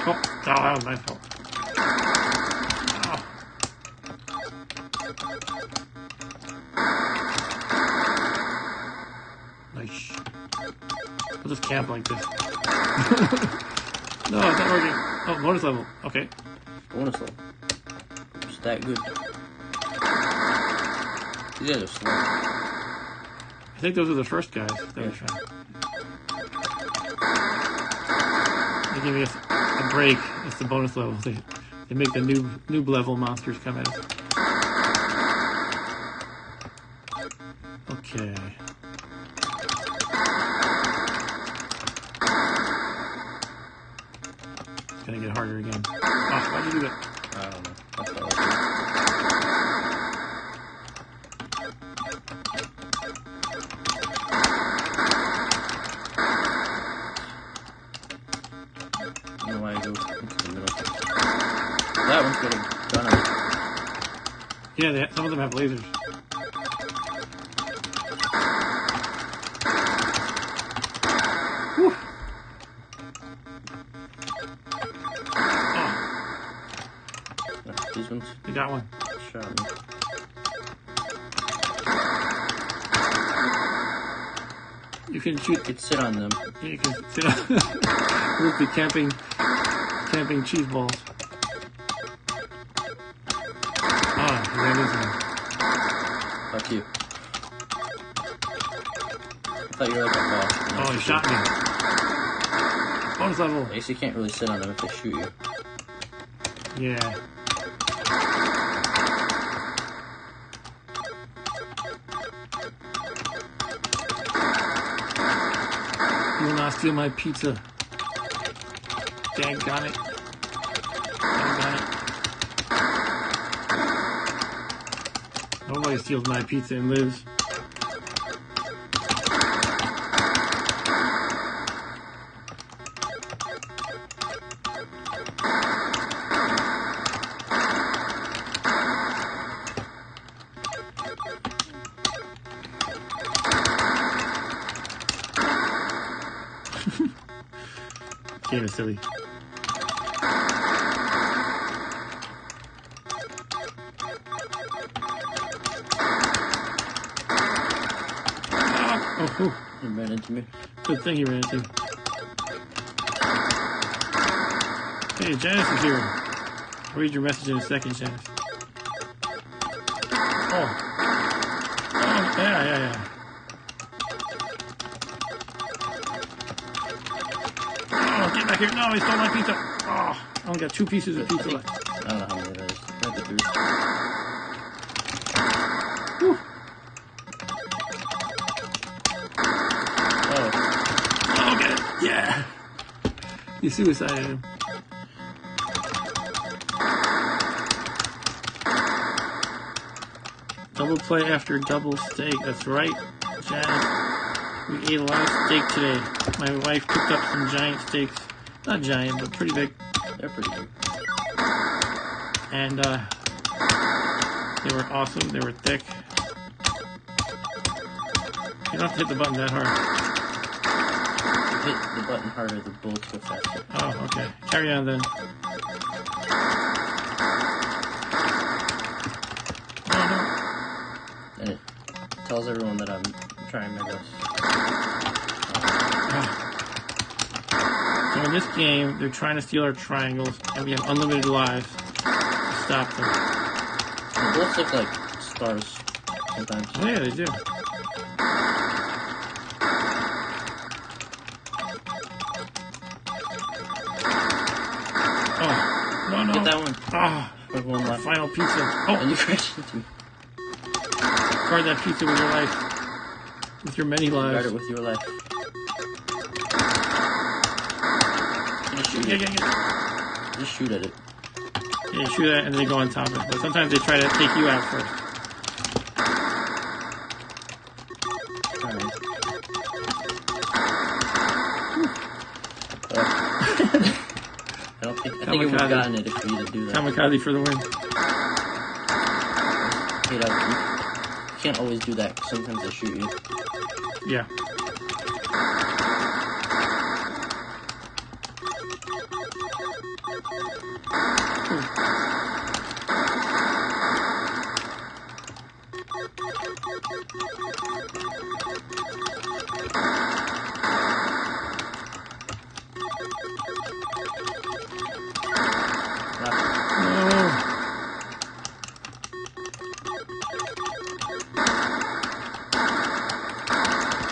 Oh, that was my fault. Nice. I'll just camp like this. No, it's not working. Oh, bonus level. Okay. Bonus level. It's that good. These guys are slow. I think those are the first guys that we found. They give me a break. It's the bonus level. They make the noob level monsters come at us. Okay. It's gonna get harder again. Oh, why'd you do that? I don't know. That's all I don't know why I go into the middle. That one's got a gun on it. Yeah, some of them have lasers. Whew. These ones? You got one. Shot me. You can shoot. You could sit on them. Yeah, you can sit on. With the camping cheese balls. Ah, that is one. Fuck you. I thought you were like a boss. Oh, he shot me. Bonus level. I guess you can't really sit on them if they shoot you. Yeah. You will not steal my pizza. Daggone it. Daggone it. Nobody steals my pizza and lives. Game is silly. Oh, He ran into me. good thing he ran into. Hey, Janice is here. I'll read your message in a second, Janice. Oh, yeah. Oh, get back here. No, he stole my pizza. Oh, I only got 2 pieces of pizza left. I don't know how many that is. Maybe 3. Whew. Oh, get it. Yeah. You suicided him. Double play after double steak. That's right, Janice. We ate a lot of steak today. My wife cooked up some giant steaks. Not giant, but pretty big. They're pretty good. And they were awesome. They were thick. You don't have to hit the button that hard. Hit the button harder, the bullets go faster. Oh, okay. Carry on then. Oh, no. And it tells everyone that I'm trying my best. So in this game, they're trying to steal our triangles, and we have unlimited lives to stop them. The bullets look like stars sometimes. Oh yeah, they do. Oh, no. Get that one. Ah, There's one our left. final pizza. And Oh, you crashed into me. guard that pizza with your life. With your many Guard lives. it with your life. Just shoot Yeah. it. Just shoot at it. Yeah, you shoot that and they go on top of it. But sometimes they try to take you out first. Alright. I think it would have gotten it if we didn't do that. Kamikaze for the win. You can't always do that, 'cause sometimes they shoot you. Yeah.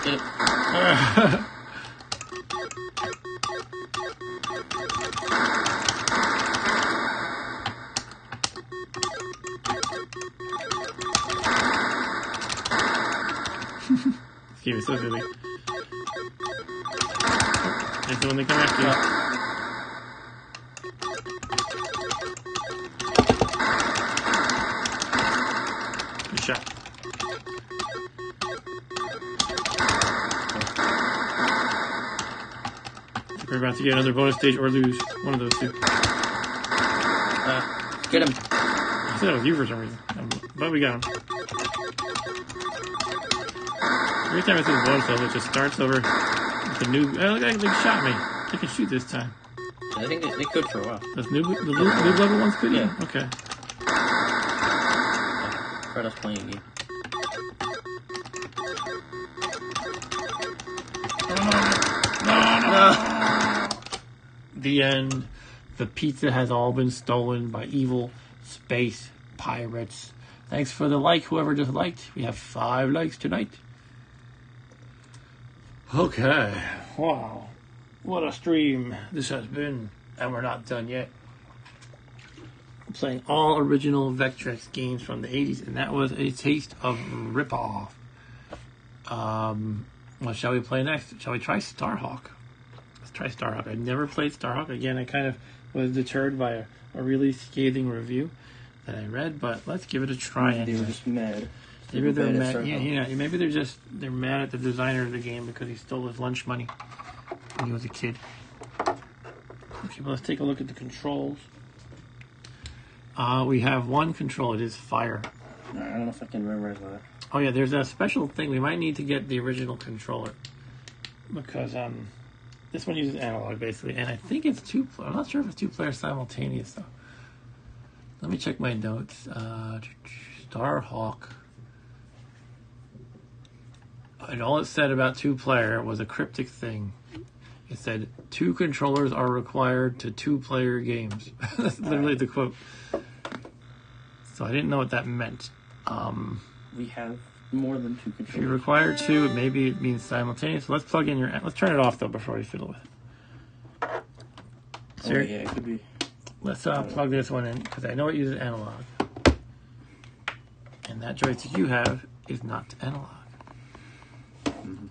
Get it. This game is so silly. That's the one they come after you. Good shot. We're about to get another bonus stage or lose. One of those two. Get him. I said that was you for some reason. But we got him. Every time I see the bonus level, it just starts over with a new. Oh, look, they shot me. They can shoot this time. I think they could for a while. Those new level ones could? Yeah. Okay. Fred us playing a game. No. The end. The pizza has all been stolen by evil space pirates. Thanks for the like, whoever just liked. We have 5 likes tonight. Okay. Wow. What a stream this has been. And we're not done yet. I'm playing all original Vectrex games from the 80s, and that was a taste of Ripoff. What shall we play next? Shall we try Starhawk? Let's try Starhawk. I've never played Starhawk. Again, I kind of was deterred by a really scathing review that I read, but let's give it a try. They were just mad. Maybe they're mad. Yeah, maybe they're mad at the designer of the game because he stole his lunch money when he was a kid. Okay, well, let's take a look at the controls. We have one control. It is fire. I don't know if I can remember that. Oh yeah, there's a special thing. We might need to get the original controller because this one uses analog basically, and I think it's 2 player. I'm not sure if it's 2 players simultaneous though. Let me check my notes. Starhawk. And all it said about 2 player was a cryptic thing. It said 2 controllers are required to 2 player games. That's literally the quote. So I didn't know what that meant. We have more than 2 controllers. If you require 2, maybe it means simultaneous. So let's plug in let's turn it off though before we fiddle with it. Oh, yeah, it could be. Let's plug this one in because I know it uses analog. And that joystick you have is not analog. Mm-hmm.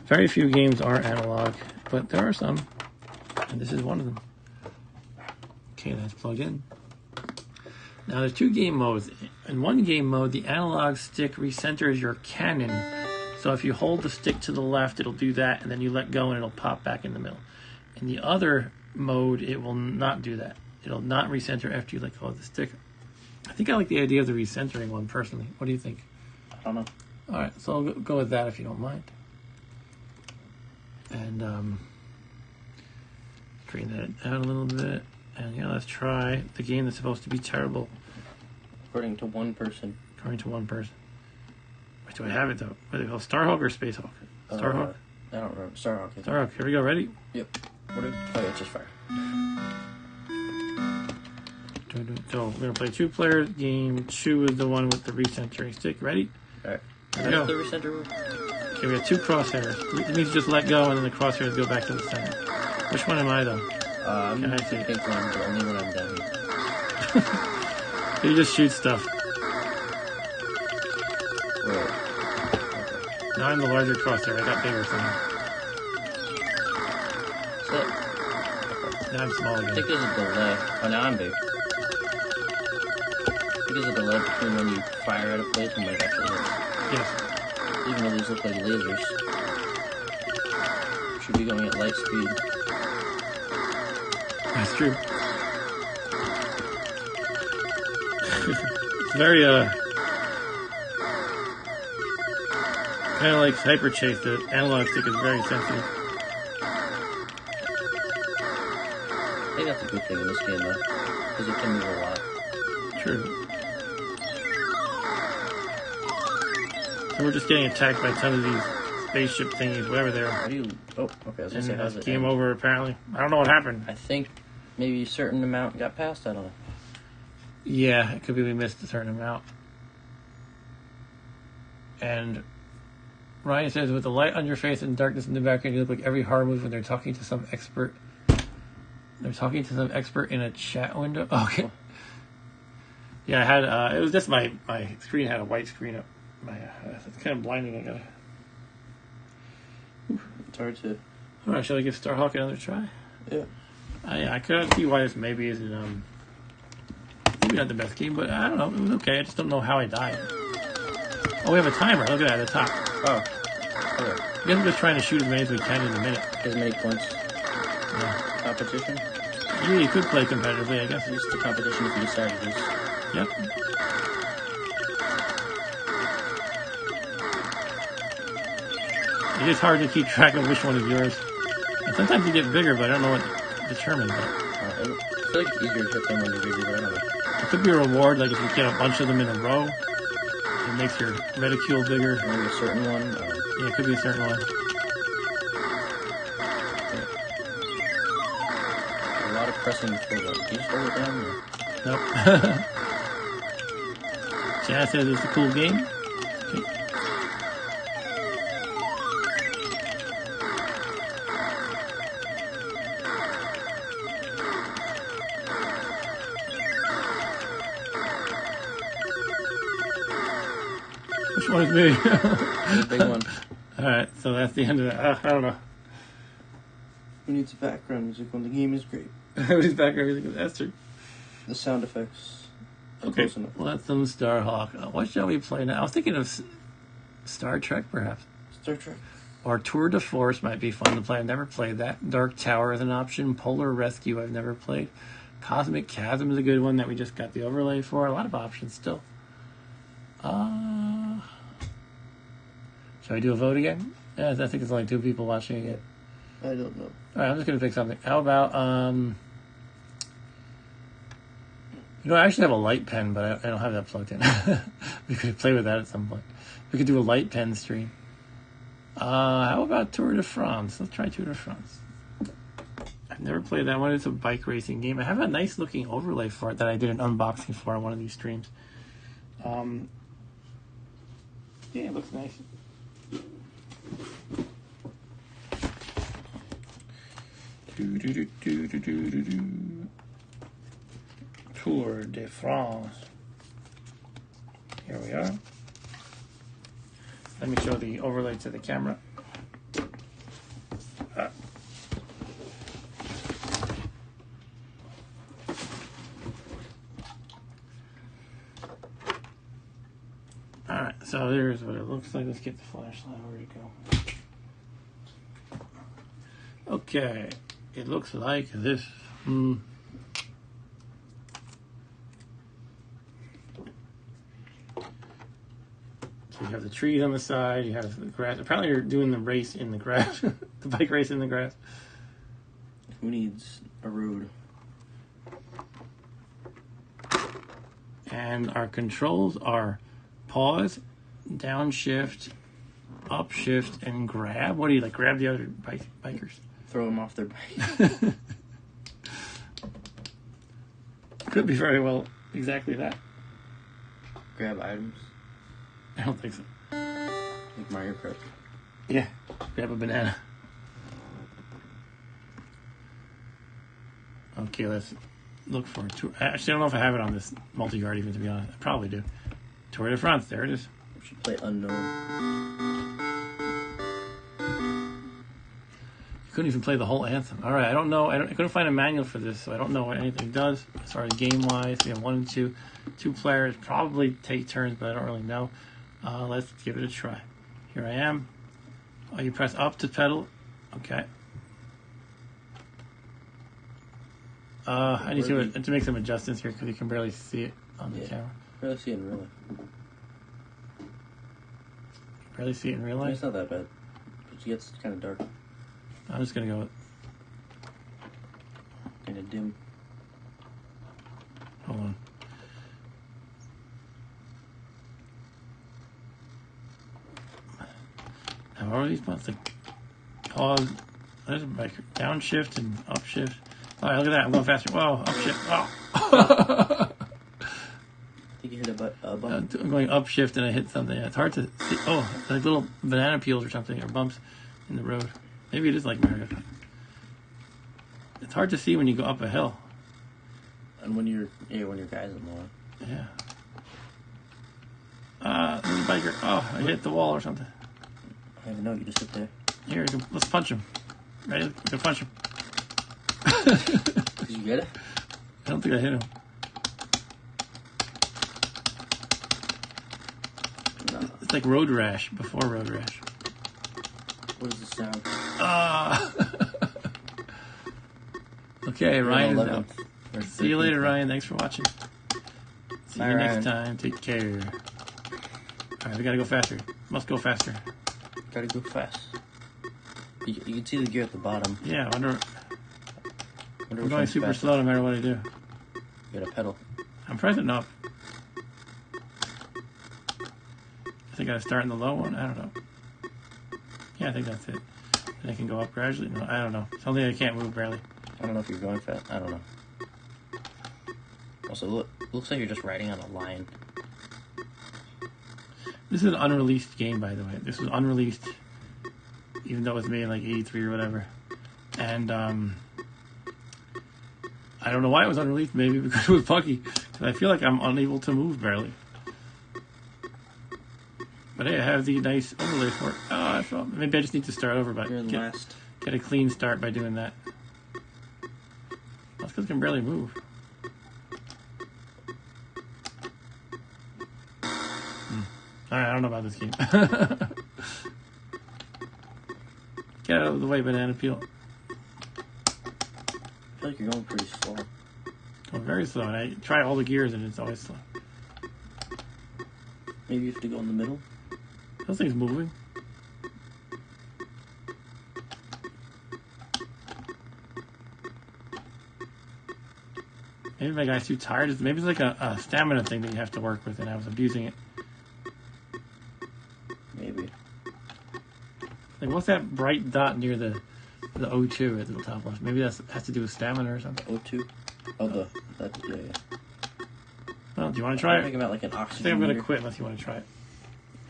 Very few games are analog, but there are some. And this is one of them. Okay, that's plugged in. Now there's 2 game modes. In one game mode, the analog stick recenters your cannon. So if you hold the stick to the left, it'll do that, and then you let go and it'll pop back in the middle. In the other mode, it will not do that. It'll not recenter after you let go of the stick. I think I like the idea of the recentering one personally. What do you think? I don't know. Alright, so I'll go with that if you don't mind. And straighten that out a little bit. And yeah, let's try the game that's supposed to be terrible. According to one person. According to one person. Wait, do I have it though? What do they call it? Starhawk or Spacehawk? Starhawk? I don't remember. Starhawk. Starhawk. Here we go. Ready? Yep. Oh, yeah, it's just fire. So we're gonna play 2 player game. 2 is the one with the recentering stick. Ready? Alright. Here we go. The recenter. Okay, we have 2 crosshairs. It means just let go and then the crosshairs go back to the center. Which one am I though? I'm Can I the see? pink one, but only when I'm down here. You just shoot stuff. Okay. Now I'm the larger crosshair. I got bigger somehow. So, Now I'm small I again. think there's a delay. Oh, now I'm big. I think there's a delay between when you fire at a place and when it actually hits. Yes. Even though these look like lasers. Should be going at light speed. That's true. It's very, Kind of like Hyper Chase, the analog stick is very sensitive. I think that's a good thing in this game, though, because it can move a lot. True. So we're just getting attacked by tons of these spaceship thingies, whatever they are. How do you... Oh, okay, I was going to say, how's it Game end? over, apparently. I don't know what happened. I think maybe a certain amount got passed, I don't know. Yeah, it could be we missed a certain amount. And Ryan says, with the light on your face and darkness in the background, you look like every horror movie when they're talking to some expert. They're talking to some expert in a chat window. Okay. Yeah, I had, it was just my screen had a white screen up. It's kind of blinding. I gotta. It's hard to... Alright, shall I give Starhawk another try? Yeah. I couldn't see why this maybe isn't, maybe not the best game, but I don't know. It was okay. I just don't know how I died. Oh, we have a timer. Look at that at the top. Oh. Okay. I guess we're just trying to shoot as many as we can in a minute. As many points. Yeah. Competition? Yeah, you could play competitively, I guess. It's just the competition if you decide it is. Yep. It is hard to keep track of which one is yours. And sometimes you get bigger, but I don't know what determines it. I feel like it's easier to hit them when you're bigger, but I don't know. It could be a reward, like if you get a bunch of them in a row, it makes your reticule bigger. Maybe a certain one. Yeah, it could be a certain one. A lot of pressing for the... Can you just hold it down? Or? Nope. Chad says it's a cool game. Okay. Which one is me? The big one. Alright, so that's the end of that. I don't know. Who needs background music when the game is great? Everybody's background music. That's true. The sound effects are Okay, close enough. well, that's some Starhawk. What shall we play now? I was thinking of Star Trek, perhaps. Star Trek. Or Tour de Force might be fun to play. I've never played that. Dark Tower is an option. Polar Rescue I've never played. Cosmic Chasm is a good one that we just got the overlay for. A lot of options still. Shall I do a vote again? Yeah, I think it's only 2 people watching again. I don't know. Alright, I'm just going to pick something. How about, I actually have a light pen, but I don't have that plugged in. We could play with that at some point. We could do a light pen stream. How about Tour de France? Let's try Tour de France. I've never played that one. It's a bike racing game. I have a nice looking overlay for it that I did an unboxing for on one of these streams. Yeah, it looks nice. Tour de France. Here we are. Let me show the overlay to the camera. Alright, so there's what it looks like. Let's get the flashlight. Where'd it go? Okay, it looks like this. So you have the trees on the side, you have the grass. Apparently you're doing the race in the grass. The bike race in the grass. Who needs a road? And our controls are pause, downshift, upshift, and grab. What do you like? Grab the other bikers? Throw them off their bike. Could be very well exactly that. Grab items. I don't think so. Like Mario Kart. Yeah, grab a banana. Okay, let's look for a tour. Actually, I don't know if I have it on this multi-guard even, to be honest. I probably do. Tour de France, there it is. We should play Unknown. You couldn't even play the whole anthem. All right, I don't know. I couldn't find a manual for this, so I don't know what anything does as far as game-wise. We have 1 and 2. 2 players probably take turns, but I don't really know. Let's give it a try. Here I am. Oh, you press up to pedal. Okay. I need to make some adjustments here because you can barely see it on the camera. Barely see it, really. barely see it in real life. It's not that bad. It gets kind of dark. I'm just gonna go. Kind of dim. Hold on. Now, what are these buttons? Like pause. There's a biker. Downshift and upshift. Oh, look at that. I'm going faster. Whoa, upshift. Oh. I think you hit a button. I'm going upshift and I hit something. It's hard to see. Oh, like little banana peels or something, or bumps in the road. Maybe it is like Mario. It's hard to see when you go up a hill. And when you're guys in the line. Yeah. There's a biker. Oh, I hit the wall or something. I don't even know. You just sit there. Here, let's punch him. Ready? We're gonna punch him. Did you get it? I don't think I hit him. No. It's like Road Rash before Road Rash. What is the sound? Okay, Ryan is out. See you later, 13th. Ryan. Thanks for watching. See Bye, you Ryan. next time. Take care. Alright, we gotta go faster. Must go faster. Gotta go fast. You can see the gear at the bottom. Yeah, I wonder I'm which going one's super faster. slow no matter what I do. You gotta pedal. I'm pressing up. I think I gotta start in the low one. I don't know. Yeah, I think that's it. And I can go up gradually. No, I don't know. Something I can't move barely. I don't know if you're going fast. I don't know. Also, looks like you're just riding on a line. This is an unreleased game, by the way. This was unreleased, even though it was made in like 83 or whatever. And I don't know why it was unreleased. Maybe because it was buggy. Because I feel like I'm unable to move barely. But hey, I have the nice overlay for it. Oh, I felt maybe I just need to start over, but You're in last. get a clean start by doing that. That's because I can barely move. Alright, I don't know about this game. Get out of the way, banana peel. I feel like you're going pretty slow. Going very slow, and I try all the gears and it's always slow. Maybe you have to go in the middle. Those things moving. Maybe my guy's too tired. Maybe it's like a stamina thing that you have to work with, and I was abusing it. Maybe. Like, what's that bright dot near the O2 at the top left? Maybe that has to do with stamina or something. O2? Oh, yeah. Well, do you want to try I'm it? thinking about like an I oxygen think I'm going to meter. quit unless you want to try it.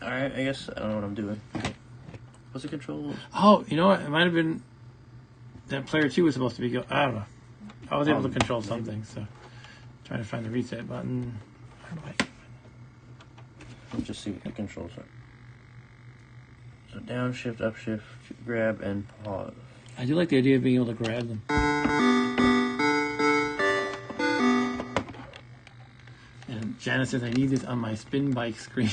Alright, I guess I don't know what I'm doing. What's the controls? Oh, you know what? It might have been that player 2 was supposed to be I don't know. I was able to control some things, so trying to find the reset button. Where do I find it? Let's just see what the controls are. So downshift, upshift, grab, and pause. I do like the idea of being able to grab them. And Janice says, I need this on my spin bike screen.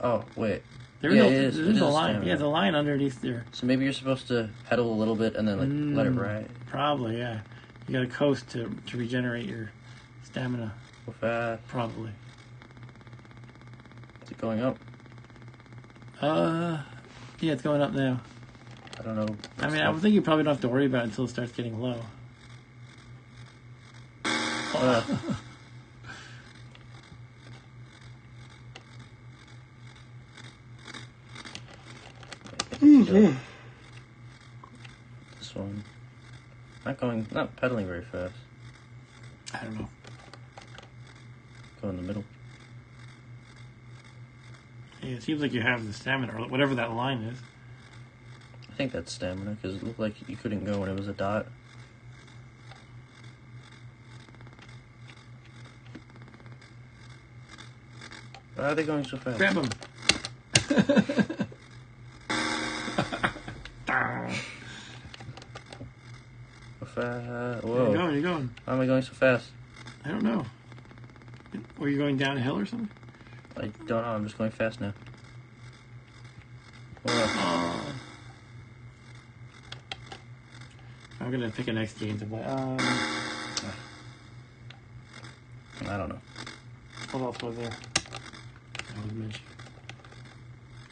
Oh, wait. There Yeah, is it is a a line. stamina. Yeah, the line underneath there. So maybe you're supposed to pedal a little bit and then like let it ride. Probably, yeah. You gotta coast to regenerate your stamina. Go fast. Probably. Is it going up? Yeah, it's going up now. I don't know. I mean, I would think you probably don't have to worry about it until it starts getting low. This one. Not pedaling very fast. I don't know. Go in the middle. Yeah, it seems like you have the stamina, or whatever that line is. I think that's stamina because it looked like you couldn't go when it was a dot. Why are they going so fast? Grab him! So fast. Where Whoa. you going? Why am I going so fast? I don't know. Were you going downhill or something? I don't know. I'm just going fast now. Whoa. Oh. I'm gonna pick a next game to play. I don't know. What else was there? was mentioned.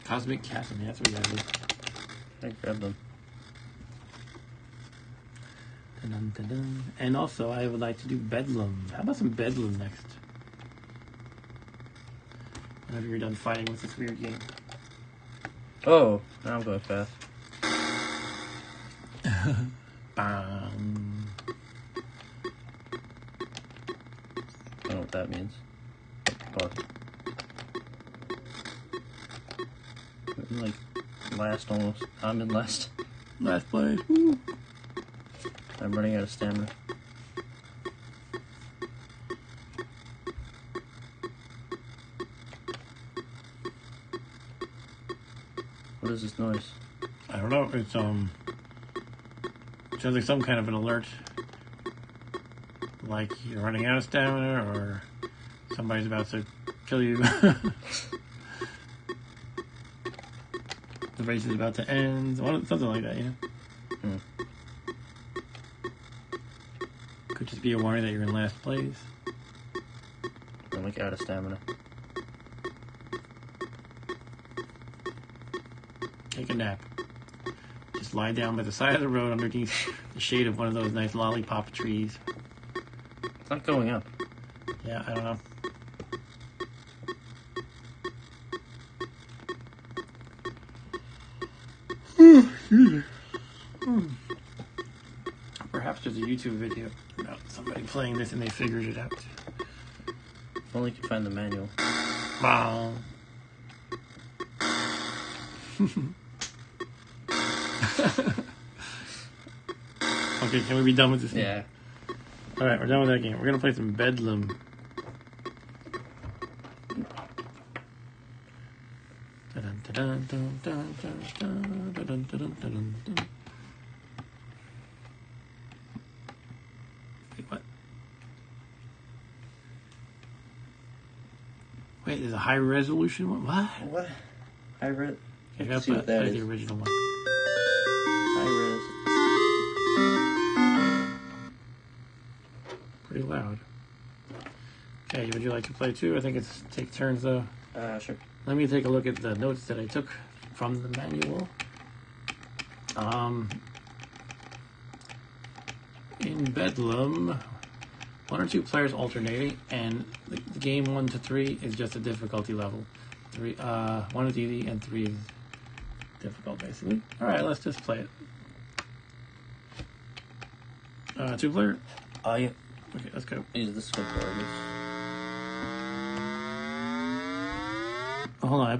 Cosmic Chasm, yeah, that's what that is. I grabbed them. Dun, dun, dun. And also, I would like to do Bedlam. How about some Bedlam next? Whenever you're done fighting with this weird game. Oh, now I'm going fast. Bam. I don't know what that means. But I'm like last almost. I'm in last. Last place. Woo. I'm running out of stamina. What is this noise? I don't know. It's sounds like some kind of an alert. Like you're running out of stamina or somebody's about to kill you. The race is about to end. Something like that, you know? Could just be a warning that you're in last place. I'm like out of stamina. Take a nap. Just lie down by the side of the road underneath the shade of one of those nice lollipop trees. It's not going up. Yeah, I don't know. Perhaps there's a YouTube video about somebody playing this and they figured it out. If only you could find the manual. Wow. Okay, can we be done with this game? Yeah. Alright, we're done with that game. We're gonna play some Bedlam. Wait, what? Wait, there's a high resolution one? What? What? I read. Okay, Let's see what that that's is. the original one. High res. Pretty loud. Okay, would you like to play too? I think it's take turns though. Sure. Let me take a look at the notes that I took from the manual. In Bedlam, 1 or 2 players alternating, and the game 1 to 3 is just a difficulty level. 1 is easy and 3 is difficult, basically. All right, let's just play it. 2 player. Yeah. Okay, let's go. Use this controller, I guess. Oh, hold on, I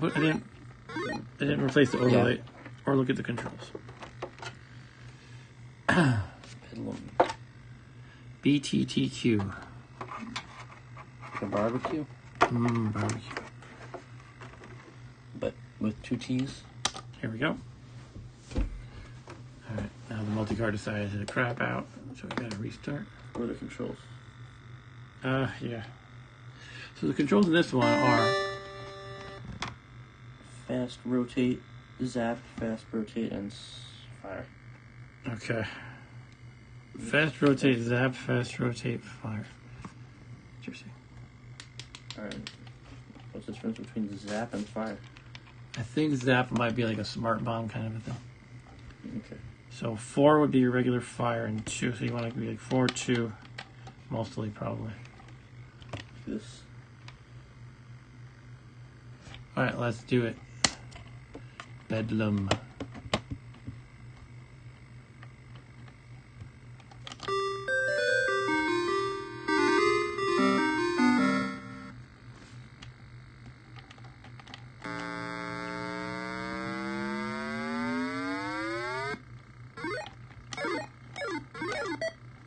didn't replace the overlay or look at the controls. Bedlam. BTTQ. Like a barbecue? Barbecue. But with 2 T's? Here we go. Alright, now the multi-card decided to crap out, so we gotta restart. What are the controls? Yeah. So the controls in this one are Fast, rotate, zap, fast, rotate, and fire. okay. Fast rotate, zap, fast rotate, fire. Interesting. Alright. What's the difference between zap and fire? I think zap might be like a smart bomb kind of a thing. Okay. So 4 would be your regular fire, and 2, so you want to be like 4, 2, mostly probably. This. Alright, let's do it. Bedlam.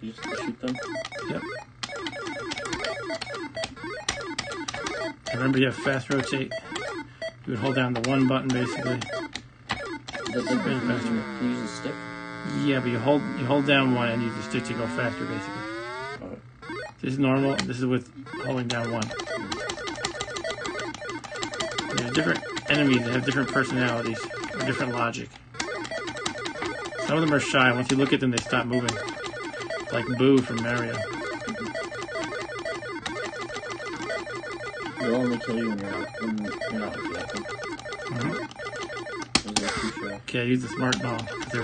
You just shoot them? Yep. Remember, you have fast rotate. You would hold down the 1 button basically. Does it Really faster. can you use a stick? Yeah, but you hold down 1 and use the stick to go faster basically. Okay. This is normal. This is with holding down 1. There's different enemies that have different personalities or different logic. Some of them are shy. Once you look at them, they stop moving. Like Boo from Mario. They'll only kill you when you're not with them. Okay, I used the smart bomb because they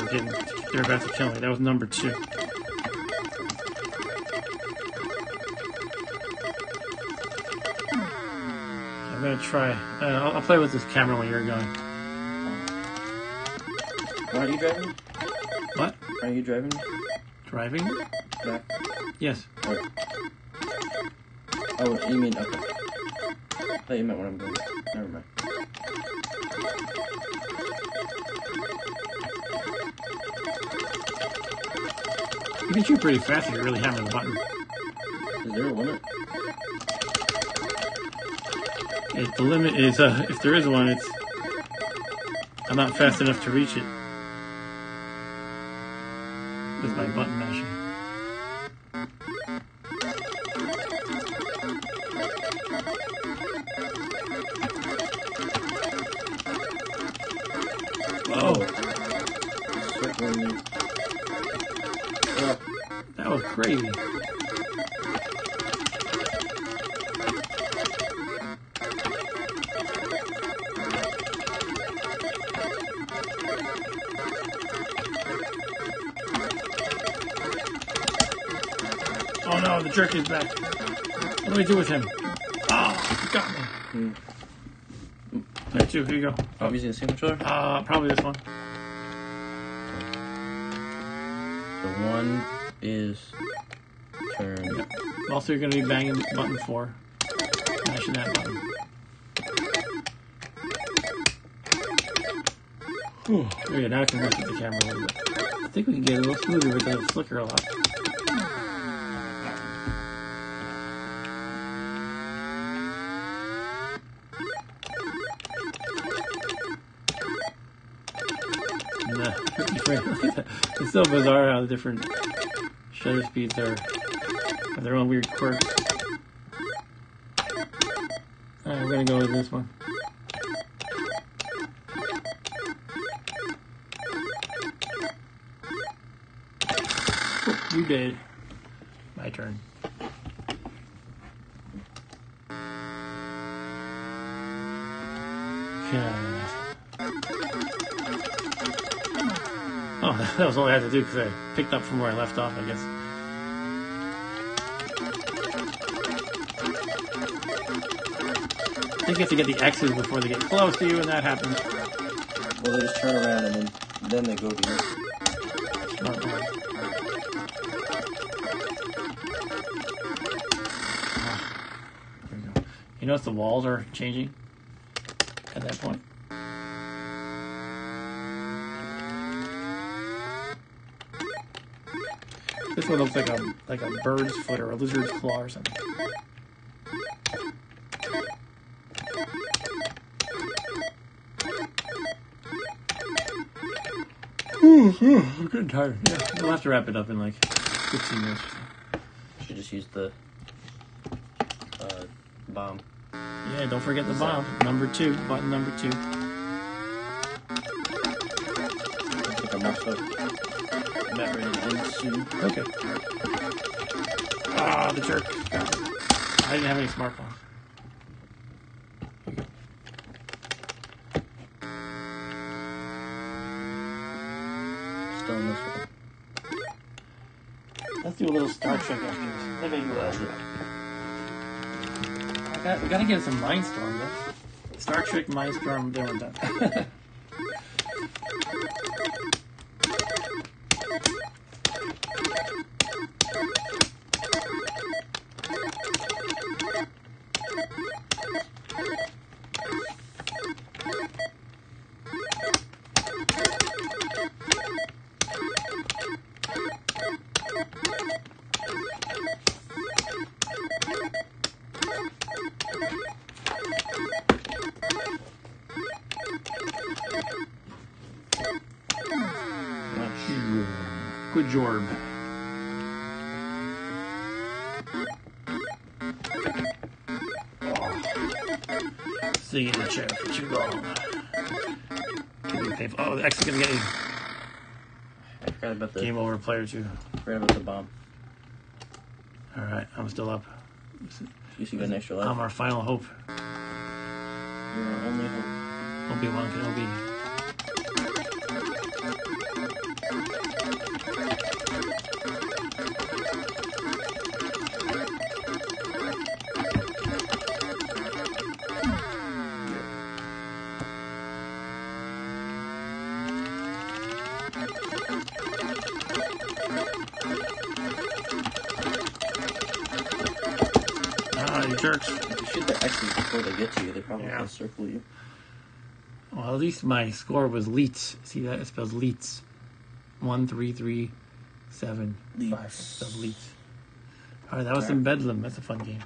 were about to kill me. That was number 2. I'm gonna try. I'll play with this camera when you're going. Aren't you driving? What? Are you driving? Driving? Yeah. Yes. Oh, you mean, okay. I thought you meant when I'm going. Never mind. You can shoot pretty fast if you really hammer the button. Is there a limit? The limit is, if there is one, I'm not fast enough to reach it with my button mashing. Oh, that was crazy. Oh no, the jerk is back. What do we do with him? Oh, he got me. There too, here you go. I'm using the same controller? Probably this one. So 1 is turn. Yep. Also, you're going to be banging button 4. Mashing that button. Whew. There you go, now I can mess with the camera a little bit. I think we can get a little smoother with the flicker a lot. It's so bizarre how the different shutter speeds have their own weird quirks. Alright, we're gonna go with this one. Oh, you did. My turn. Okay. Oh, that was all I had to do because I picked up from where I left off, I guess. I think you have to get the X's before they get close to you, and that happens. Well, they just turn around and then they go to you. Smart boy. There we go. You notice the walls are changing at that point? This one looks like a bird's foot or a lizard's claw or something. I'm getting tired. Yeah, we'll have to wrap it up in like 15 minutes. Should just use the bomb. Yeah, don't forget the bomb. Number 2, button number 2. I think I'm also about ready to end soon. Okay. Ah, the jerk. Got it. I didn't have any smart bombs. Still in this one. Let's do a little Star Trek after this. Maybe you will. We gotta get some Mindstorm, though. Star Trek, Mindstorm, then we're done. Good job. Sitting in the chair for too long. Oh, the X is gonna get you. I forgot about the Game over, player 2. Forgot about the bomb. Alright, I'm still up. guess you got an extra life. Our final hope. You're our only hope. Obi-Wan Kenobi. You jerks. If you shoot the X's before they get to you, they probably can circle you. Well, at least my score was Leets. See that? It spells Leets. 1, 3, 3, 7, 5. It spells Leets. Alright, that was some Bedlam. That's a fun game.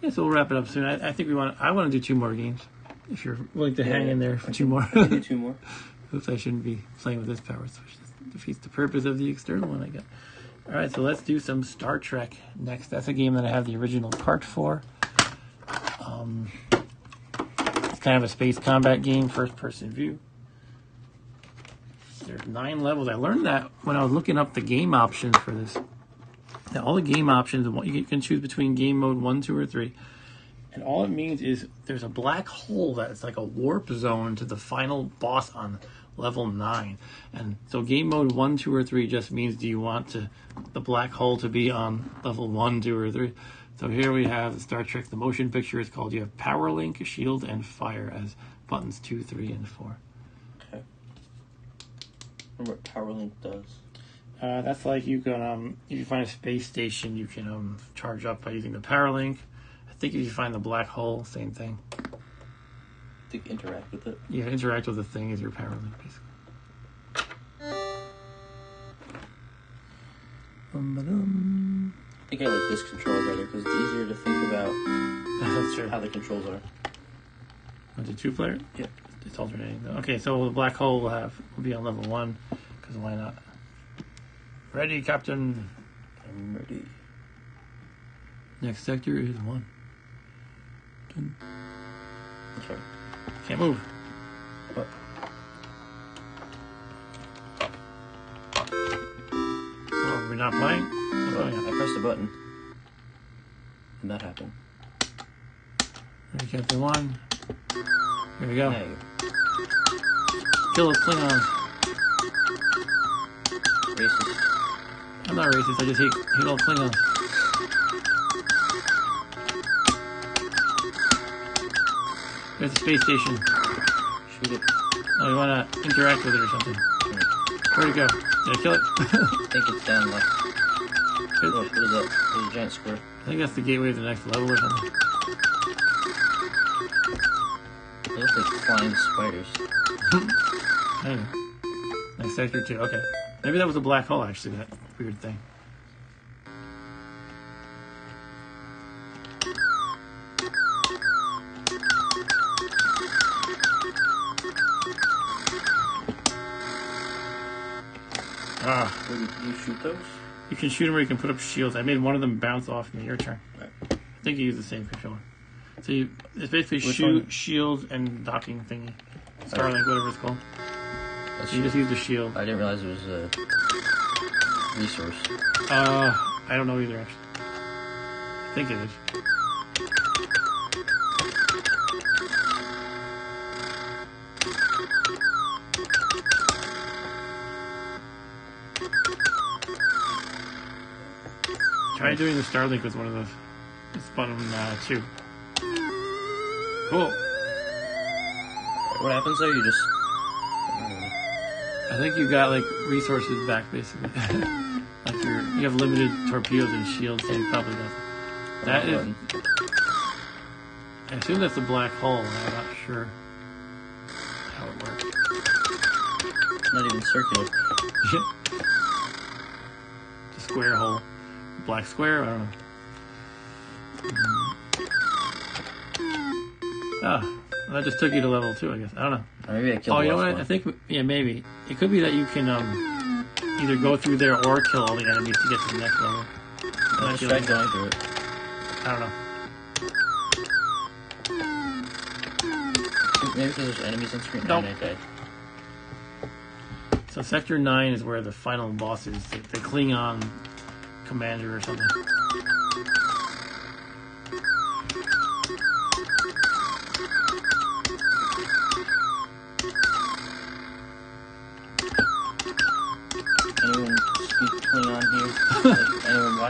Yeah, so we'll wrap it up soon. I think I want to do 2 more games. If you're willing to hang in there for 2 more. Do 2 more. Oops, I shouldn't be playing with this power switch. This defeats the purpose of the external one I got. Alright, so let's do some Star Trek next. That's a game that I have the original part for. It's kind of a space combat game, first-person view. There's 9 levels. I learned that when I was looking up the game options for this. Now, all the game options, you can choose between game mode 1, 2, or 3. And all it means is there's a black hole that's like a warp zone to the final boss on level 9. And so game mode 1, 2, or 3 just means, do you want the black hole to be on level 1, 2, or 3? So here we have Star Trek, the motion picture is called, you have Power Link, Shield, and Fire as buttons 2, 3, and 4. Okay. I wonder what Power Link does. That's like you can, if you find a space station, you can charge up by using the Power Link. I think if you find the black hole, same thing. To interact with it? Yeah, interact with the thing is your Power Link, basically. I think I like this controller better because it's easier to think about That's true. how the controls are. Was it 2-player? Yeah. It's alternating though. Okay, so the black hole will be on level 1, because why not? Ready, Captain. I'm ready. Next sector is 1. Dun. That's right. Can't move. What? Oh, we're not playing? Oh, yeah. I pressed the button. And that happened. Ready, Captain 1. Here we go. There you Kill those Klingons. go. Racist. I'm not racist, I just hate all Klingons. There's a space station. Shoot it. Oh, you want to interact with it or something? Where'd it go? Did I kill it? I think it's down left. Look, what is that? There's a giant square. I think that's the gateway to the next level or something. They look like flying spiders. I don't know. Next sector 2, okay. Maybe that was a black hole, actually, that weird thing. Where do you shoot those? You can shoot them or you can put up shields. I made one of them bounce off me. Your turn. Right. I think you use the same controller. So it's basically Which shoot, one? shield, and docking thingy. Starlink, whatever it's called. Let's So you just use the shield. I didn't realize it was a resource. I don't know either, actually. I think it is. Try doing the Starlink with one of those. It's button 2. Cool. What happens there? You just... I think you got like resources back basically. Like you have limited torpedoes and shields, so you probably does. That is. I assume that's a black hole. I'm not sure how it works. Not even circular. It's a square hole. Black square? I don't know. Ah, well, that just took you to level 2, I guess. I don't know. Or maybe I killed Oh, you know the what? last I one. think, yeah, maybe. It could be that you can either go through there or kill all the enemies to get to the next level. Let's try going through it. I don't know. Maybe because there's enemies on screen. Nope. And I died. So Sector 9 is where the final boss is. The Klingon commander or something.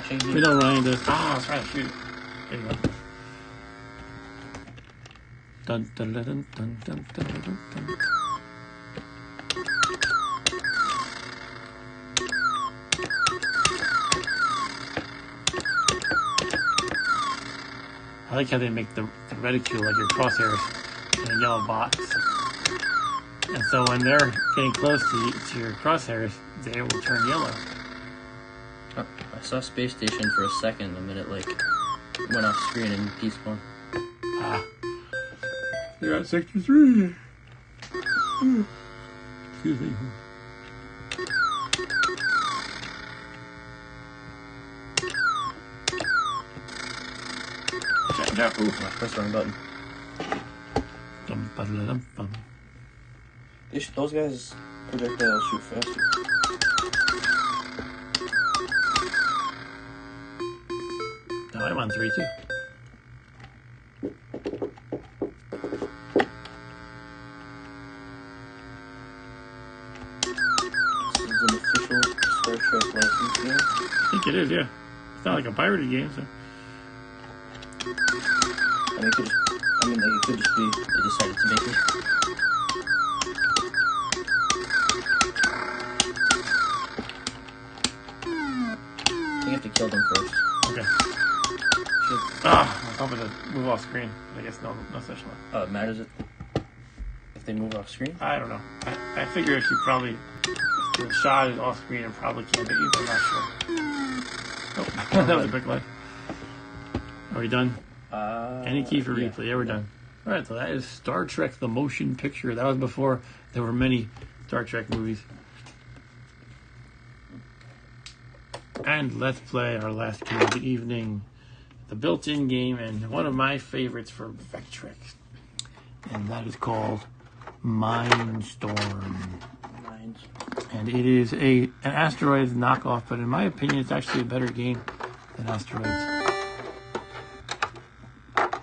watching you. We know Ryan does. Ah, I was trying to shoot it. There you go. Dun, dun, dun, dun, dun, dun, dun, dun, dun. I like how they make the reticule like your crosshairs in a yellow box. And so when they're getting close to your crosshairs, they will turn yellow. Oh, I saw Space Station for a second, and then it like went off screen and despawned. Ah. You're at 63. Excuse me. Ooh, I pressed the wrong button. Those guys projectiles shoot faster. No, I'm on 3 too. This is an official Star Trek license game. I think it is, yeah. It's not like a pirated game, so. It could just be they decided to make it. You have to kill them first. Okay. I was hoping to move off screen. I guess no such luck. Oh, it matters if they move off screen? I don't know. I figure if you probably if the shot is off screen, it probably can't hit you, but I'm not sure. Oh, that was a quick life. Are we done? Any key for replay? Yeah, we're done. All right, so that is Star Trek: The Motion Picture. That was before there were many Star Trek movies. And let's play our last game of the evening, the built-in game, and one of my favorites for Vectrex, and that is called MineStorm. And it is an Asteroids knockoff, but in my opinion, it's actually a better game than Asteroids.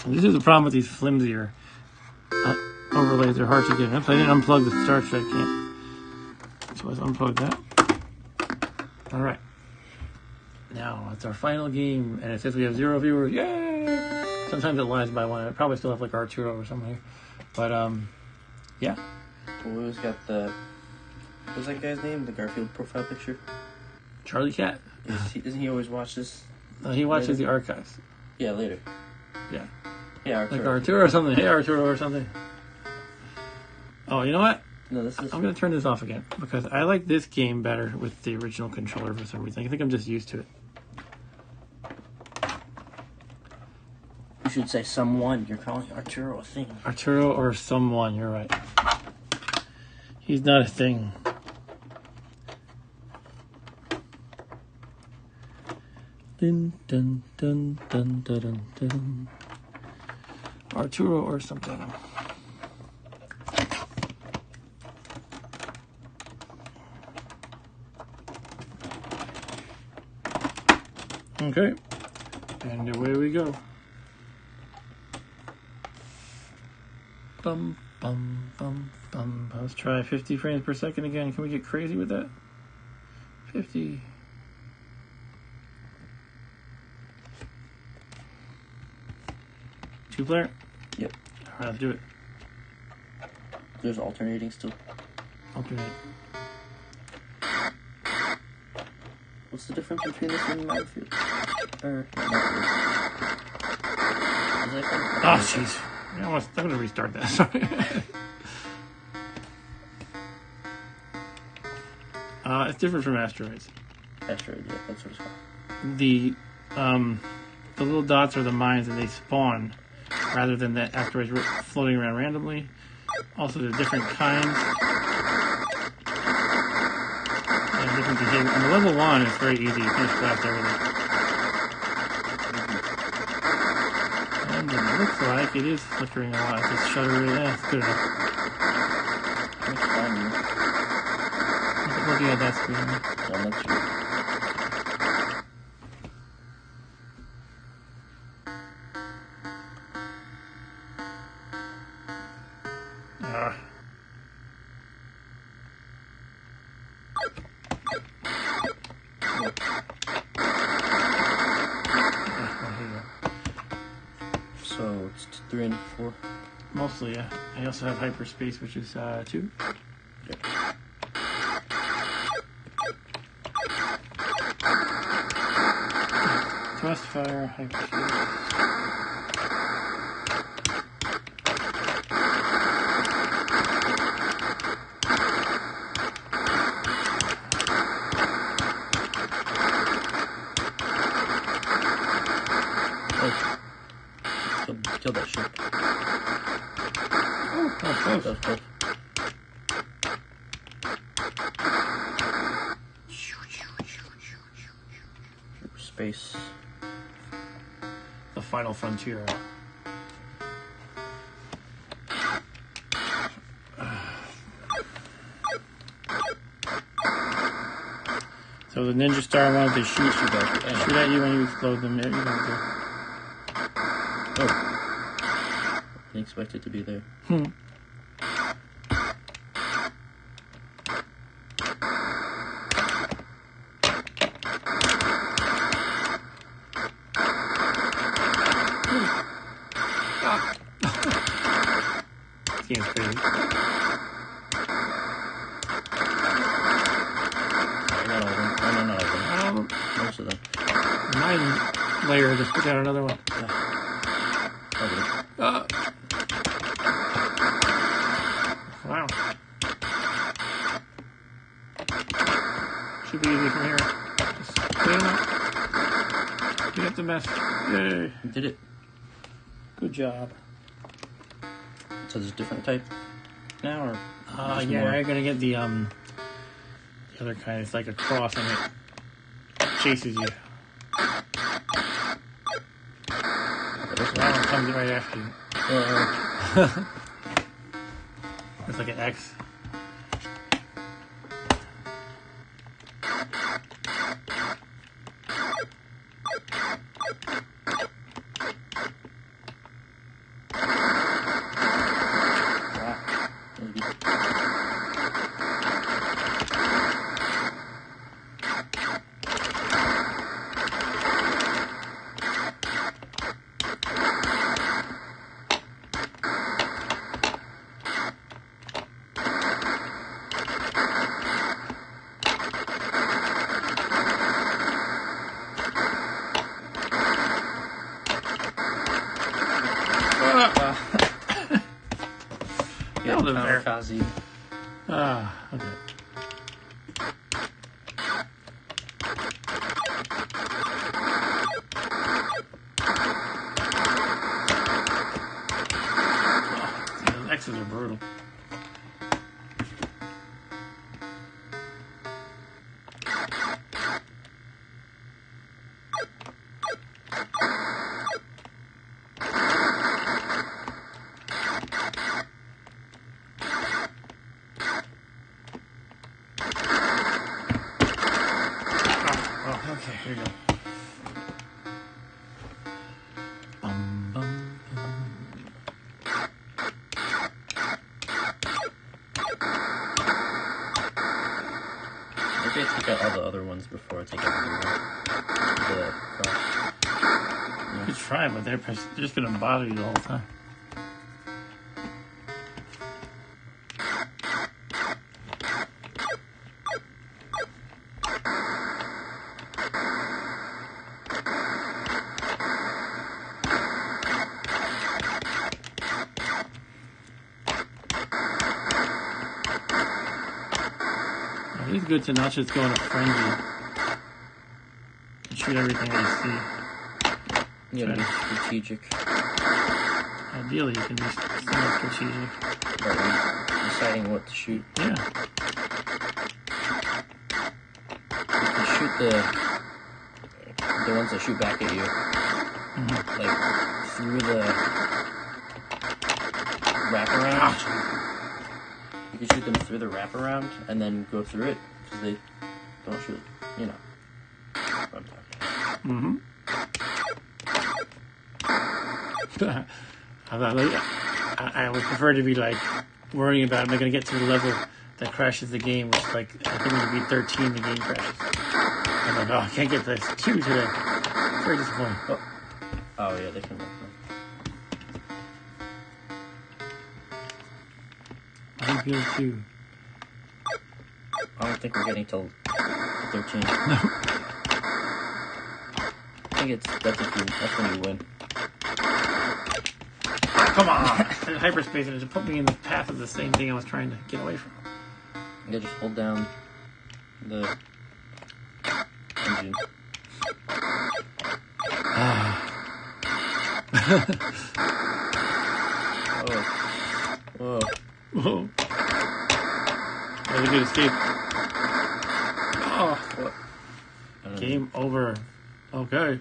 This is the problem with these flimsier overlays. They're hard to get. I didn't unplug the Star Trek game. So let's unplug that. All right. Now, it's our final game, and it says we have 0 viewers. Yay! Sometimes it lies by one. I probably still have like Arturo or something here. But, yeah. We always got what's that guy's name? The Garfield profile picture? Charlie Cat? Doesn't he always watch this? He watches the archives. Yeah, later. Yeah. Yeah, Arturo. Like Arturo or something. Hey, Arturo or something. Oh, you know what? No, this is... I'm going to turn this off again because I like this game better with the original controller for some reason. I think I'm just used to it. You should say someone. You're calling Arturo a thing. Arturo or someone, you're right. He's not a thing. Dun, dun, dun, dun, dun, dun, dun. Arturo or something. Okay, and away we go. Bum, bum, bum, bum. Let's try 50 frames per second again. Can we get crazy with that? 50. Two-player? Yep. All right, let's do it. There's alternating still. Alternate. What's the difference between this and Battlefield? Oh, jeez. I'm going to restart that. Sorry. It's different from Asteroids. Asteroid, yeah, that's what it's called. The little dots are the mines, and they spawn rather than the asteroids floating around randomly. Also, there's different kinds. And different behavior. On the level 1, it's very easy. You can just blast everything. And it looks like it is flickering a lot. Just shutter it. That's good enough. It's fine. Looking at that screen. I'm not sure. 3 and 4. Mostly, yeah. I also have Hyperspace, which is 2. Yep. Thrust fire, Hyperspace. Kill that ship. Oh, close. That was close. Space. The final frontier. So the Ninja Star wanted to shoot at you when you explode them. You don't do. Oh. Didn't expect it to be there. This game's crazy. Not all of them. Oh, no, not all of them. Most of them. Mine layer just put out another one. Wow. Should be easy from here. Just clean up. Get up the mess. Yay. You did it. Good job. So there's a different type now, or? Yeah, I'm gonna get the other kind. It's like a cross and it chases you. That one comes right after you. It's like an X. Kamikaze. Okay. Those X's are brutal. Okay, here you go. Bum, bum, bum. Maybe I take out all the other ones before I take out the cross. You could try, but they're just going to bother you the whole time. It's good to not just go in a frenzy and shoot everything that you see. You gotta be strategic. Ideally, you can be somewhat strategic. But when deciding what to shoot. Yeah. You can shoot the ones that shoot back at you. Like, through the wraparound. You can shoot them through the wraparound and then go through it, because they don't shoot, you know. What I'm talking about. I would prefer to be like worrying about am I going to get to the level that crashes the game, which like I think it would be 13 the game crashes. I'm like, oh, I can't get this 2 today. Very disappointing. Oh yeah, they can work. I feel too. I don't think we're getting till 13. No. I think that's when you win. Come on! There's hyperspace and it just put me in the path of the same thing I was trying to get away from. You just hold down the engine. Whoa. Whoa. That was a good escape. Oh, what? Game over. Okay.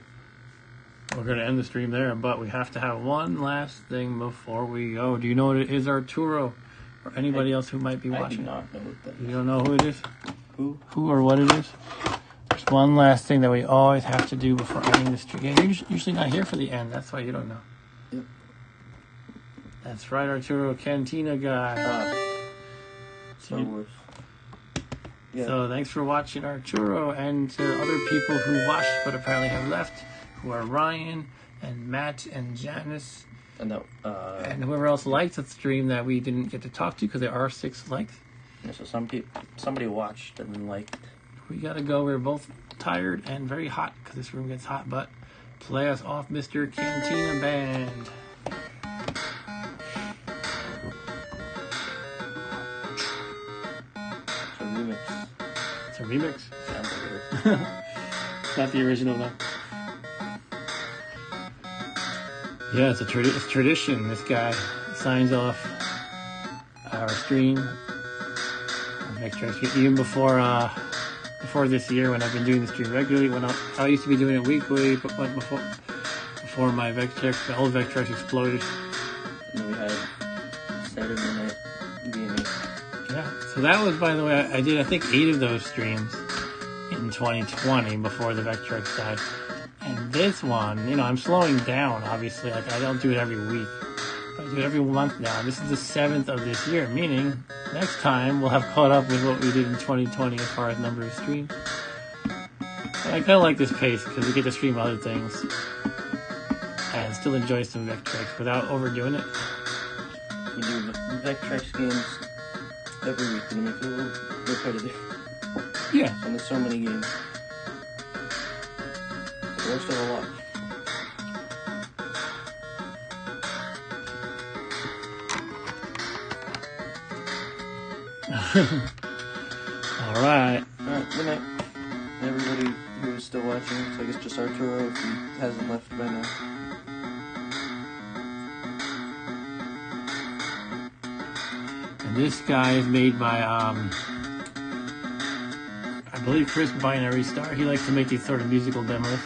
We're going to end the stream there, but we have to have one last thing before we go. Do you know what it is, Arturo? Or anybody else who might be watching? I do not know what that is. You don't know who it is? Who? Who or what it is? There's one last thing that we always have to do before ending the stream. Yeah, you're usually not here for the end. That's why you don't know. Yep. That's right, Arturo. Cantina guy. Star Wars. Yeah. So thanks for watching, Arturo, and to other people who watched but apparently have left, who are Ryan and Matt and Janice and and whoever else liked the stream that we didn't get to talk to because there are 6 likes. Yeah, so somebody watched and then liked. We gotta go. We're both tired and very hot because this room gets hot. But play us off, Mr. Cantina Band. It's a remix. It's a remix. Sounds like it. It's not the original though. Yeah, it's tradition. This guy signs off our stream. Even before this year, when I've been doing the stream regularly, when I used to be doing it weekly, but before my old Vectrex exploded. And then we had Saturday night gaming. Yeah. So that was, by the way, I did I think 8 of those streams in 2020 before the Vectrex died. And this one, I'm slowing down, obviously. Like, I don't do it every week. I do it every month now. This is the 7th of this year, meaning next time we'll have caught up with what we did in 2020 as far as number of streams. And I kind of like this pace because we get to stream other things and still enjoy some Vectrex without overdoing it. We do Vectrex games every week and it makes it a little repetitive. Yeah. And there's so many games. There's still a lot. Alright. Alright, good night. Everybody who is still watching, so I guess just Arturo if he hasn't left by now. And this guy is made by, I believe Chris Binary Star. He likes to make these sort of musical demos.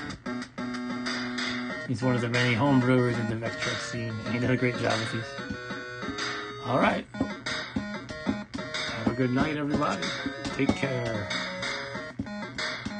He's one of the many homebrewers in the Vectrex scene, and he did a great job with these. Alright. Have a good night, everybody. Take care.